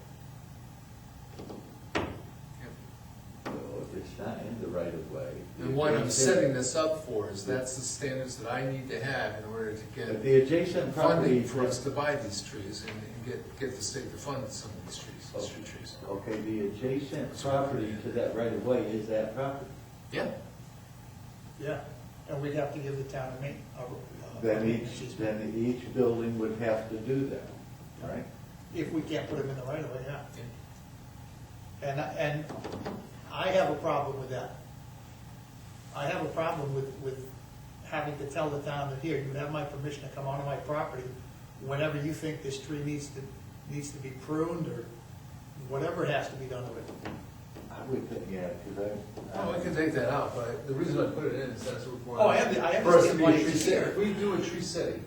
So if it's not in the right of way. And what I'm setting this up for is that's the standards that I need to have in order to But get the adjacent property. funding for us to buy these trees and get the state to fund some of these trees, street trees. Okay, the adjacent property to that right of way is that property. Yeah. Yeah. And we'd have to give the town a Then maintenance easement. then each building would have to do that, right? If we can't put them in the right of way, yeah. And I have a problem with that. I have a problem with having to tell the town that, here, you have my permission to come onto my property whenever you think this tree needs to be pruned, or whatever has to be done with it. I would think, yeah, because Oh, we can take that out, but the reason I put it in is that's what we're. Oh, I understand For us to be why a it's tree city. here. If we do a tree city,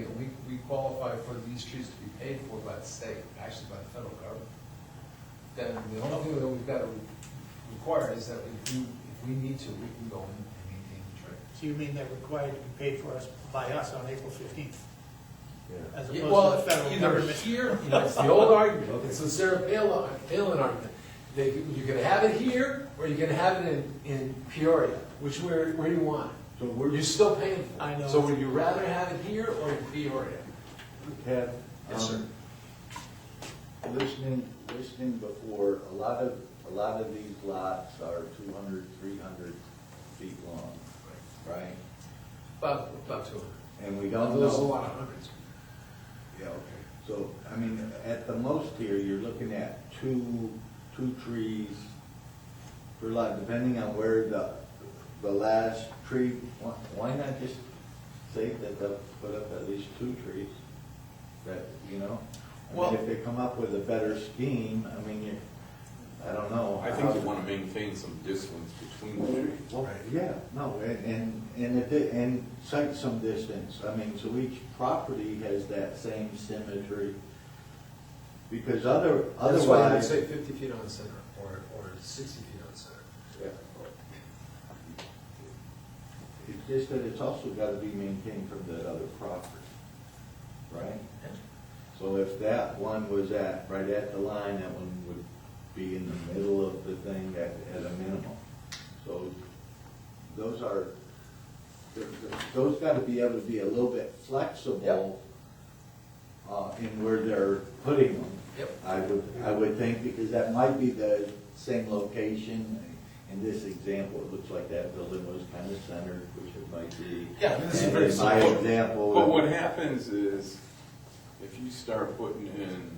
and we qualify for these trees to be paid for by the state, actually by the federal government, then the only thing that we've got to require is that if we need to, we can go in and maintain the tree. So you mean they're required to be paid for us by us on April 15th, yeah. as Yeah, opposed well, to the federal either government? here, it's the old argument, it's the Sarah Palin argument. You're gonna have it here, or you're gonna have it in Peoria, where do you want it? So we're You're still paying for it. I know. So would you rather have it here or in Peoria? have, Yes, sir. listening before, a lot of these lots are 200, 300 feet long, right? About 200. And we don't There's a know. lot of hundreds. Yeah, okay. So, I mean, at the most here, you're looking at two trees per lot, depending on where the last tree, why not just say that they'll put up at least 2 trees? That, you know? I Well- mean, if they come up with a better scheme, I mean, I don't know. I think you want to maintain some distance between the trees. Well, yeah, no, and cite some distance, I mean, so each property has that same symmetry. Because That's why they otherwise. say 50 feet on center, or 60 feet on center. Yeah. It's just that it's also gotta be maintained from that other property, right? So if that one was right at the line, that one would be in the middle of the thing at a minimum. So those gotta be able to be a little bit flexible in where they're putting them. Yep. I would think, because that might be the same location. In this example, it looks like that building was kind of centered, which it might be. Yeah, I mean, this is And very in my simple. example. But what happens is, if you start putting in,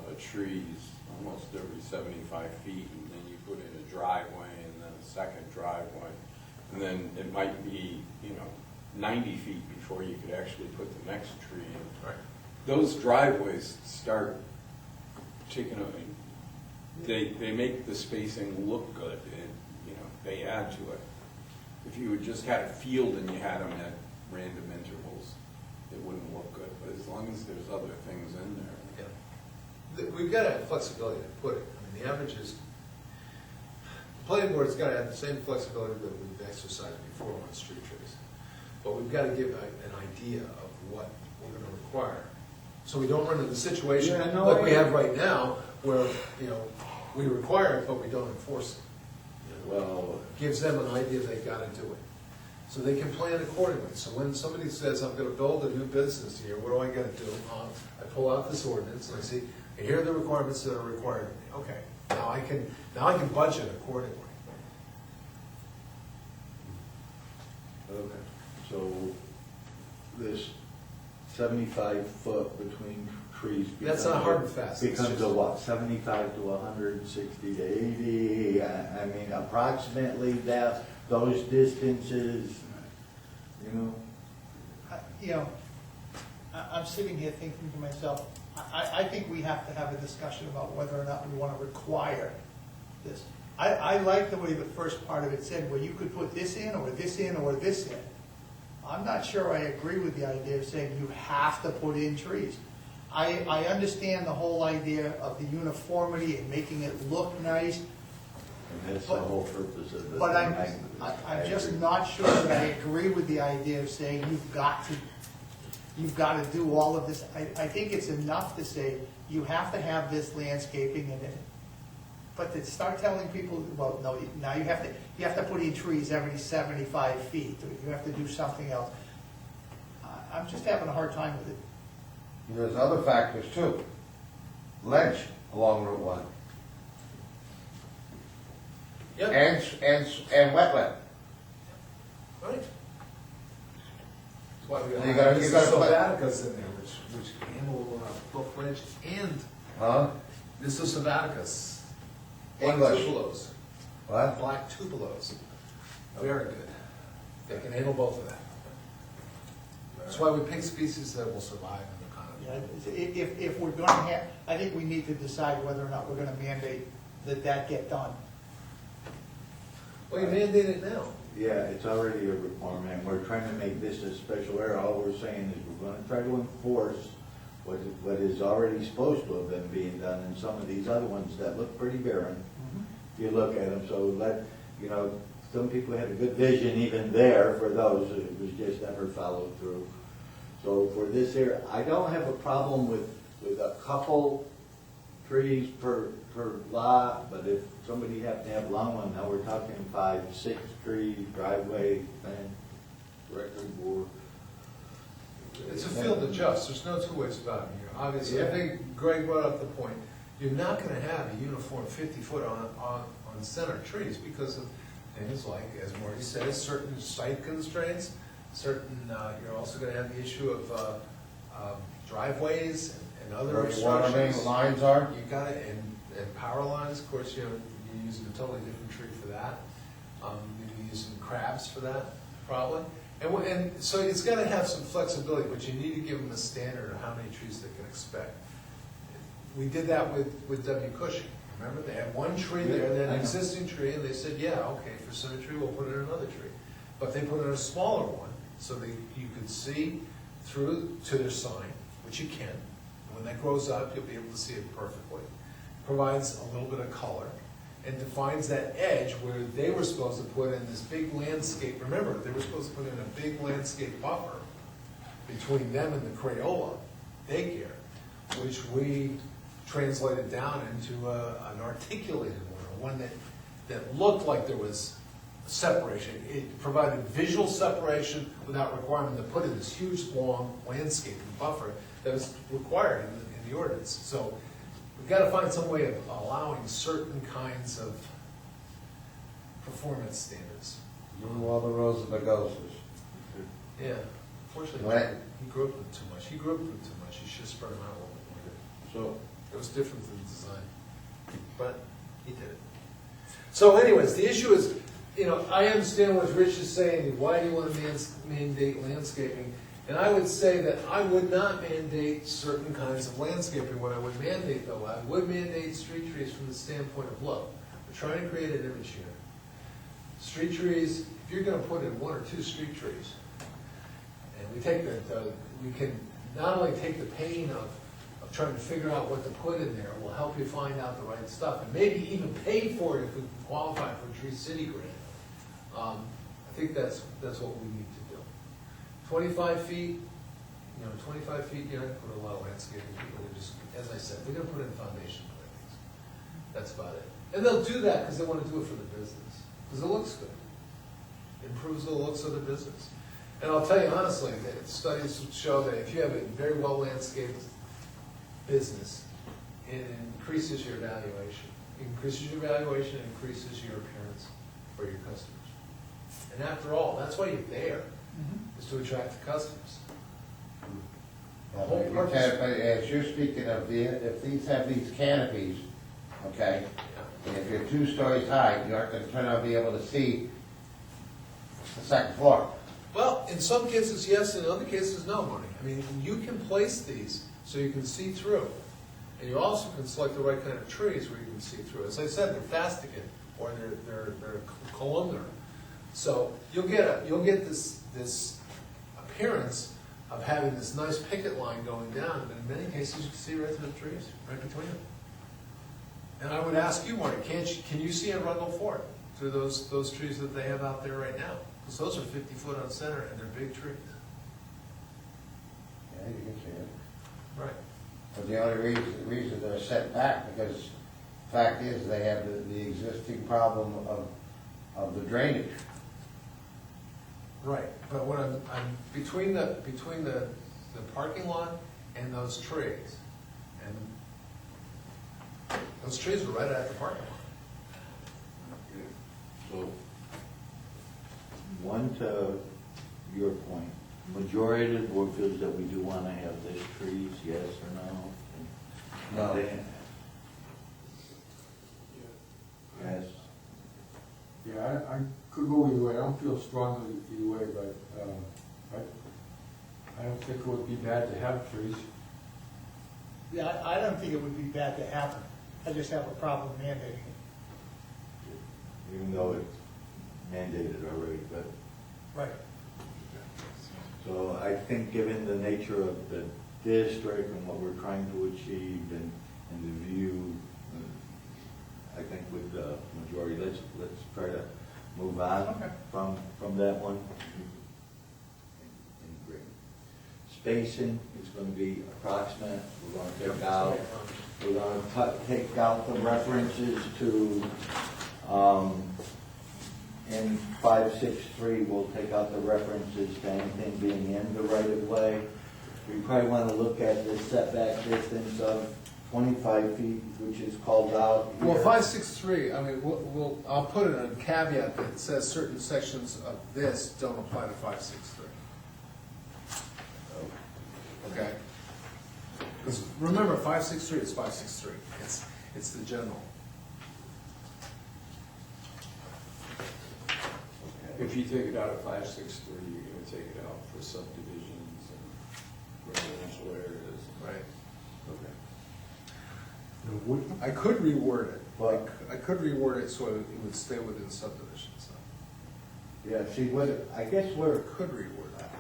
a trees almost every 75 feet, and then you put in a driveway, and then a second driveway, and then it might be, 90 feet before you could actually put the next tree in. Right. Those driveways start taking they make the spacing look good, and, they add to it. If you had just had a field and you had them at random intervals, it wouldn't look good, but as long as there's other things in there. Yeah. We've got to have flexibility to put it. I mean, the average is, the planning board's got to have the same flexibility that we've exercised before on street trees. But we've got to give an idea of what we're going to require. So we don't run into the situation Yeah, no, like we have right now, where, we require it, but we don't enforce it. Well, Gives them an idea they've got to do it. So they can plan accordingly. So when somebody says, I'm gonna build a new business here, what do I gotta do? I pull out this ordinance and I see, and here are the requirements that are required of me. Okay, now I can budget accordingly. okay, so this 75-foot between trees. That's not hard and fast. It's Becomes just- a what, 75 to 160 to 80, I mean, approximately those distances, I'm sitting here thinking to myself, I think we have to have a discussion about whether or not we want to require this. I like the way the first part of it said, well, you could put this in, or this in, or this in. I'm not sure I agree with the idea of saying you have to put in trees. I understand the whole idea of the uniformity and making it look nice, and that's the whole purpose of the but thing. I'm just not sure that I agree with the idea of saying you've got to do all of this. I think it's enough to say you have to have this landscaping in it. But to start telling people, well, no, now you have to put in trees every 75 feet, or you have to do something else. I'm just having a hard time with it. There's other factors too. Ledge along Route 1. Yep. And wetland. Right. That's why we You gotta- you gotta put- Sylvaticas in there, which handle both branch and Huh? this is Sylvaticus. Black English. tubelos. What? Black tubelos. Very good. They can handle both of that. That's why we pick species that will survive in the climate. Yeah, if we're going to have, I think we need to decide whether or not we're going to mandate that get done. Well, you mandate it now. Yeah, it's already a requirement, we're trying to make this a special area, all we're saying is we're gonna try to enforce what is already supposed to have been being done in some of these other ones that look pretty barren. If you look at them, so some people had a good vision even there for those, it was just never followed through. So for this area, I don't have a problem with a couple trees per lot, but if somebody happened to have a long one, now we're talking 5, 6 trees, driveway, fence, record board. It's a field adjust, there's no two ways about it here. Obviously, I Yeah. think Greg brought up the point, you're not gonna have a uniform 50-foot on center trees because of things like, as Marty says, certain site constraints, you're also gonna have the issue of driveways and other Where the water main obstructions. lines are. You got it, and power lines, of course, you're using a totally different tree for that. You're using crabs for that, probably. And so it's gotta have some flexibility, but you need to give them a standard of how many trees they can expect. we did that with W. Cushing. Remember, they had one tree there, they had an existing tree, and they said, yeah, okay, for symmetry, we'll put in another tree. But they put in a smaller one, so that you could see through to their sign, which you can. And when that grows up, you'll be able to see it perfectly. Provides a little bit of color, and defines that edge where they were supposed to put in this big landscape. Remember, they were supposed to put in a big landscape buffer between them and the Crayola daycare, which we translated down into an articulated one that looked like there was separation. It provided visual separation without requiring them to put in this huge, long landscaping buffer that was required in the ordinance. So we've got to find some way of allowing certain kinds of performance standards. You all the rows of the ghosts. Yeah, unfortunately, Right. he grew up with too much. He grew up with too much. He should have spread them out a little bit more. So, It was different than the design, but he did it. So anyways, the issue is, you know, I understand what Rich is saying, why do you want to mandate landscaping? And I would say that I would not mandate certain kinds of landscaping. What I would mandate, though, I would mandate street trees from the standpoint of look. We're trying to create an image here. Street trees, if you're gonna put in 1 or 2 street trees, and we take we can not only take the pain of trying to figure out what to put in there, will help you find out the right stuff, and maybe even pay for it if we qualify for a Tree City grant. I think that's what we need to do. 25 feet, 25 feet, you're not gonna put a lot of landscaping people, they're just, as I said, they're gonna put in foundation plantings. That's about it. And they'll do that because they want to do it for the business, because it looks good. It improves the looks of the business. And I'll tell you honestly, that studies show that if you have a very well landscaped business, it increases your valuation. It increases your valuation, it increases your appearance for your customers. And after all, that's why you're there, is to attract the customers. The whole purpose. as you're speaking of, if these have these canopies, okay, and if you're 2 stories high, you aren't gonna turn out to be able to see the second floor. Well, in some cases, yes, in other cases, no, Marty. I mean, you can place these so you can see through. And you also can select the right kind of trees where you can see through. As I said, they're fasticate, or they're columnar. So you'll get this appearance of having this nice picket line going down, but in many cases, you can see right through the trees, right between them. And I would ask you, Marty, can you see in Rundle Ford through those trees that they have out there right now? Because those are 50 foot on center and they're big trees. Yeah, you can see it. Right. But the only reason they're set back, because the fact is, they have the existing problem of the drainage. Right, but when I'm between the parking lot and those trees, and those trees are right at the parking lot. So, one, to your point, majority of the board feels that we do want to have these trees, yes or no? No. Yes. Yeah, I could go either way. I don't feel strongly either way, but I don't think it would be bad to have trees. Yeah, I don't think it would be bad to have them. I just have a problem mandating it. Even though it's mandated already, but, Right. so I think given the nature of the district and what we're trying to achieve and the view, I think with the majority, let's try to move on Okay. from that one. In agreement. Spacing is going to be approximate. We're going to take out the references to, in 563, we'll take out the references to anything being in the right of way. We probably want to look at the setback distance of 25 feet, which is called out here. Well, 563, I mean, I'll put in a caveat that says certain sections of this don't apply to 563. Okay? Because remember, 563 is 563. It's the general. If you take it out of 563, you're gonna take it out for subdivisions and residential areas. Right. Okay. I could reword it. But- I could reword it so it would stay within subdivisions. Yeah, see, I guess where I could reword that.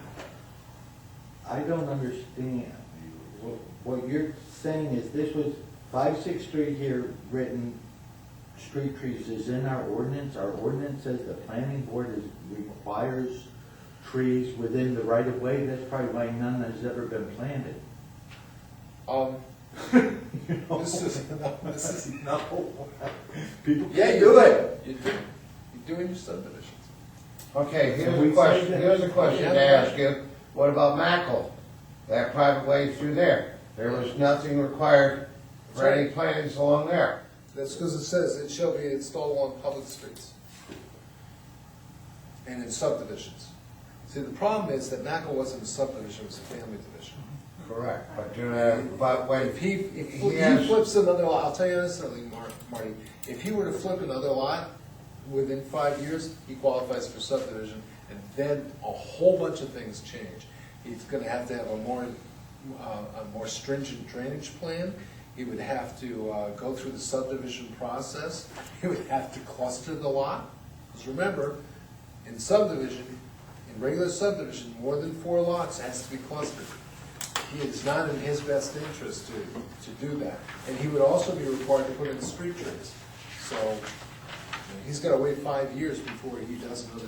I don't understand, what you're saying is this was 5-6 Street here, written, street trees is in our ordinance. Our ordinance says the planning board requires trees within the right of way. That's probably why none has ever been planted. You know? This is, No. People yeah, can you do it. You do. You do in your subdivisions. Okay, So here's we a question, say that- here's a question to ask you. What about Mackle? That private way through there? There was nothing required for any plans along there. That's because it says it shall be installed along public streets and in subdivisions. See, the problem is that Mackle wasn't a subdivision, it was a family division. Correct, but when If he he has, flips another lot, I'll tell you this, Marty, if he were to flip another lot within 5 years, he qualifies for subdivision, and then a whole bunch of things change. He's gonna have to have a more stringent drainage plan. He would have to go through the subdivision process. He would have to cluster the lot. Because remember, in subdivision, in regular subdivision, more than 4 lots has to be clustered. It's not in his best interest to do that. And he would also be required to put in street trees. So he's got to wait 5 years before he does another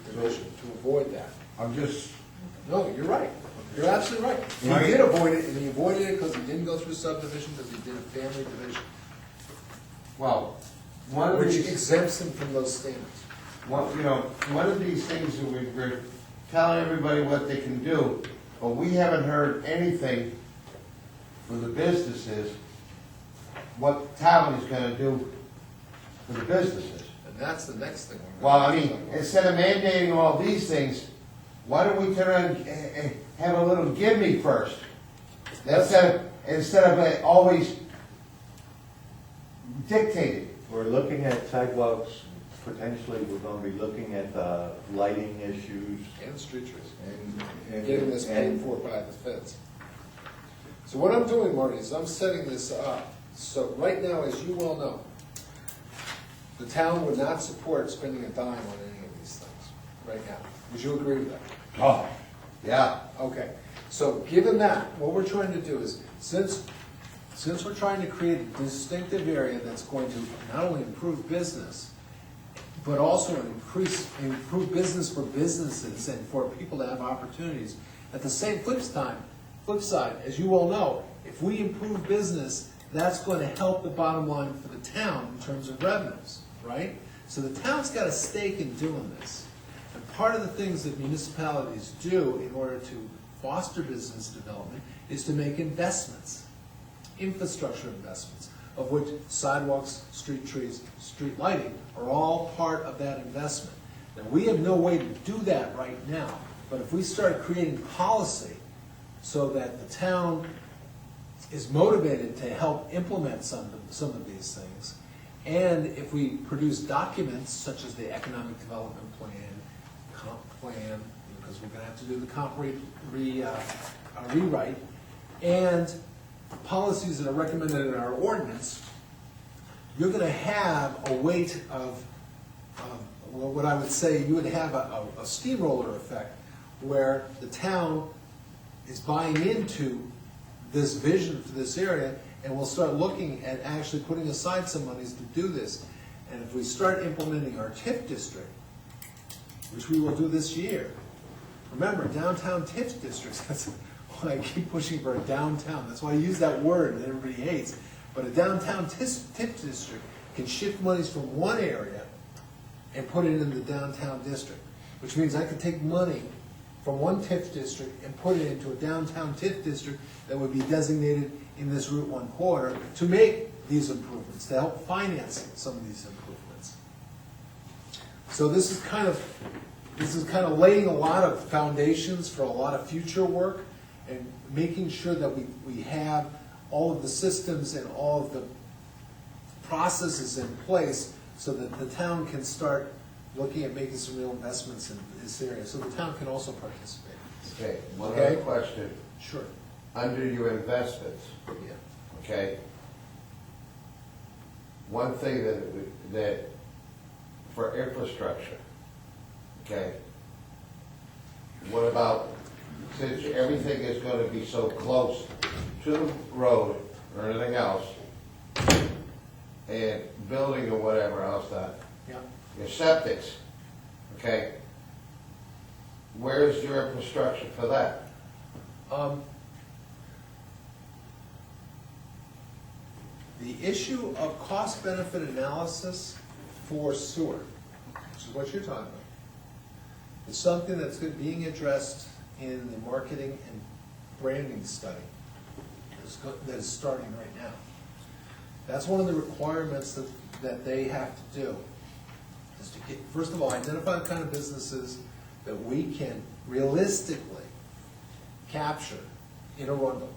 division to avoid that. I'm just, No, you're right. You're absolutely right. He Right. did avoid it, and he avoided it because he didn't go through subdivision, because he did a family division, well, one of which these, exempts him from those standards. one of these things that we're telling everybody what they can do, but we haven't heard anything for the businesses, what town is gonna do for the businesses. And that's the next thing. Well, I mean, instead of mandating all these things, why don't we turn around and have a little give me first? Instead of always dictating. We're looking at sidewalks, potentially we're gonna be looking at lighting issues And street trees. and. Getting this paid for by the feds. So what I'm doing, Marty, is I'm setting this up. So right now, as you well know, the town would not support spending a dime on any of these things right now. Would you agree with that? Oh. Yeah. Okay, so given that, what we're trying to do is, since we're trying to create a distinctive area that's going to not only improve business, but also improve business for businesses and for people to have opportunities, at the same flip side, as you all know, if we improve business, that's going to help the bottom line for the town in terms of revenues, right? So the town's got a stake in doing this. And part of the things that municipalities do in order to foster business development is to make investments, infrastructure investments, of which sidewalks, street trees, street lighting are all part of that investment. Now, we have no way to do that right now, but if we start creating policy so that the town is motivated to help implement some of these things, and if we produce documents such as the economic development plan, comp plan, because we're gonna have to do the comp rewrite, and policies that are recommended in our ordinance, you're gonna have a weight of well, what I would say, you would have a steamroller effect where the town is buying into this vision for this area, and we'll start looking at actually putting aside some monies to do this. And if we start implementing our TIF district, which we will do this year, remember, downtown TIF districts, that's why I keep pushing for a downtown, that's why I use that word that everybody hates, but a downtown TIF district can shift monies from one area and put it in the downtown district, which means I could take money from one TIF district and put it into a downtown TIF district that would be designated in this Route 1 corridor to make these improvements, to help finance some of these improvements. So this is kind of laying a lot of foundations for a lot of future work and making sure that we have all of the systems and all of the processes in place so that the town can start looking at making some real investments in this area, so the town can also participate. Okay, one Okay. other question. Sure. Under your investments, Yeah. okay? one thing that for infrastructure, okay? What about, since everything is gonna be so close to the road or anything else, and building or whatever else that, Yeah. your septics, okay? Where's your infrastructure for that? The issue of cost-benefit analysis for sewer, which is what you're talking about, is something that's being addressed in the marketing and branding study that is starting right now. That's one of the requirements that they have to do, is to get, first of all, identify the kind of businesses that we can realistically capture in Arundel.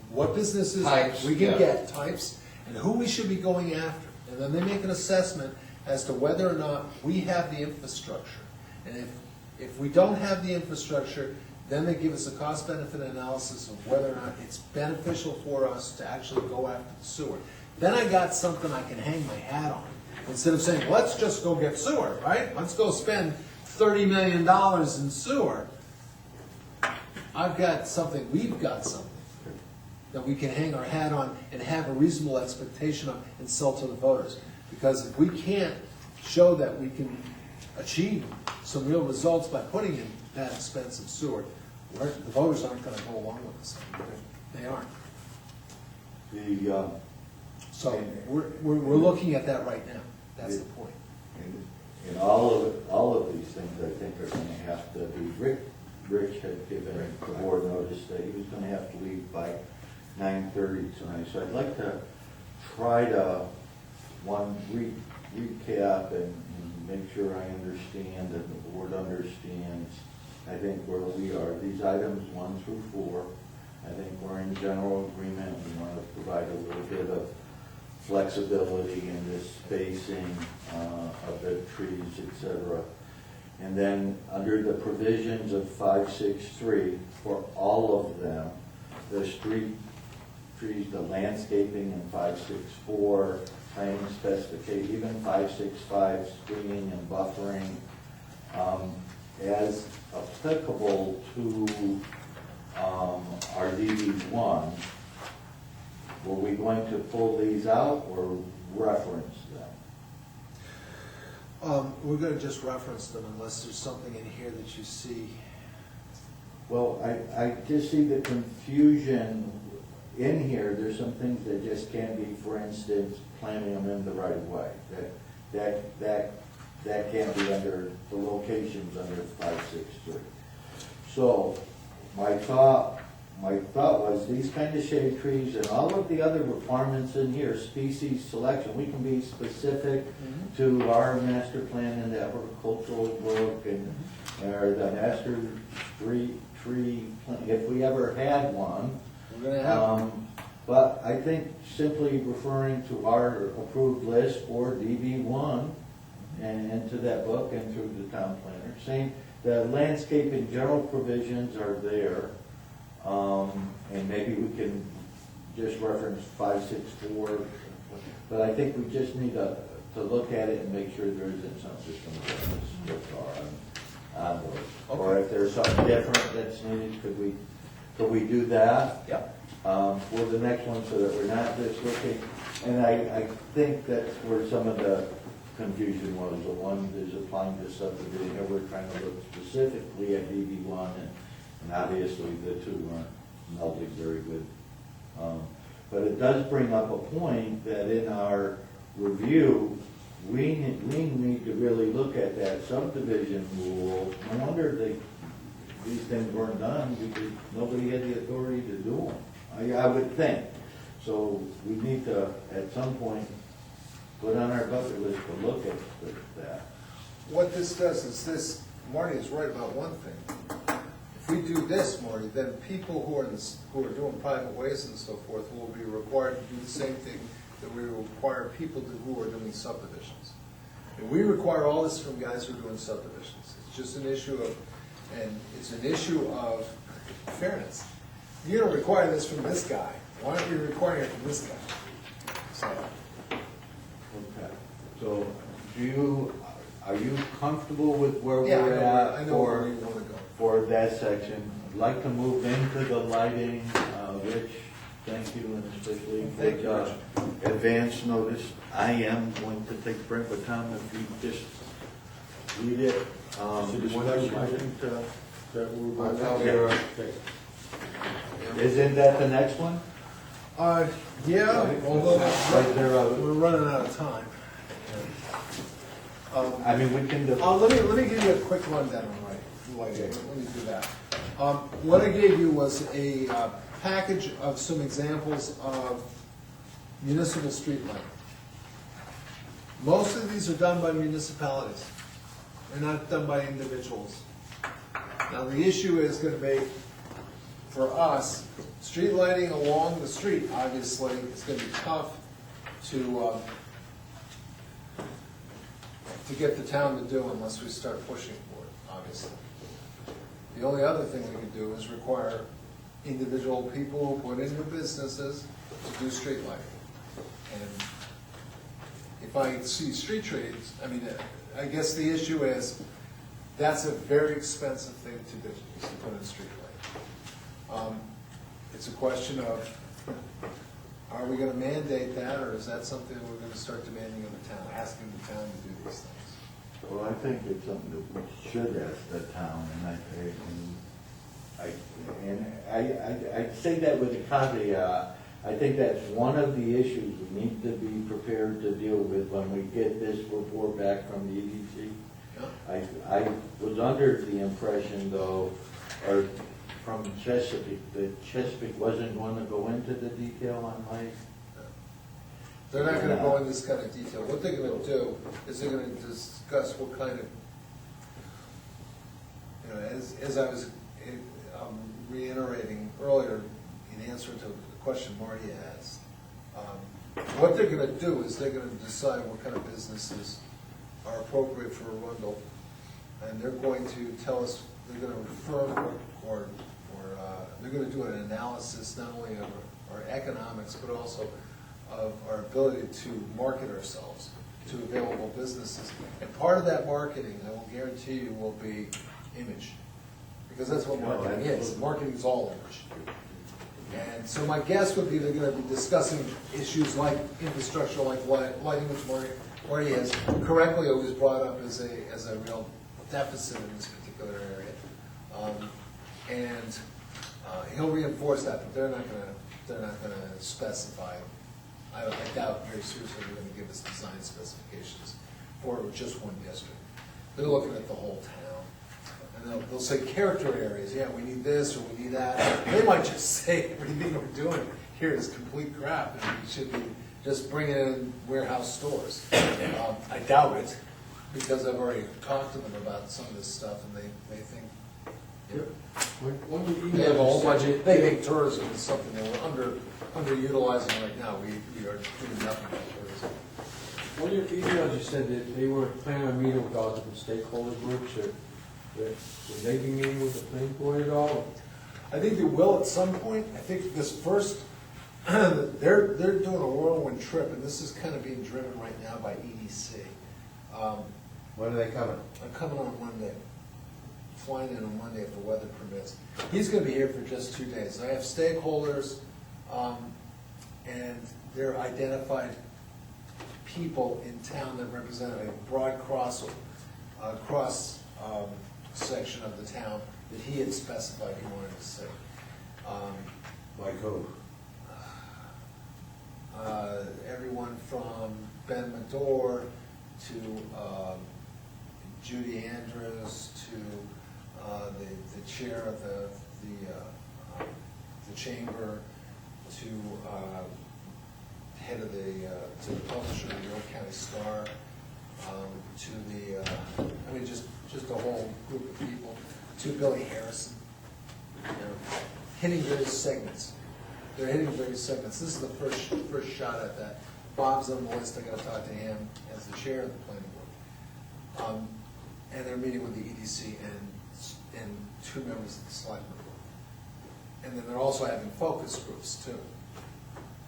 What businesses Types, we can yeah. get, types, and who we should be going after. And then they make an assessment as to whether or not we have the infrastructure. And if we don't have the infrastructure, then they give us a cost-benefit analysis of whether or not it's beneficial for us to actually go after the sewer. Then I got something I can hang my hat on. Instead of saying, let's just go get sewer, right? Let's go spend $30 million in sewer. I've got something, we've got something that we can hang our hat on and have a reasonable expectation of and sell to the voters. Because if we can't show that we can achieve some real results by putting in that expensive sewer, the voters aren't gonna go along with us. They aren't. So we're looking at that right now. That's the point. And all of these things, I think, are gonna have to be, Rich had given the board notice that he was gonna have to leave by 9:30 tonight, so I'd like to try to, recap and make sure I understand and the board understands, I think, where we are. These items 1 through 4, I think we're in general agreement. We want to provide a little bit of flexibility in this spacing of the trees, etc. And then under the provisions of 563, for all of them, the street trees, the landscaping in 564, planning specification, even 565, screening and buffering, as applicable to our DB1, were we going to pull these out or reference them? We're gonna just reference them unless there's something in here that you see. Well, I just see the confusion in here. There's some things that just can't be, for instance, planting them in the right of way. That can't be under the locations under 563. So my thought was these kind of shade trees and all of the other requirements in here, species selection, we can be specific to our master plan and the agricultural book and or the master tree plan, if we ever had one. We're gonna have But I think simply referring to our approved list for DB1 and to that book and through the town planner, saying the landscape and general provisions are there. And maybe we can just reference 564, but I think we just need to look at it and make sure there isn't some system on those. Or if there's something different that's needed, could we do that? Yep. For the next one, so that we're not just looking, and I think that's where some of the confusion was. The one is applying to subdivision, and we're trying to look specifically at DB1, and obviously the two aren't melding very good. But it does bring up a point that in our review, we need to really look at that subdivision rule. No wonder these things weren't done, because nobody had the authority to do them. I would think. So we need to, at some point, put on our bucket list to look at that. what this does is this, Marty is right about one thing. If we do this, Marty, then people who are doing private ways and so forth will be required to do the same thing that we require people to who are doing subdivisions. And we require all this from guys who are doing subdivisions. It's just an issue of, and it's an issue of fairness. You don't require this from this guy. Why aren't we requiring it from this guy? So, Well, So, are you comfortable with where Yeah, we're at I know where for, you wanna go. for that section? I'd like to move into the lighting, Rich, thank you, and especially for Thank you, the advance notice. I am going to take a break with Tom, if you just read it. I'll tell you. Isn't that the next one? Yeah, although Right there, we're running out of time. I mean, we can do. Let me give you a quick rundown, right? Let me do that. What I gave you was a package of some examples of municipal street lighting. Most of these are done by municipalities. They're not done by individuals. Now, the issue is gonna be, for us, street lighting along the street, obviously, is gonna be tough to get the town to do unless we start pushing for it, obviously. The only other thing we could do is require individual people who put into businesses to do street lighting. And if I see street trees, I mean, I guess the issue is, that's a very expensive thing to do, is to put in street lighting. It's a question of, are we gonna mandate that, or is that something that we're gonna start demanding of the town, asking the town to do these things? Well, I think it's something that we should ask the town, I say that with a caveat. I think that's one of the issues we need to be prepared to deal with when we get this report back from the EDC. I was under the impression, though, or from Chesapeake, that Chesapeake wasn't going to go into the detail on light. They're not gonna go into this kind of detail. What they're gonna do is they're gonna discuss what kind of, you know, as I was reiterating earlier in answer to the question Marty asked, what they're gonna do is they're gonna decide what kind of businesses are appropriate for Arundel, and they're going to tell us, they're gonna refer or they're gonna do an analysis not only of our economics, but also of our ability to market ourselves to available businesses. And part of that marketing, I will guarantee you, will be image. Because that's what marketing is. Marketing is all image. And so my guess would be they're gonna be discussing issues like infrastructure, like lighting, which Marty has correctly always brought up as a real deficit in this particular area. And he'll reinforce that, but they're not gonna specify. I doubt very seriously they're gonna give us design specifications for just one district. They're looking at the whole town. And they'll say character areas, yeah, we need this or we need that. They might just say, everything we're doing here is complete crap, and we should be just bringing in warehouse stores. I doubt it, because I've already talked to them about some of this stuff, and they think, they have a whole budget, they think tourism is something that we're underutilizing right now. We are doing nothing about tourism. One of your emails, you said that they were planning on meeting with all different stakeholder groups, or that they be meeting with the planning board at all? I think they will at some point. I think this first, they're doing a whirlwind trip, and this is kind of being driven right now by EDC. When are they coming? I'm coming on Monday, flying in on Monday if the weather permits. He's gonna be here for just 2 days. I have stakeholders, and they're identified people in town that represent a broad cross section of the town that he had specified he wanted to see. Like who? Everyone from Ben Medor to Judy Andrews to the chair of the chamber, to head of to the publisher of the York County Star, to just a whole group of people, to Billy Harrison, hitting various segments. They're hitting various segments. This is the first shot at that. Bob's on the list. I got to talk to him as the chair of the planning board. And they're meeting with the EDC and 2 members of the select board. And then they're also having focus groups too.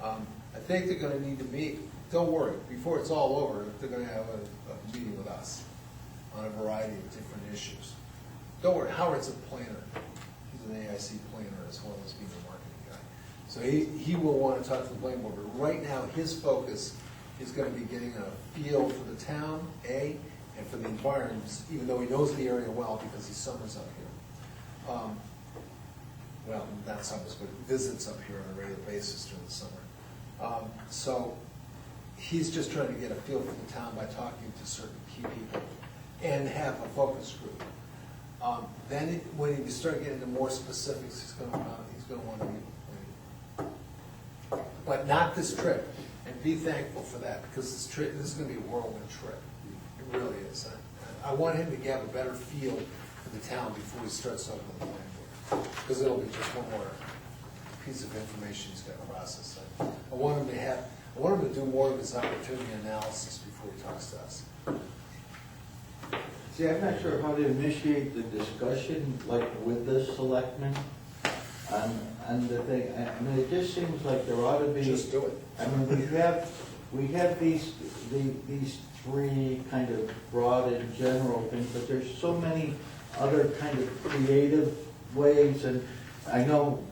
I think they're going to need to meet don't worry, before it's all over, they're gonna have a meeting with us on a variety of different issues. Don't worry, Howard's a planner. He's an AIC planner as well as being a marketing guy. So he will want to talk to the planning board, but right now, his focus is gonna be getting a feel for the town, A, and for the environment, even though he knows the area well because he summers up here. Well, not summers, but visits up here on a regular basis during the summer. So he's just trying to get a feel for the town by talking to certain key people and have a focus group. Then when you start getting into more specifics, he's gonna want to meet with you. But not this trip, and be thankful for that, because this is gonna be a whirlwind trip. It really is. I want him to have a better feel for the town before he starts talking to the planning board, because it'll be just one more piece of information he's got to process. I want him to do more of his opportunity analysis before he talks to us. See, I'm not sure how to initiate the discussion, like with the selectmen on the thing. I mean, it just seems like there ought to be. Just do it. I mean, we have these three kind of broad and general things, but there's so many other kind of creative ways, and I know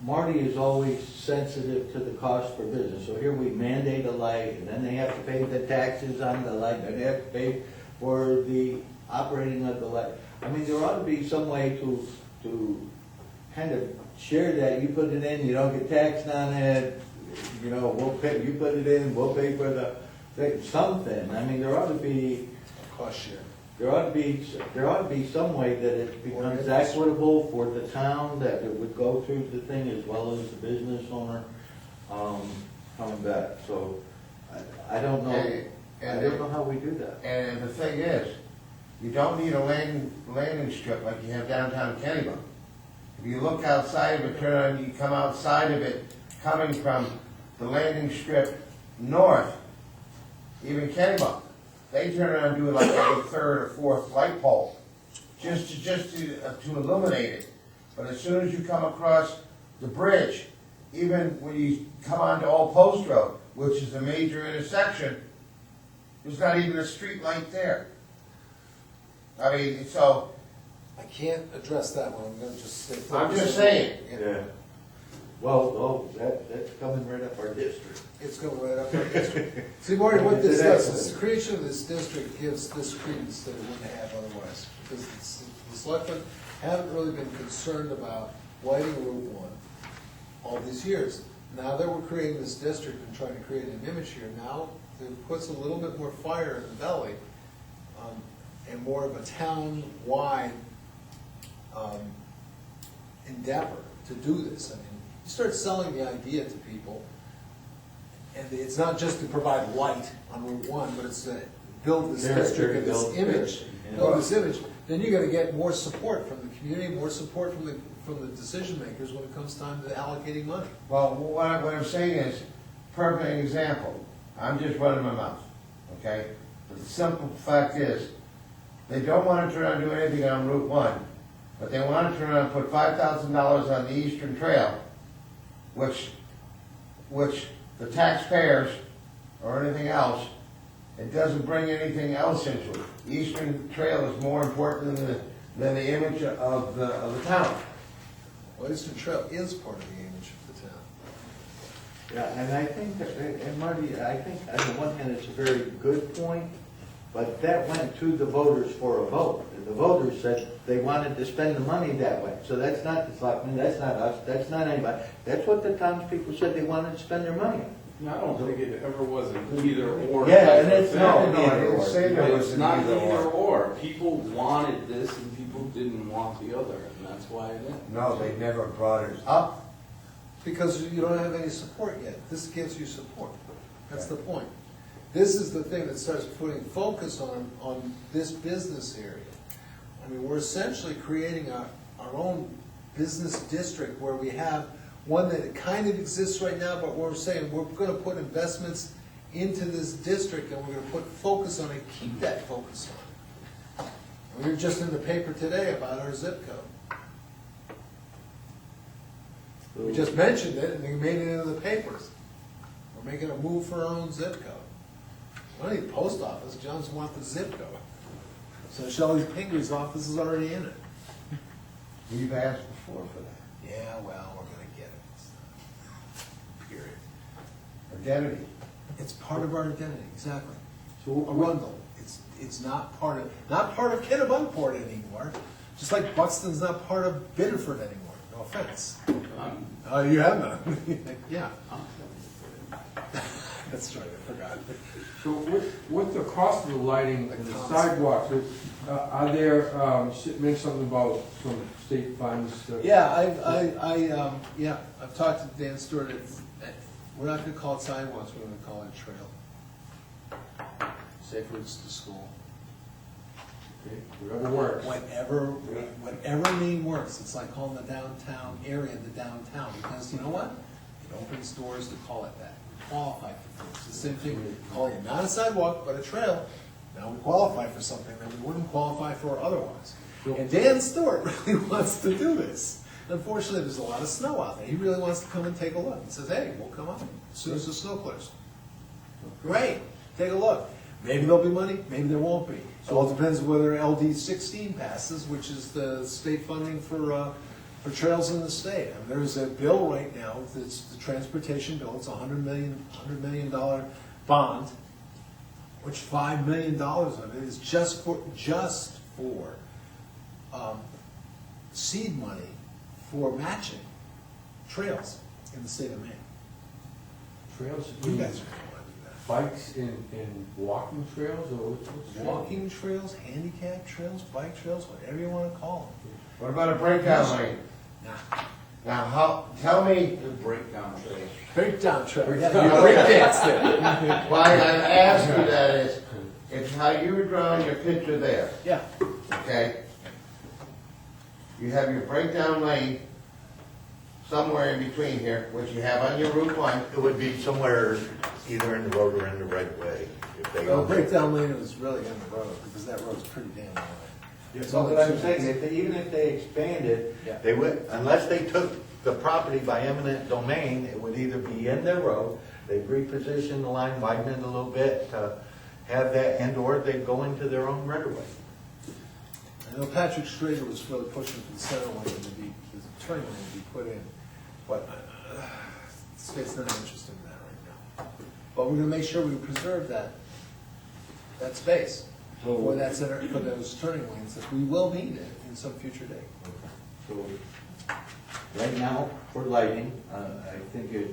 Marty is always sensitive to the cost for business. So here we mandate a light, and then they have to pay the taxes on the light, and they have to pay for the operating of the light. I mean, there ought to be some way to kind of share that. You put it in, you don't get taxed on it, you know, we'll pay, you put it in, we'll pay for the thing, something. I mean, there ought to be Cost share. there ought to be some way that it becomes equitable for the town, that it would go through the thing as well as the business owner coming back. So I don't know. I don't know how we do that. And the thing is, you don't need a landing strip like you have downtown Kennebunk. If you look outside of it, turn on, you come outside of it, coming from the landing strip north, even Kennebunk, they turn around and do like a third or fourth light pole, just to illuminate it. But as soon as you come across the bridge, even when you come onto Old Post Road, which is a major intersection, there's not even a street light there. I mean, so, I can't address that one, I'm gonna just say. I'm just saying. Yeah. Well, that's coming right up our district. It's going right up our district. See, Marty, what this does, is the creation of this district gives this credence that it wouldn't have otherwise. Because the selectmen haven't really been concerned about lighting Route 1 all these years. Now that we're creating this district and trying to create an image here, now it puts a little bit more fire in the belly, and more of a town-wide endeavor to do this. I mean, you start selling the idea to people, and it's not just to provide light on Route 1, but it's to build this district and this image, then you're gonna get more support from the community, more support from the decision makers when it comes time to allocating money. well, what I'm saying is, perfect example, I'm just running my mouth, okay? But the simple fact is, they don't want to turn around and do anything on Route 1, but they want to turn around and put $5,000 on the Eastern Trail, which the taxpayers or anything else, it doesn't bring anything else into it. The Eastern Trail is more important than the image of the town. Well, Eastern Trail is part of the image of the town. Yeah, and I think, and Marty, I think on the one hand, it's a very good point, but that went to the voters for a vote. And the voters said they wanted to spend the money that way. So that's not the selectmen, that's not us, that's not anybody. That's what the townspeople said they wanted to spend their money on. I don't think it ever was an either or. Yeah, type and of it's thing. not No, I didn't say that was It's an not either either or. or. People wanted this and people didn't want the other, and that's why it is. No, they never brought it up. Because you don't have any support yet. This gives you support. That's the point. This is the thing that starts putting focus on this business area. I mean, we're essentially creating our own business district where we have one that kind of exists right now, but we're saying we're gonna put investments into this district and we're gonna put focus on it, keep that focus on it. We were just in the paper today about our zip code. We just mentioned it and we made it into the papers. We're making a move for our own zip code. I don't need the post office, John just wants the zip code. So Shelley's Pingree office is already in it. We've asked before for that. Yeah, well, we're gonna get it. Period. Identity. It's part of our identity, exactly. So Arundel, it's not part of Kennebunkport anymore, just like Buxton's not part of Biddeford anymore, no offense. You have none. Yeah. That's right, I forgot. So with the cost of the lighting and the sidewalks, are there, you mentioned something about some state funds? Yeah, I've talked to Dan Stewart, we're not gonna call it sidewalks, we're gonna call it a trail. Safe routes to school. Okay, whatever works. Whatever name works, it's like calling the downtown area the downtown, because you know what? It opens doors to call it that, qualify for things. The same thing, calling it not a sidewalk, but a trail, now we qualify for something that we wouldn't qualify for otherwise. And Dan Stewart really wants to do this. Unfortunately, there's a lot of snow out there, he really wants to come and take a look. He says, hey, we'll come up as soon as the snow clears. Great, take a look. Maybe there'll be money, maybe there won't be. So it all depends whether LD 16 passes, which is the state funding for trails in the state. I mean, there's a bill right now, it's the transportation bill, it's a $100 million bond, which $5 million of it is just for seed money for matching trails in the state of Maine. Trails, You guys are gonna want to do that. bikes and walking trails, or what's trail? Walking trails, handicap trails, bike trails, whatever you want to call What about a breakdown lane? them. Nah. Now, tell me, The breakdown trail. Breakdown trail. Yeah, you breakdanced it. why I asked you that is, it's how you were drawing your picture there, Yeah. okay? You have your breakdown lane somewhere in between here, which you have on your Route 1. It would be somewhere either in the road or in the right way. If they Well, breakdown lane is really in the road, because that road's pretty damn wide. So what I'm saying, even if they expanded, Yeah. they would, unless they took the property by eminent domain, it would either be in their road, they'd reposition the line, widen it a little bit to have that, and/or they'd go into their own right of way. I know Patrick Schrader was really pushing for the center lane to be, the turning lane to be put in, but the state's not interested in that right now. But we're gonna make sure we preserve that space for that center, for those turning lanes, that we will need it in some future day. So, right now, for lighting, I think it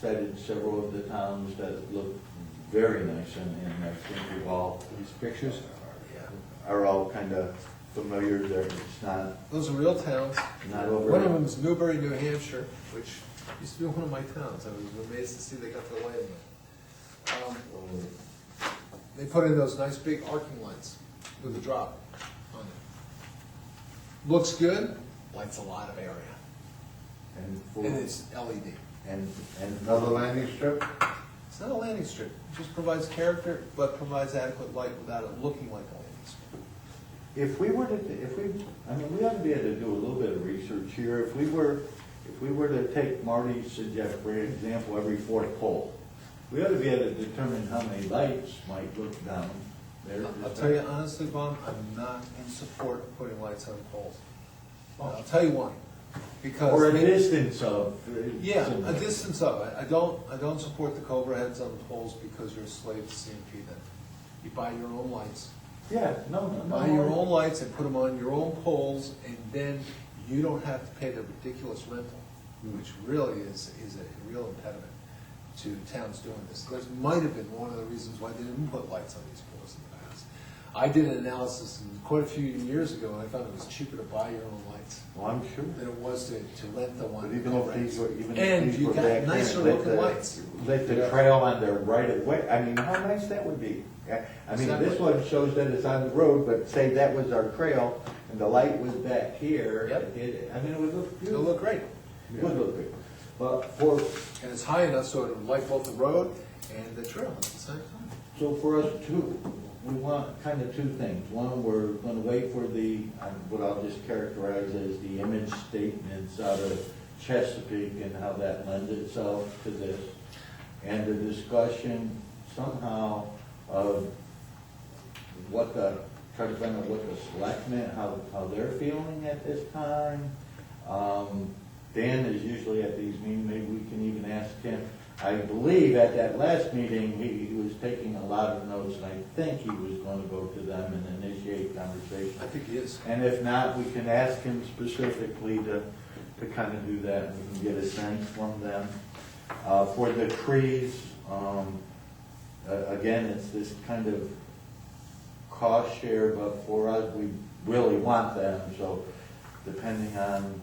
cited several of the towns that look very nice, and I think we've all, These pictures? Yeah. are all kind of familiar there. It's not, Those are real towns. not One of over. them is Newbury, New Hampshire, which used to be one of my towns. I was amazed to see they got the light in it. They put in those nice big arcing lights with a drop on it. Looks good, lights a lot of area, And for, and it's LED. and Another landing strip? It's not a landing strip, it just provides character, but provides adequate light without it looking like a landing strip. if we were to, I mean, we ought to be able to do a little bit of research here. If we were to take Marty's suggestion, for example, every fourth pole, we ought to be able to determine how many lights might look down there. I'll tell you honestly, Bob, I'm not in support of putting lights on poles. I'll tell you why. Because. Or a distance of. Yeah, a distance of it. I don't support the Cobra heads on the poles because you're a slave to CMP then. You buy your own lights. Yeah, no. Buy your own lights and put them on your own poles, and then you don't have to pay the ridiculous rental, which really is a real impediment to towns doing this. There might have been one of the reasons why they didn't put lights on these poles in the past. I did an analysis quite a few years ago, and I found it was cheaper to buy your own lights Well, I'm sure. than it was to rent the one. But even if these were, And you got nicer looking lights. Let the trail on their right of way, I mean, how nice that would be. I mean, this one shows that it's on the road, but say that was our trail, and the light was back here. Yep. I mean, it would look It'll beautiful. look great. It would look good. But for, And it's high enough so it'll light both the road and the trail at the same time. so for us too, we want kind of two things. One, we're gonna wait for the, what I'll just characterize as the image statements out of Chesapeake and how that lends itself to this. And the discussion somehow try to find out what the selectmen, how they're feeling at this time. Dan is usually at these meetings, maybe we can even ask him. I believe at that last meeting, he was taking a lot of notes, and I think he was going to go to them and initiate conversation. I think he is. And if not, we can ask him specifically to kind of do that, and we can get a sense from them. For the trees, again, it's this kind of cost share, but for us, we really want them, so depending on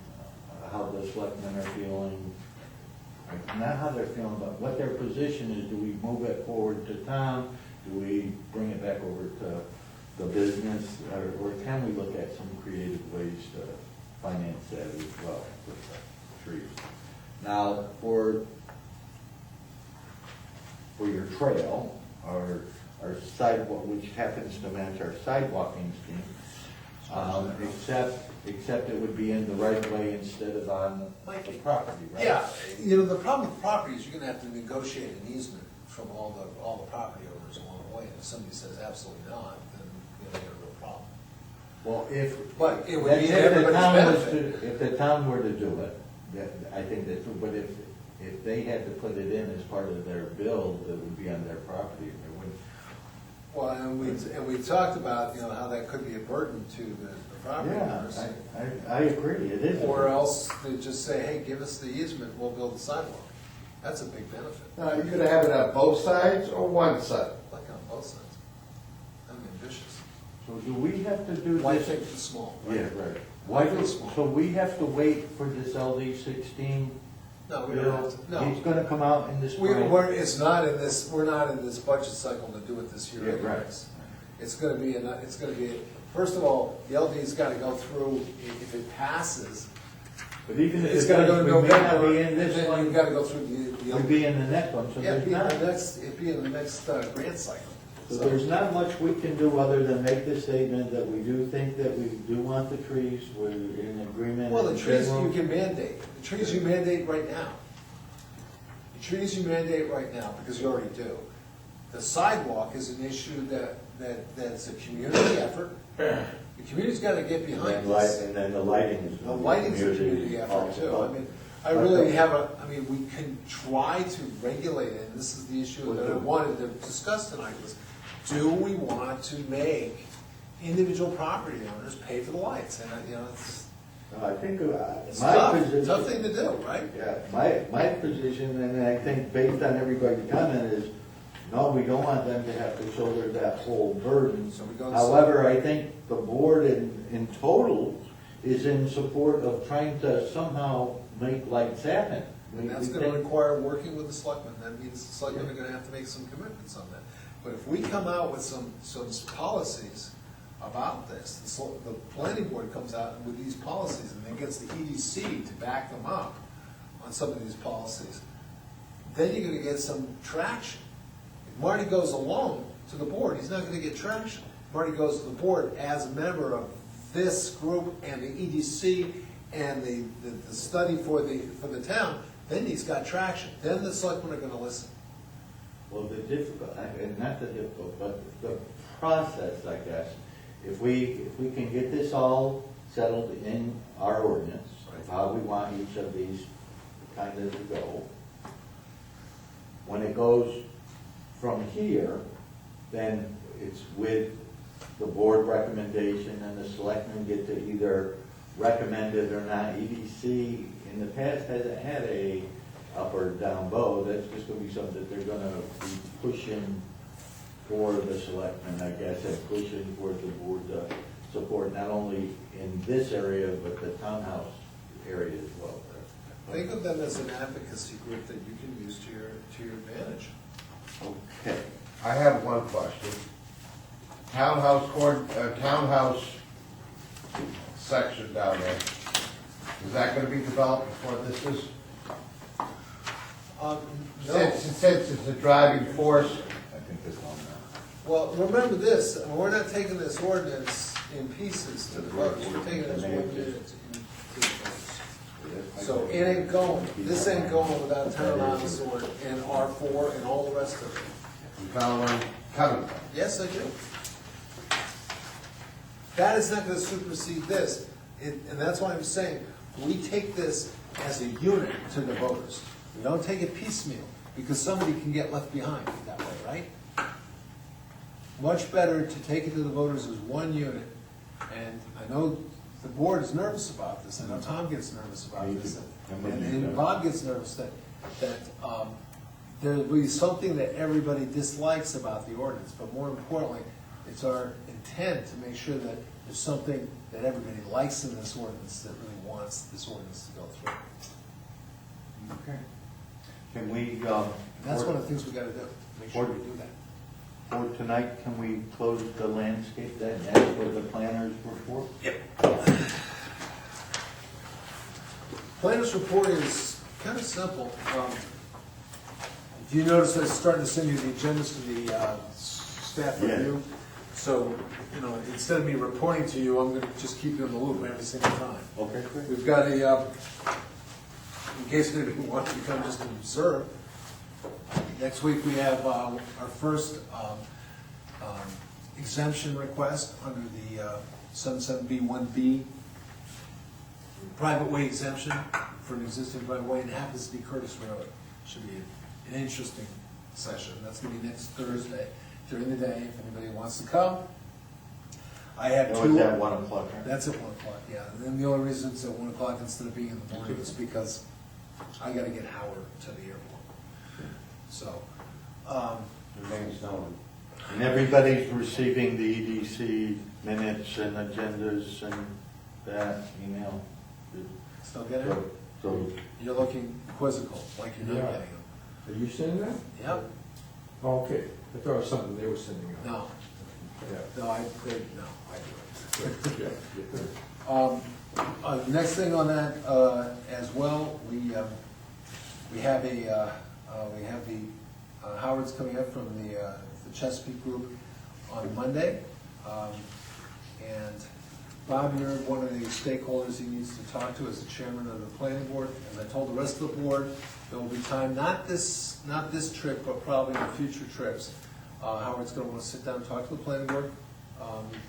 how the selectmen are feeling, not how they're feeling, but what their position is, do we move it forward to town? Do we bring it back over to the business, or can we look at some creative ways to finance that as well with the trees? Now, for your trail, our sidewalk, which happens to match our sidewalking scheme, except it would be in the right of way instead of on the property, right? Yeah, you know, the problem with property is you're gonna have to negotiate an easement from all the property owners along the way. And if somebody says absolutely not, then you have a real problem. Well, But it would that's be in if the everybody's town was benefit. if the town were to do it, I think that's, but if they had to put it in as part of their bill, it would be on their property, and it wouldn't. Well, and we talked about, you know, how that could be a burden to the property owners. Yeah, I agree, it is. Or else they just say, hey, give us the easement, we'll build the sidewalk. That's a big benefit, Now, you're gonna have it on both sides or one side? like on both sides. I'm ambitious. So do we have to do Why this? think it's small? Yeah, right. Why do, so we have to wait for this LD 16 No, we don't bill? have to, no. He's gonna come out in the spring? We're not in this budget cycle to do it this year Yeah, right. anyways. It's gonna be, first of all, the LD's gotta go through, if it passes, But even if it's it gotta does, go to we may not November, be and in this then one, you've gotta go through the we'd be in the next one, so Yeah, there's not, it'd be in the next grant cycle. so there's not much we can do other than make the statement that we do think that we do want the trees, we're in agreement. Well, the in trees general. you can mandate, the trees you mandate right now. The trees you mandate right now, because you already do. The sidewalk is an issue that's a community effort. The community's gotta get And behind then this. and then the lighting is. The lighting's a community effort too. I mean, I really have we can try to regulate it, and this is the issue that I wanted to discuss tonight was, do we want to make individual property owners pay for the lights? And, you know, I think, it's my tough, position. tough thing to do, right? Yeah, my position, and I think based on everybody's comment is, no, we don't want them to have to shoulder that whole burden. So we go. However, I think the board in total is in support of trying to somehow make lights happen. And that's We gonna think- require working with the selectmen, that means the selectmen are gonna have to make some commitments on that. But if we come out with some policies about this, the planning board comes out with these policies and then gets the EDC to back them up on some of these policies, then you're gonna get some traction. If Marty goes alone to the board, he's not gonna get traction. Marty goes to the board as a member of this group and the EDC and the study for the town, then he's got traction. Then the selectmen are gonna listen. Well, the difficult, and not the difficult, but the process, I guess, if we can get this all settled in our ordinance, of how we want each of these kind of to go, when it goes from here, then it's with the board recommendation, and the selectmen get to either recommend it or not. EDC in the past hasn't had a up or down vote. That's just gonna be something that they're gonna be pushing for the selectmen, I guess, and pushing for the board to support not only in this area, but the townhouse area as well. Think of them as an advocacy group that you can use to your advantage. Okay. I have one question. Townhouse section down there, is that gonna be developed before this is? No. Since it's a driving force, I think this one now. Well, remember this, we're not taking this ordinance in pieces to the voters, we're taking this ordinance to the voters. So it ain't going, this ain't going without townhouse or, and R4 and all the rest of it. you following? coming from. Yes, I do. That is not gonna supersede this, and that's why I'm saying, we take this as a unit to the voters. We don't take it piecemeal, because somebody can get left behind that way, right? Much better to take it to the voters as one unit, and I know the board is nervous about this, I know Tom gets nervous about Me this, too. and Bob gets nervous that there'll be something that everybody dislikes about the ordinance, but more importantly, it's our intent to make sure that there's something that everybody likes in this ordinance that really wants this ordinance to go through. Okay. Can we, And that's one of the things we gotta do, make sure we do that. for tonight, can we close the landscape then, as for the planners report? Planner's report is kind of simple. If you notice, I started to send you the agendas to the staff Yeah. review. So, you know, instead of me reporting to you, I'm gonna just keep you in the loop every single time. Okay, great. We've got a, in case anybody wants to come just to observe, next week we have our first exemption request under the 77B1B, private way exemption for an existing private way, and it happens to be Curtis Road. Should be an interesting session. That's gonna be next Thursday during the day, if anybody wants to come. I have Oh, two. it's at 1 o'clock, right? That's at 1 o'clock, yeah. And then the only reason it's at 1 o'clock instead of being in the morning is because I gotta get Howard to the airport. So, Remains known. And everybody's receiving the EDC minutes and agendas and that email? still get it? So, You're looking quizzical, like you're not Yeah. getting them. Are you sending that? Yep, Oh, okay, I thought it was something they were sending out. no, Yeah. no, I do it. Yeah, yeah. Next thing on that, as well, we have Howard's coming up from the Chesapeake Group on Monday. And Bob, you're one of the stakeholders he needs to talk to as the chairman of the planning board. As I told the rest of the board, there will be time, not this trip, but probably in future trips. Howard's gonna wanna sit down and talk to the planning board,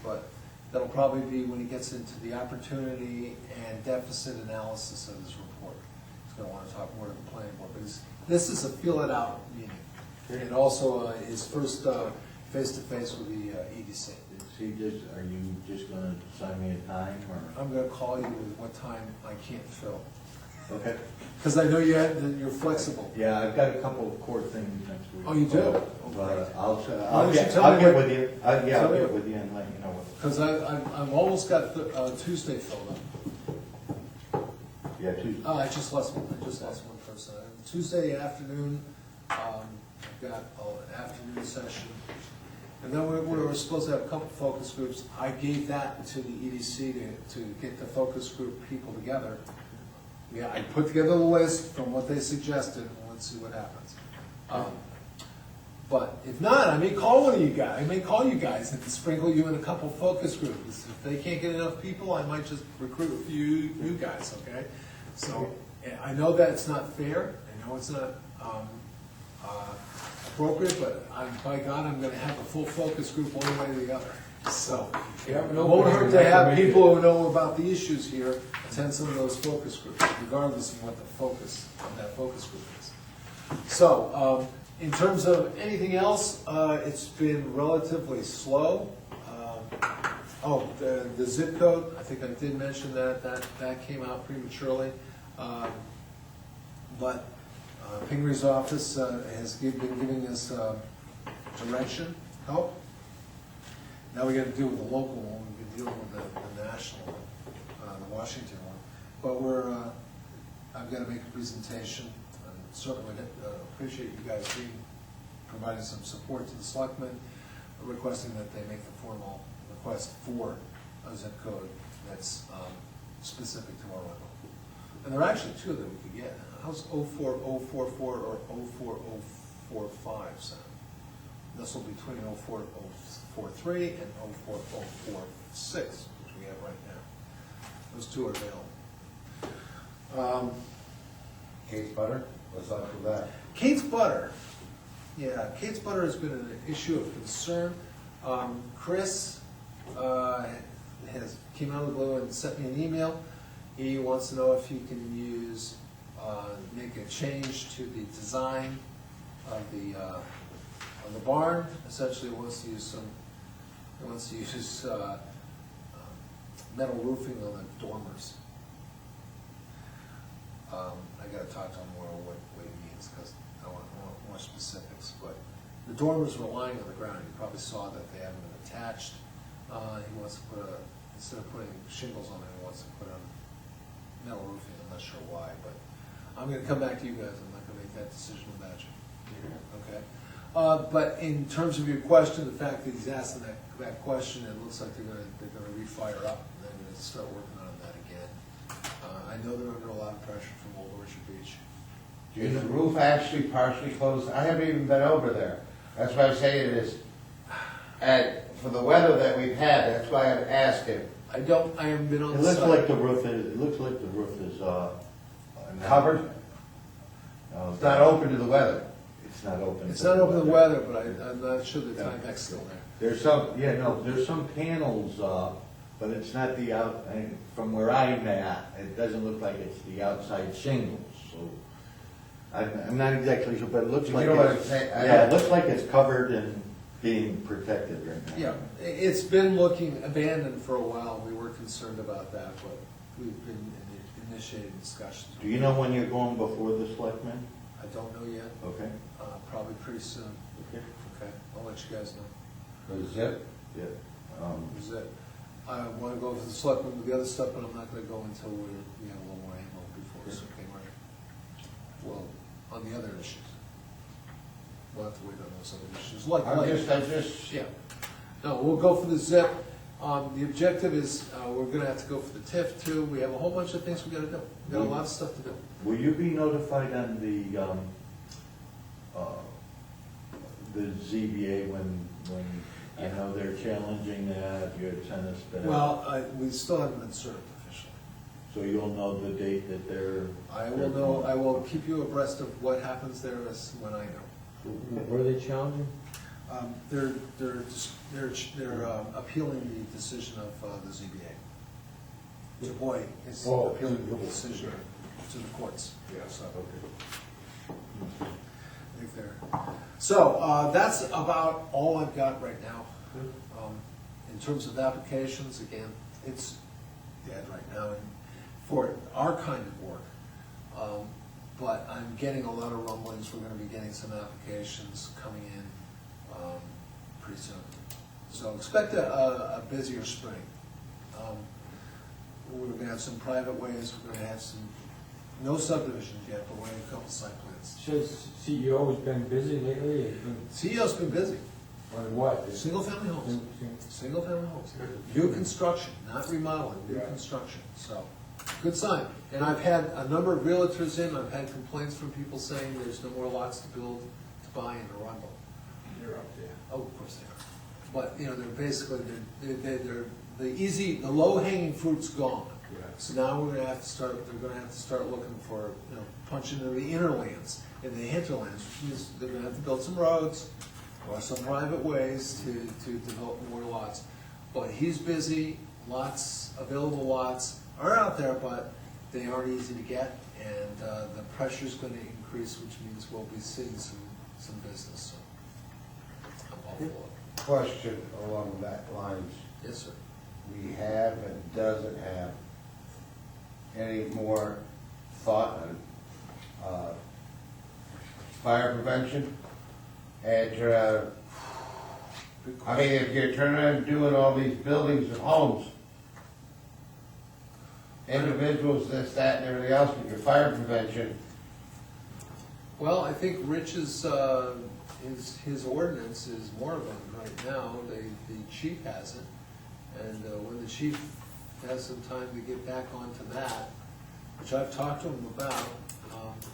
but that'll probably be when he gets into the opportunity and deficit analysis of his report. He's gonna wanna talk more to the planning board, but this is a feel it out meeting. And also his first face-to-face with the EDC. are you just gonna assign me a time, or? I'm gonna call you with what time I can't fill, Okay. because I know you're flexible. Yeah, I've got a couple of core things next week. Oh, you do? But I'll Why don't you get tell me what- with you, yeah, tell I'll me- get with you and let you know what. Because I've almost got Tuesday filled up. Yeah, Tuesday. Oh, I just lost one person. Tuesday afternoon, I've got an afternoon session. And then we were supposed to have a couple focus groups. I gave that to the EDC to get the focus group people together. Yeah, I put together the list from what they suggested, and let's see what happens. But if not, I may call one of you guys, I may call you guys and sprinkle you in a couple focus groups. If they can't get enough people, I might just recruit a few you guys, okay? So, I know that it's not fair, I know it's not appropriate, but by God, I'm gonna have a full focus group one way or the other. So, Yeah, it no won't problem. hurt to have people who know about the issues here attend some of those focus groups, regardless of what the focus of that focus group is. So, in terms of anything else, it's been relatively slow. The zip code, I think I did mention that came out prematurely. But Pingree office has been giving us direction, help. Now we gotta deal with the local one, we've been dealing with the national one, the Washington one. But I've gotta make a presentation, and certainly would appreciate you guys providing some support to the selectmen, requesting that they make the formal request for a zip code that's specific to our local. And there are actually two that we could get. How's 04044 or 04045 sound? This will be between 04043 and 04046, which we have right now. Those two are available. Kate's Butter, what's up with that? Kate's Butter. Yeah, Kate's butter has been an issue of concern. Chris came out of the blue and sent me an email. He wants to know if he can make a change to the design of the barn. Essentially, he wants to use metal roofing on the dormers. I gotta talk to him more what he means, because I want more specifics, but the dormers were lying on the ground. You probably saw that they haven't been attached. He wants to put instead of putting shingles on it, he wants to put on metal roofing. I'm not sure why, but I'm gonna come back to you guys. I'm not gonna make that decision without you. Okay? But in terms of your question, the fact that he's asking that question, it looks like they're gonna refire up, and they're gonna start working on that again. I know they're under a lot of pressure from Old Orchard Beach. Is the roof actually partially closed? I haven't even been over there. That's why I say it is. And for the weather that we've had, that's why I'm asking. I haven't been on It the looks site. like the roof is Covered? No, It's not open to the weather. It's not open. It's not open to the weather, but I'm not sure the Timex's still there. There's some panels, but it's not from where I'm at, it doesn't look like it's the outside shingles, so. I'm not exactly sure, but it looks You like know what I'm it's, saying? yeah, it looks like it's covered and being protected right now. Yeah, it's been looking abandoned for a while. We were concerned about that, but we've been initiating discussions. Do you know when you're going before the selectmen? I don't know yet. Okay. Probably pretty soon. Okay. Okay, I'll let you guys know. Is it? Yeah. Is it? I want to go over the selectmen with the other stuff, but I'm not going to go until we have a little more ammo before it's okay, Mark? Well, on the other issues. We'll have to wait on those other issues. I'm just. Yeah. No, we'll go for the zip. The objective is, we're gonna have to go for the TIF too. We have a whole bunch of things we gotta do. We got a lot of stuff to do. Will you be notified on the ZBA when I know they're challenging that, you had sent us that? Well, we still haven't been served officially. So you'll know the date that they're. I will know, I will keep you abreast of what happens there as when I know. What are they challenging? They're appealing the decision of the ZBA. Du Bois is appealing the decision to the courts. Yeah, So, okay. I think they're, that's about all I've got right now. In terms of applications, again, it's dead right now for our kind of work. But I'm getting a lot of rumblings. We're gonna be getting some applications coming in pretty soon. So expect a busier spring. We're gonna have some private ways, we're gonna have no subdivisions yet, but we're gonna have a couple site plans. Says CEO has been busy lately, it's been, CEO's been busy, on what? single-family homes, single-family homes. New construction, not remodeling, new construction, so, good sign. And I've had a number of realtors in, I've had complaints from people saying there's no more lots to build, to buy in Arundel. You're up there. Oh, of course they are. But, you know, they're basically, the low-hanging fruit's gone. So now we're gonna have to start, they're gonna have to start looking for, punch into the innerlands, in the hinterlands, which means they're gonna have to build some roads or some private ways to develop more lots. But he's busy, available lots are out there, but they aren't easy to get, and the pressure's gonna increase, which means we'll be seeing some business, so I'm all for it. Question along that lines. Yes, sir. We have and doesn't have any more thought on fire prevention? And I mean, if you're turning around doing all these buildings and homes, individuals, this, that, and everything else, but your fire prevention, Well, I think Rich's, his ordinance is moribund right now. The chief has it. And when the chief has some time to get back onto that, which I've talked to him about,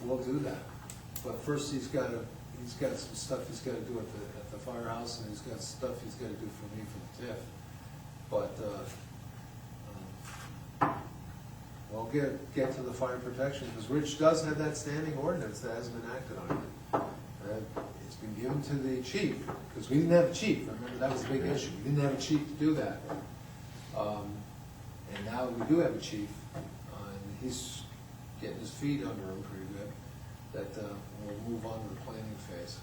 we'll do that. But first he's got some stuff he's gotta do at the firehouse, and he's got stuff he's gotta do for me for the TIF. But, we'll get to the fire protection, because Rich does have that standing ordinance that hasn't been acted on yet. It's been given to the chief, because we didn't have a chief, remember, that was a big issue, we didn't have a chief to do that. And now we do have a chief, and he's getting his feet under him pretty good, that we'll move on to the planning phase,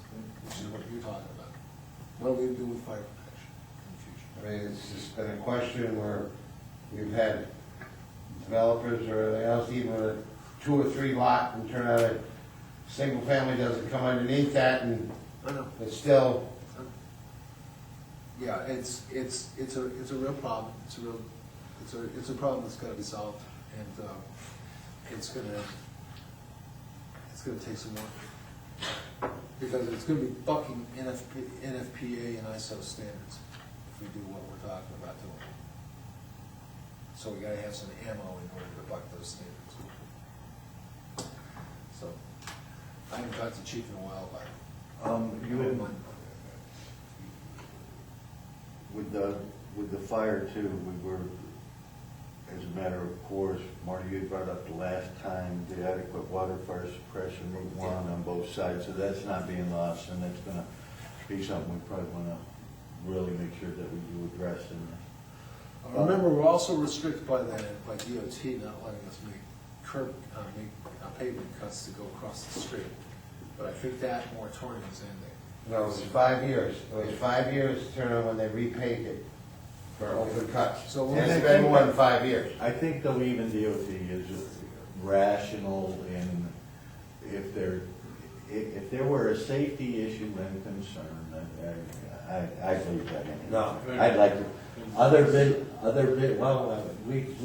which is what you're talking about. What are we gonna do with fire protection in the future? I mean, it's just been a question where we've had developers or anything else, even a 2 or 3 lot, and turn out a single family doesn't come underneath that, and I know. it's still, Yeah, it's a real problem, it's a problem that's gotta be solved, and it's gonna take some work. Because it's gonna be bucking NFPA and ISO standards if we do what we're talking about doing. So we gotta have some ammo in order to buck those standards. So, I haven't talked to Chief in a while about it. You had, with the fire too, we were, as a matter of course, Marty, you brought up the last time, the adequate water fire suppression Route 1 on both sides, so that's not being lost, and that's gonna be something we probably wanna really make sure that we do address in this. Remember, we're also restricted by DOT not letting us make pavement cuts to go across the street. But I think that moratorium is ending. no, it's 5 years. It was 5 years to turn on when they repaved it for open cuts. So And it's been more than 5 years. I think though even DOT is rational in, if there were a safety issue and concern, I believe that. No. I'd like to,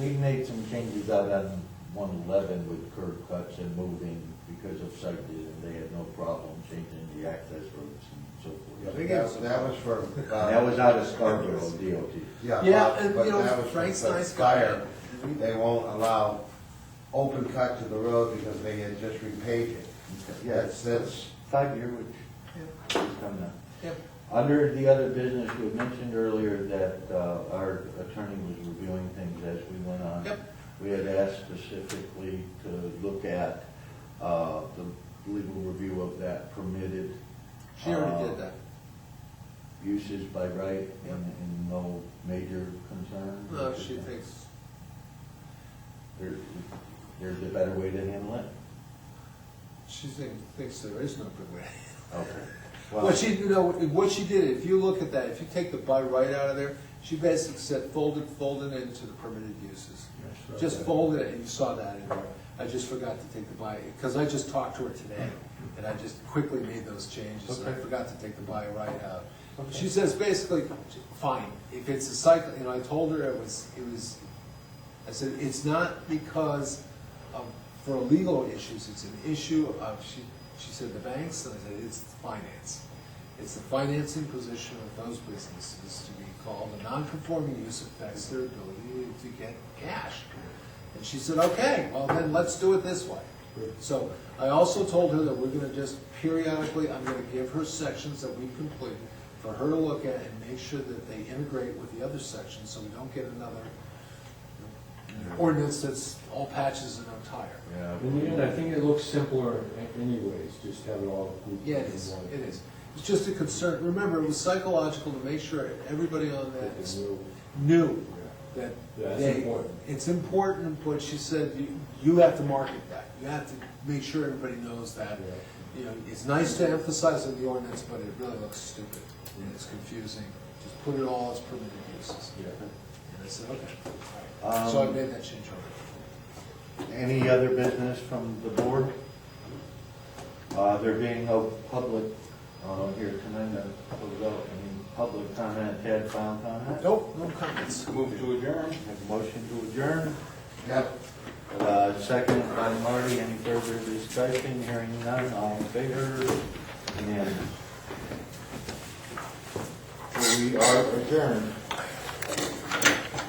we made some changes out on 111 with curb cuts and moving because of site vision. They had no problem changing the access routes and so forth. That was for. That was out of Scarborough, DOT. Yeah, and, but you know, that was for Frank's the nice guy. fire. They won't allow open cut to the road because they had just repaved it. That's 5 year, which is coming up. Yep. Under the other business, you had mentioned earlier that our attorney was reviewing things as we went on. Yep. We had asked specifically to look at the legal review of that permitted She already did that. uses by right Yep. and no major concern. No, she thinks, There's a better way to handle it? she thinks there is no good way. Okay. What she did, if you look at that, if you take the by right out of there, she basically said folded into the permitted uses. Just folded it, and you saw that in there. I just forgot to take the by, because I just talked to her today, and I just quickly made those changes, and I forgot to take the by right out. She says basically, fine, if it's a cycle, you know, I told her I said, it's not because of, for legal issues, it's an issue of, she said the banks, and I said, it's finance. It's the financing position of those businesses to be called a non-conforming use affects their ability to get cash. And she said, okay, well then let's do it this way. So I also told her that we're gonna just periodically, I'm gonna give her sections that we've completed for her to look at and make sure that they integrate with the other sections so we don't get another ordinance that's all patches and no tire. Yeah. In the end, I think it looks simpler anyways, just have it all grouped Yeah, in it is, one. it is. It's just a concern, remember, it was psychological to make sure everybody on that It's new. knew that Yeah, that's they, important. it's important, but she said, you have to market that. You have to make sure everybody knows that. Yeah. You know, it's nice to emphasize in the ordinance, but it really looks stupid, and it's confusing. Just put it all as permitted uses. Yeah. And I said, okay, all right. So I made that change over. Any other business from the board? There being no public here tonight, any public comment, Ted, final comment? Nope, no comments. Move to adjourn. Have a motion to adjourn. Yep. Second by Marty. Any further discussion? Hearing none, all in favor? Unanimous. We are adjourned.